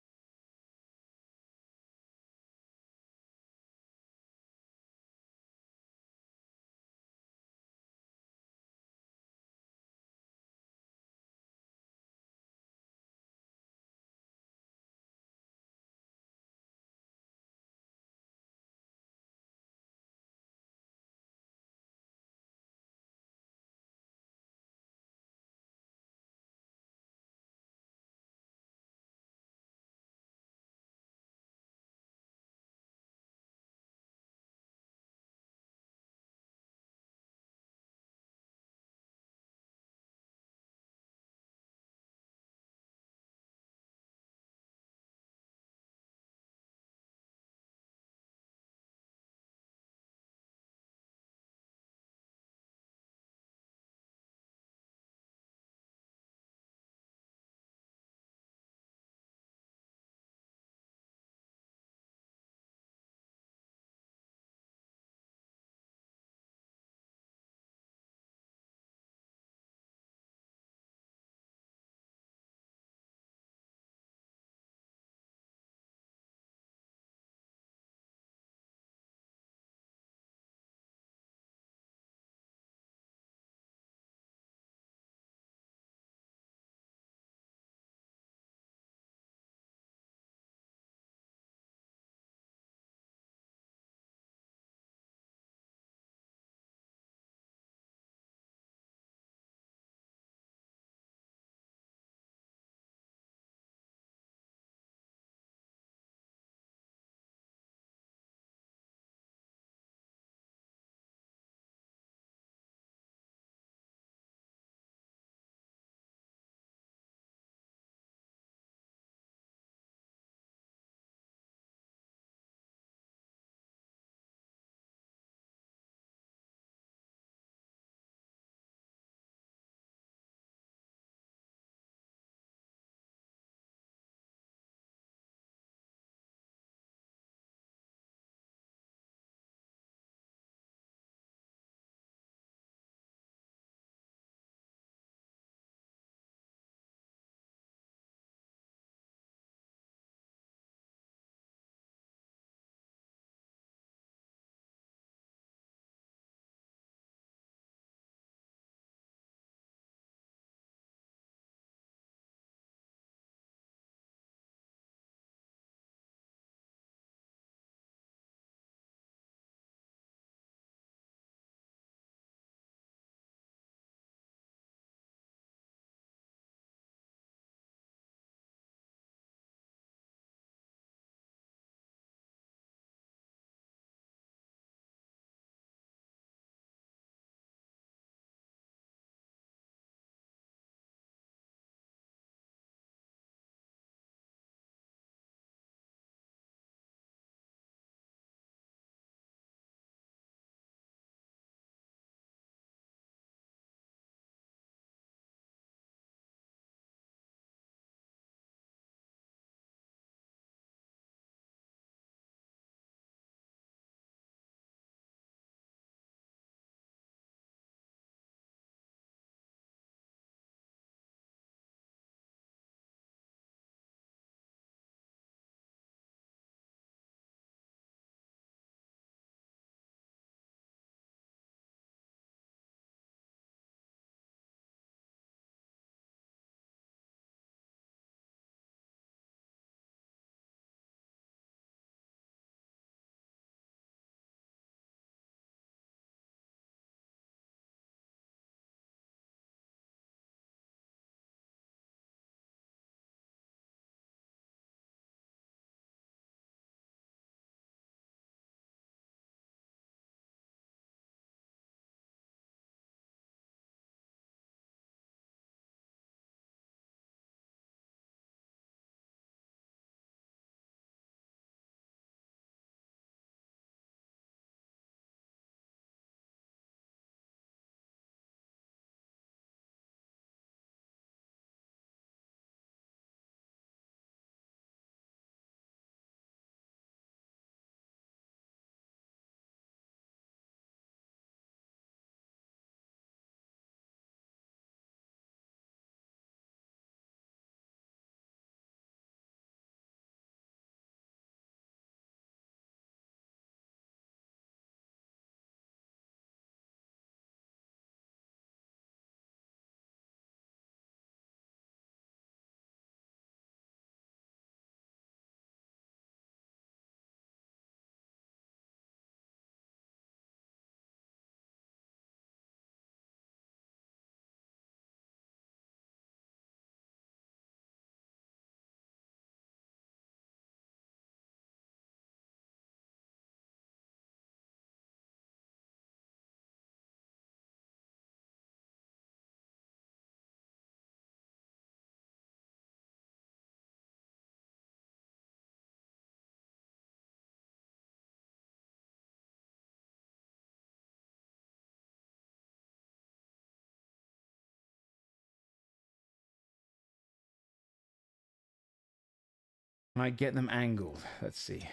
Speaker 1: Can I get them angled? Let's see.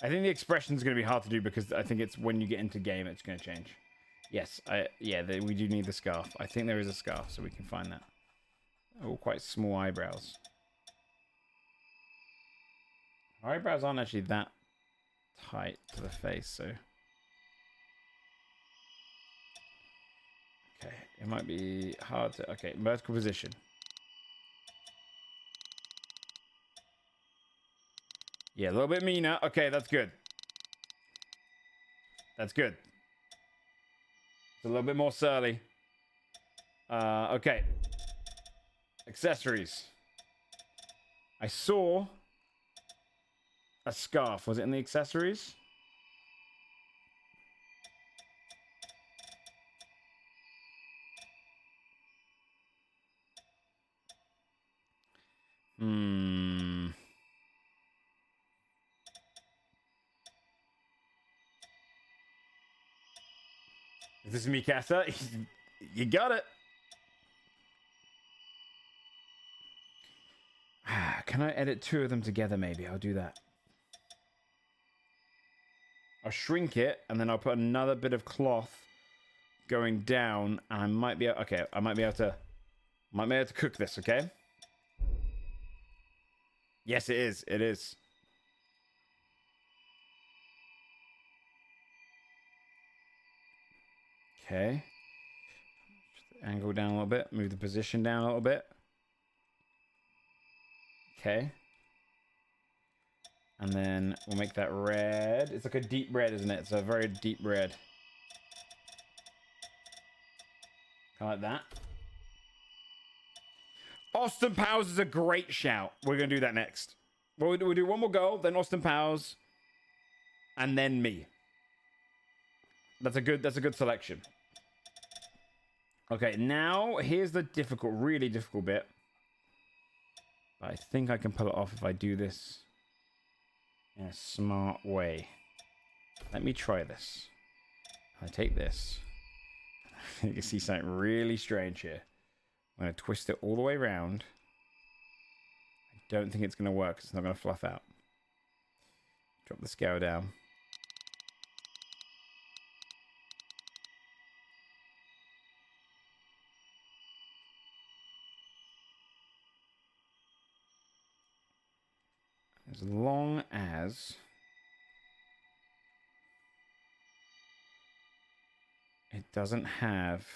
Speaker 1: I think the expression is going to be hard to do because I think it's when you get into game, it's going to change. Yes, we do need the scarf. I think there is a scarf, so we can find that. Oh, quite small eyebrows. Our eyebrows aren't actually that tight to the face, so... Okay, it might be hard to... Okay, vertical position. Yeah, a little bit meaner. Okay, that's good. That's good. It's a little bit more surly. Okay. Accessories. I saw a scarf. Was it in the accessories? Hmm. Is this Mikasa? You got it. Can I edit two of them together, maybe? I'll do that. I'll shrink it, and then I'll put another bit of cloth going down, and I might be able... Okay, I might be able to cook this, okay? Yes, it is. It is. Okay. Angle down a little bit. Move the position down a little bit. Okay. And then we'll make that red. It's like a deep red, isn't it? It's a very deep red. Kind of like that. Austin Powers is a great shout. We're going to do that next. We'll do one more goal, then Austin Powers, and then me. That's a good selection. Okay, now here's the really difficult bit. I think I can pull it off if I do this in a smart way. Let me try this. I take this. You can see something really strange here. I'm going to twist it all the way around. I don't think it's going to work. It's not going to fluff out. Drop the scale down. As long as it doesn't have...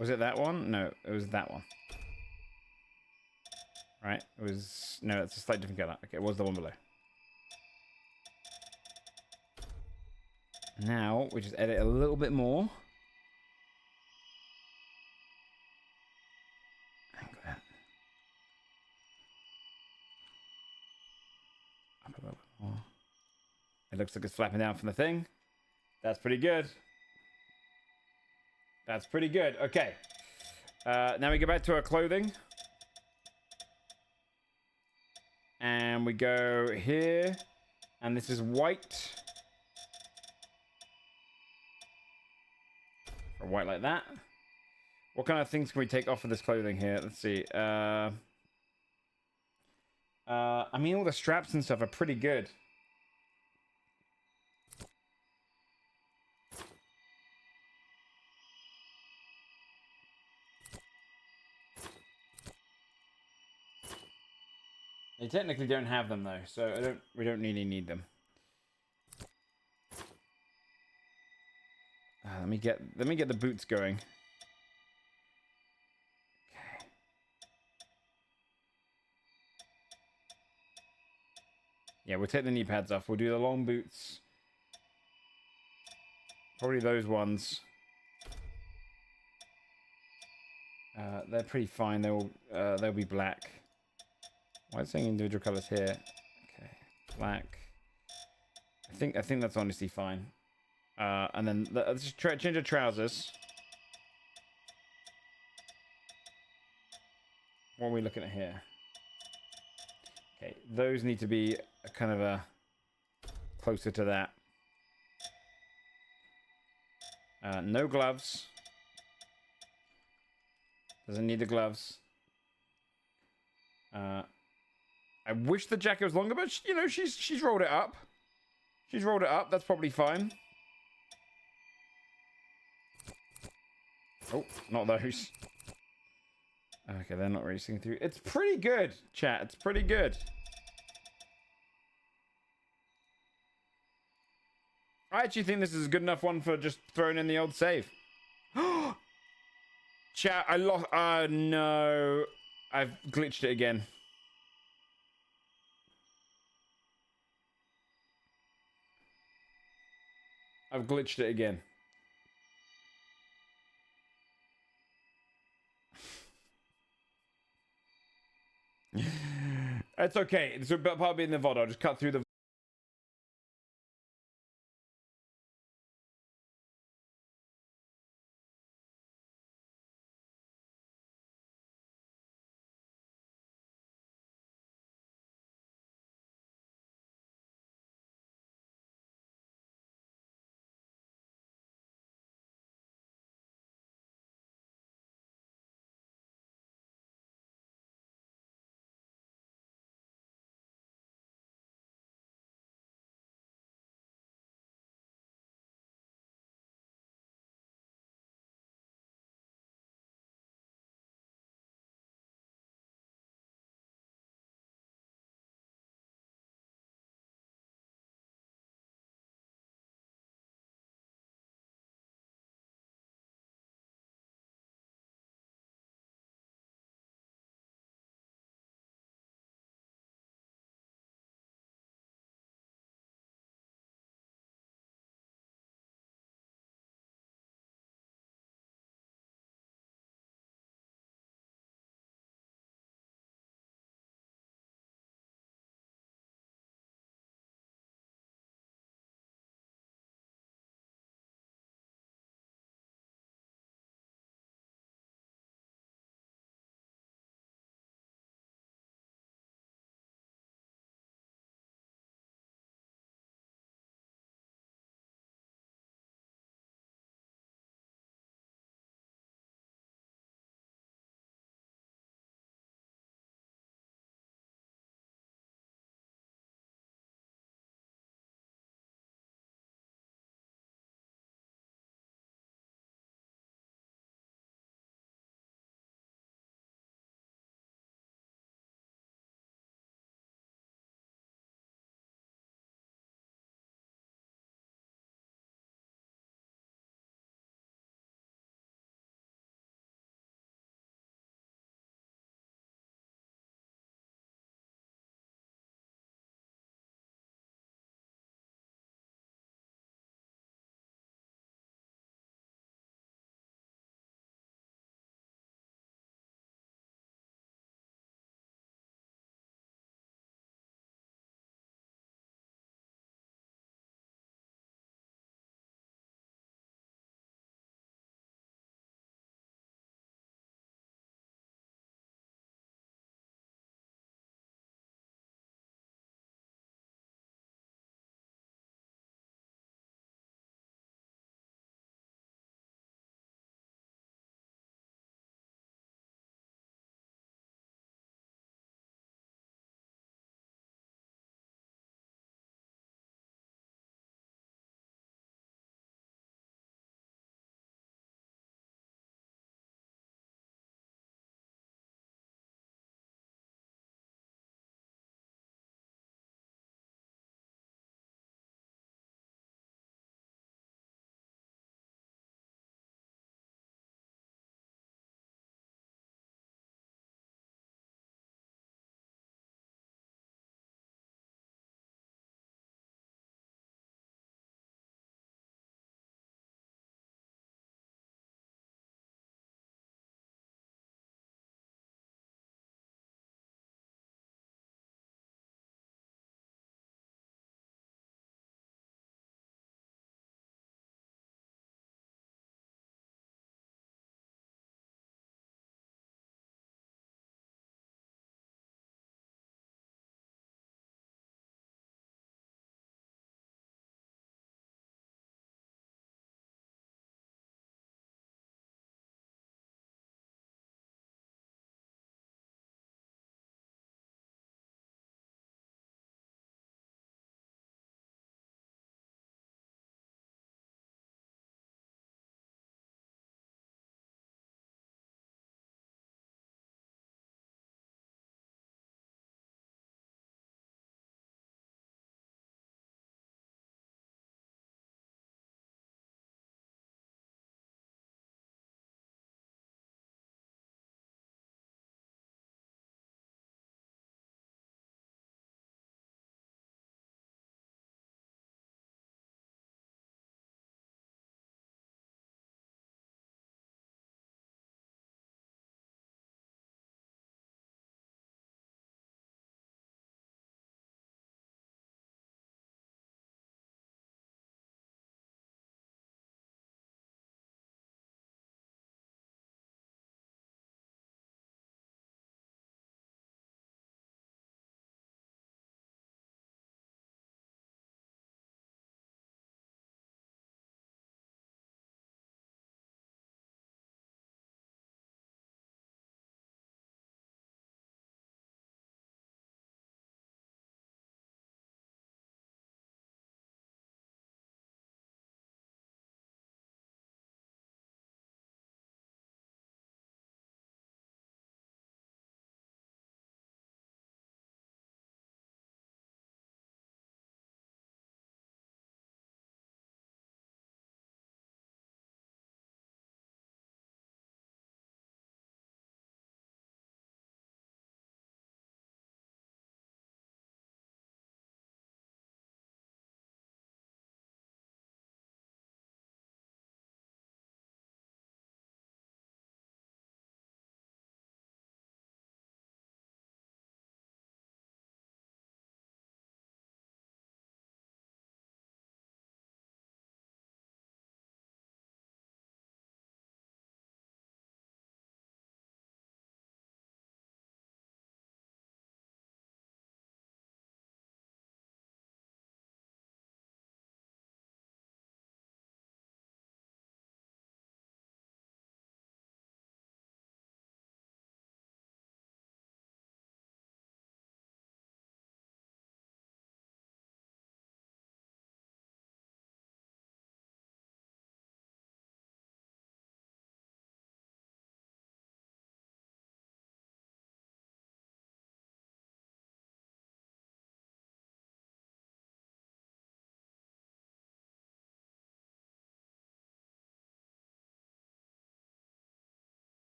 Speaker 1: Was it that one? No, it was that one. Right? It was... No, it's a slightly different color. Okay, it was the one below. Now, we just edit a little bit more. Angle that. Up a little bit more. It looks like it's flapping down from the thing. That's pretty good. That's pretty good. Okay. Now we go back to our clothing. And we go here. And this is white. Or white like that. What kind of things can we take off of this clothing here? Let's see. I mean, all the straps and stuff are pretty good. They technically don't have them though, so we don't really need them. Let me get the boots going. Okay. Yeah, we'll take the knee pads off. We'll do the long boots. Probably those ones. They're pretty fine. They'll be black. Why is it saying individual colors here? Okay, black. I think that's honestly fine. And then let's just change the trousers. What are we looking at here? Okay, those need to be a kind of a closer to that. No gloves. Doesn't need the gloves. I wish the jacket was longer, but you know, she's rolled it up. She's rolled it up. That's probably fine. Oh, not those. Okay, they're not racing through. It's pretty good, chat. It's pretty good. I actually think this is a good enough one for just throwing in the old save. Chat, I lost. No. I've glitched it again. I've glitched it again. It's okay. It's probably in the VOD. I'll just cut through the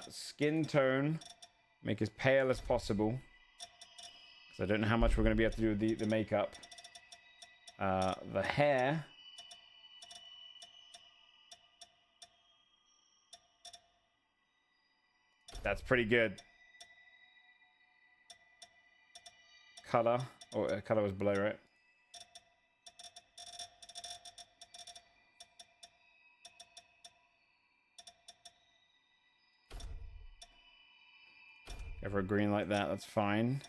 Speaker 1: Skin tone, make as pale as possible. Because I don't know how much we're going to be able to do with the makeup. The hair. That's pretty good. Color. Oh, color was below, right? Go for a green like that. That's fine.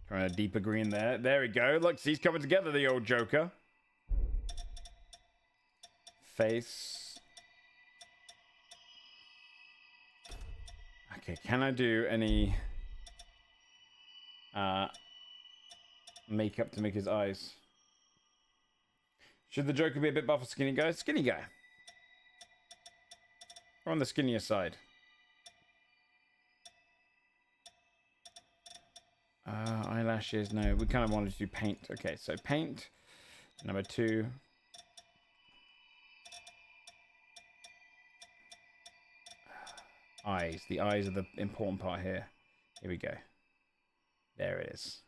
Speaker 1: Trying a deeper green there. There we go. Look, he's coming together, the old Joker. Face. Okay, can I do any makeup to make his eyes? Should the Joker be a bit buff or skinny guy? Skinny guy. We're on the skinnier side. Eyelashes, no. We kind of wanted to do paint. Okay, so paint. Number 2. Eyes. The eyes are the important part here. Here we go. There it is.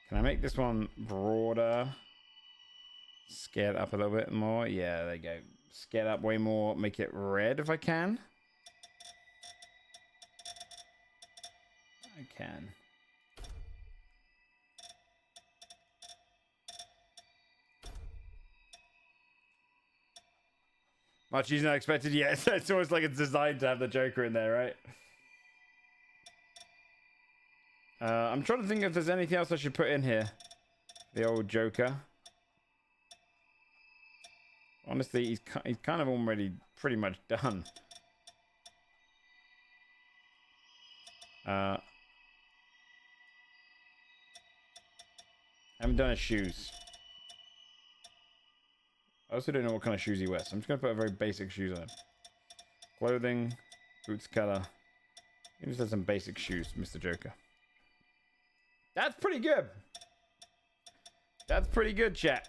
Speaker 1: Can I make this one broader? Scale it up a little bit more. Yeah, there you go. Scale up way more. Make it red if I can. I can. Much easier than I expected. Yes, it's almost like it's designed to have the Joker in there, right? I'm trying to think if there's anything else I should put in here. The old Joker. Honestly, he's kind of already pretty much done. I haven't done his shoes. I also don't know what kind of shoes he wears, so I'm just going to put a very basic shoes on him. Clothing, boots color. He just has some basic shoes, Mr. Joker. That's pretty good. That's pretty good, chat.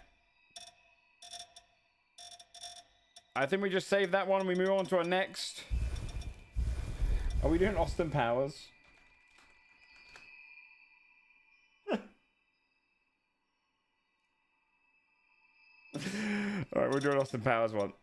Speaker 1: I think we just save that one and we move on to our next. Are we doing Austin Powers? Alright, we're doing Austin Powers one.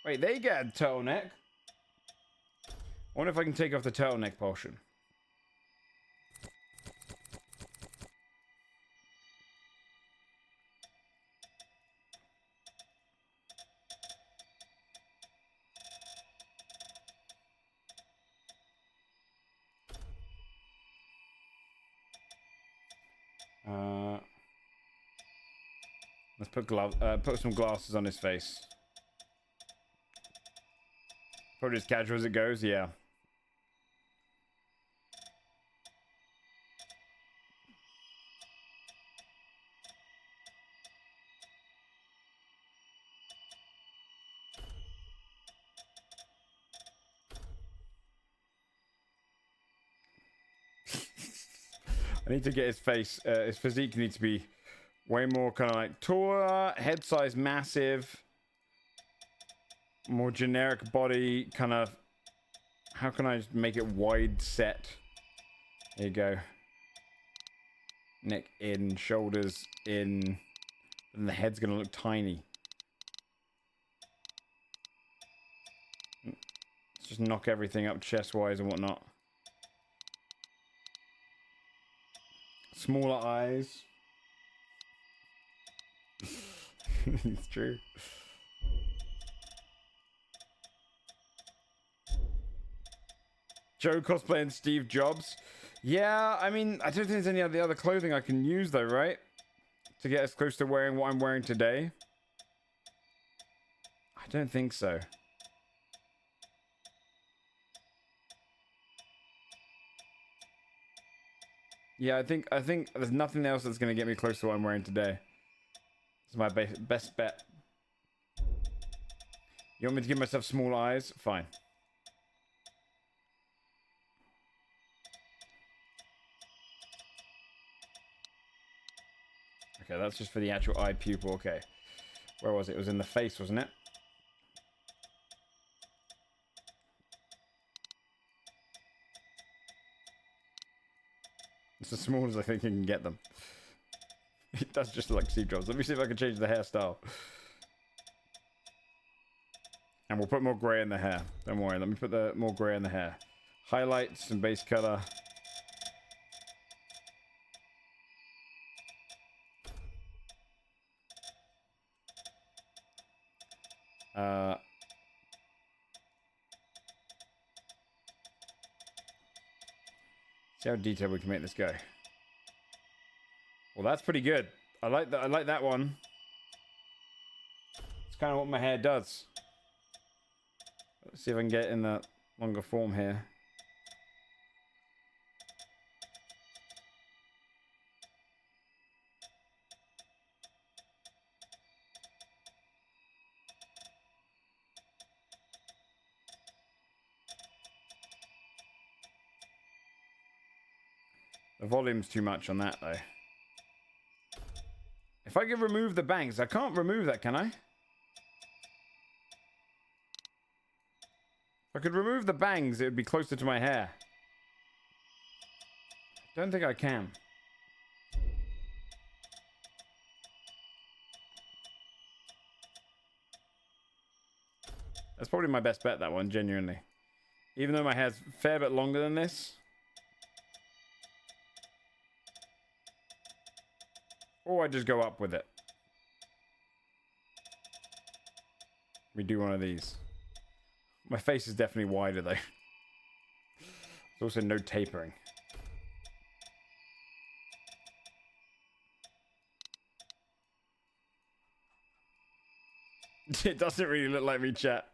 Speaker 1: Wait, they get a turtleneck. I wonder if I can take off the turtleneck potion. Let's put some glasses on his face. Probably as casual as it goes, yeah. I need to get his face, his physique needs to be way more kind of like taller, head size massive, more generic body, kind of. How can I make it wide set? There you go. Neck in, shoulders in, and the head's gonna look tiny. Let's just knock everything up chest wise and whatnot. Smaller eyes. It's true. Joe cosplaying Steve Jobs. Yeah, I mean, I don't think there's any of the other clothing I can use though, right? To get as close to wearing what I'm wearing today. I don't think so. Yeah, I think there's nothing else that's going to get me close to what I'm wearing today. It's my best bet. You want me to give myself small eyes? Fine. Okay, that's just for the actual eye pupil. Okay. Where was it? It was in the face, wasn't it? It's as small as I think you can get them. It does just look like Steve Jobs. Let me see if I can change the hairstyle. And we'll put more grey in the hair. Don't worry. Let me put the more grey in the hair. Highlights and base color. See how detailed we can make this go. Well, that's pretty good. I like that. I like that one. It's kind of what my hair does. Let's see if I can get it in the longer form here. The volume's too much on that, though. If I could remove the bangs, I can't remove that, can I? If I could remove the bangs, it would be closer to my hair. Don't think I can. That's probably my best bet, that one, genuinely. Even though my hair's a fair bit longer than this. Or I just go up with it. We do one of these. My face is definitely wider though. There's also no tapering. It doesn't really look like me, chat.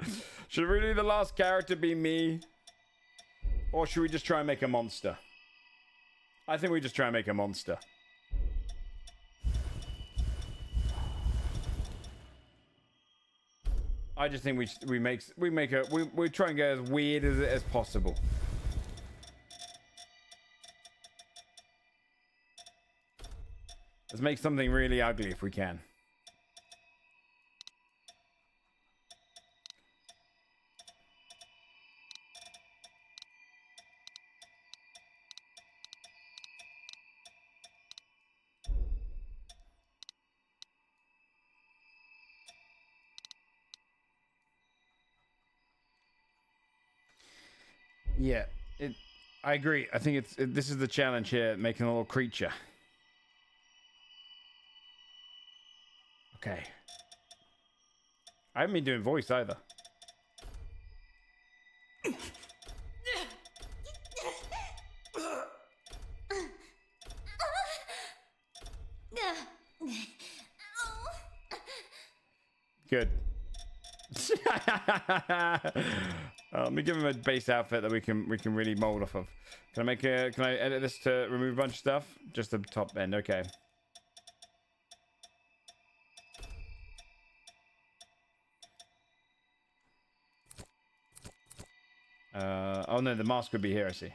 Speaker 1: Should really the last character be me? Or should we just try and make a monster? I think we just try and make a monster. I just think we try and get as weird as possible. Let's make something really ugly if we can. Yeah, I agree. I think this is the challenge here, making a little creature. Okay. I haven't been doing voice either. Good. Let me give him a base outfit that we can really mold off of. Can I edit this to remove a bunch of stuff? Just the top end, okay. Oh no, the mask would be here, I see.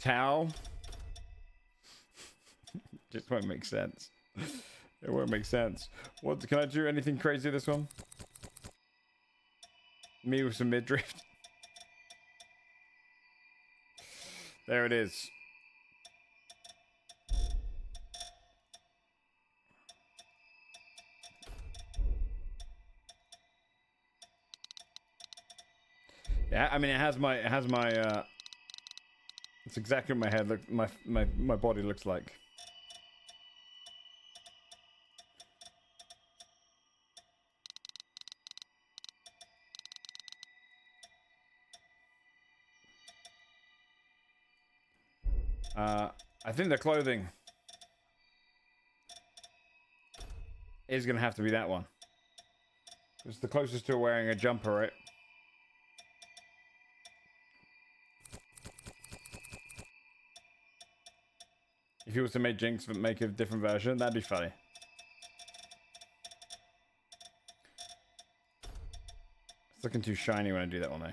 Speaker 1: towel. Just won't make sense. It won't make sense. What can I do? Anything crazy this one? Me with some midriff. There it is. Yeah, I mean it has my it's exactly what my head look my body looks like. I think the clothing is gonna have to be that one. It's the closest to wearing a jumper, right? If you was to make Jinx make a different version, that'd be funny. It's looking too shiny when I do that one though.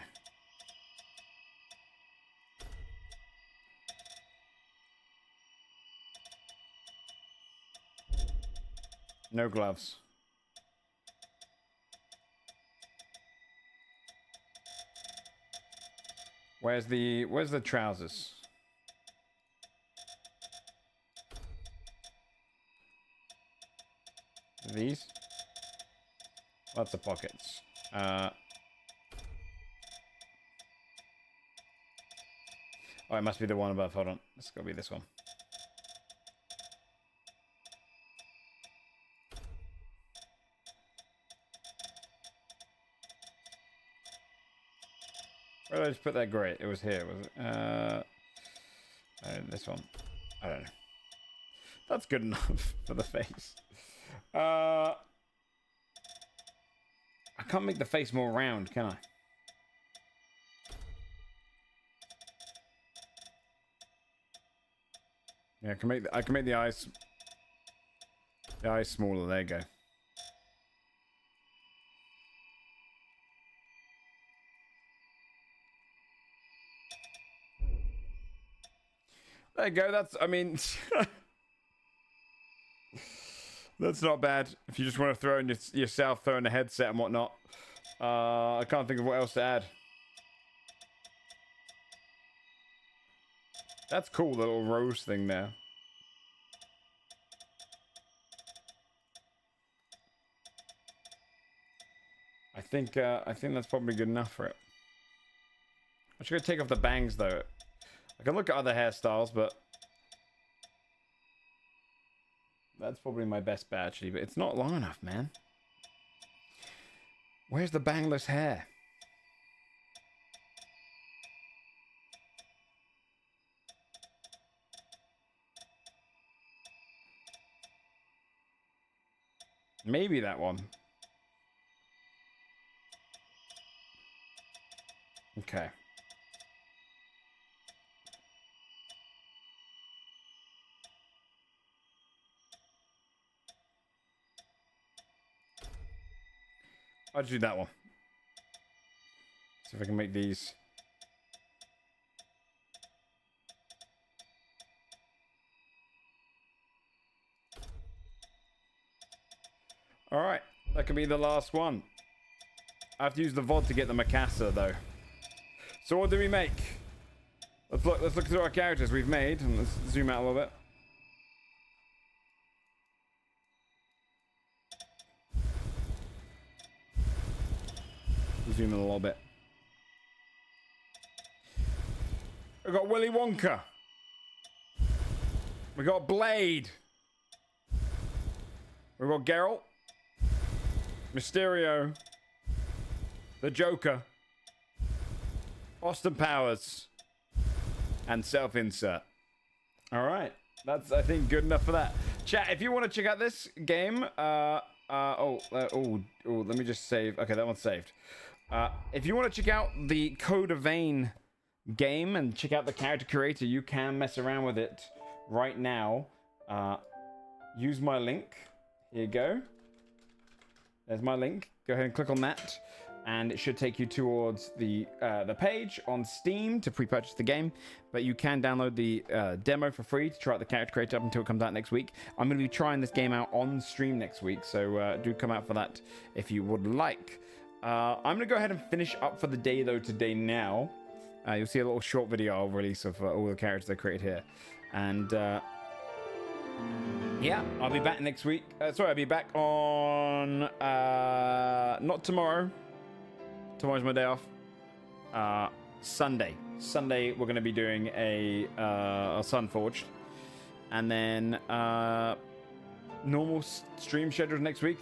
Speaker 1: No gloves. Where's the trousers? These? Lots of pockets. Oh, it must be the one above. Hold on. It's gotta be this one. Where did I just put that gray? It was here, was it? This one. I don't know. That's good enough for the face. I can't make the face more round, can I? Yeah, I can make the eyes smaller. There you go. There you go. That's, I mean, that's not bad. If you just want to throw in yourself, throw in a headset and whatnot. I can't think of what else to add. That's cool, the little rose thing there. I think that's probably good enough for it. I'm just gonna take off the bangs though. I can look at other hairstyles, but that's probably my best bet actually, but it's not long enough, man. Where's the bangless hair? Maybe that one. Okay. I'll do that one. See if I can make these. All right, that could be the last one. I have to use the VOD to get the Mikasa though. So what do we make? Let's look through our characters we've made and let's zoom out a little bit. Zoom in a little bit. We've got Willy Wonka. We got Blade. We've got Geralt, Mysterio, the Joker, Austin Powers, and self-insert. All right, that's I think good enough for that. Chat, if you want to check out this game, let me just save. Okay, that one's saved. If you want to check out the Code Vein game and check out the character creator, you can mess around with it right now. Use my link. Here you go. There's my link. Go ahead and click on that. and it should take you towards the page on Steam to pre-purchase the game. But you can download the demo for free to try out the character creator up until it comes out next week. I'm going to be trying this game out on stream next week, so do come out for that if you would like. I'm going to go ahead and finish up for the day, though, today now. You'll see a little short video I'll release of all the characters I created here. And yeah, I'll be back next week. I'll be back on not tomorrow. Tomorrow's my day off. Sunday. Sunday we're going to be doing a Sunforged, and then normal stream schedules next week.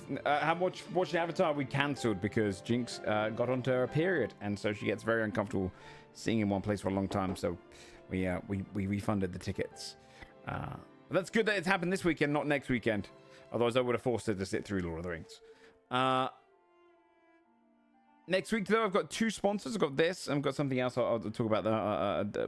Speaker 1: Watching Avatar we cancelled because Jinx got onto her period, and so she gets very uncomfortable sitting in one place for a long time. So we refunded the tickets. But that's good that it's happened this weekend, not next weekend. Otherwise, I would have forced her to sit through Lord of the Rings. Next week, though, I've got 2 sponsors. I've got this, and I've got something else I'll talk about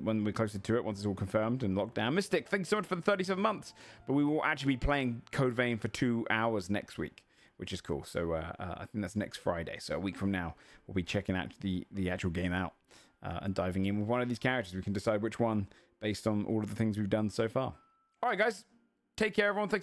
Speaker 1: when we're closer to it, once it's all confirmed and locked down. Mystic, thanks so much for the 37 months. But we will actually be playing Code Vein for 2 hours next week, which is cool. So I think that's next Friday. So a week from now, we'll be checking out the actual game out and diving in with one of these characters. We can decide which one based on all of the things we've done so far. All right, guys. Take care, everyone. Thanks.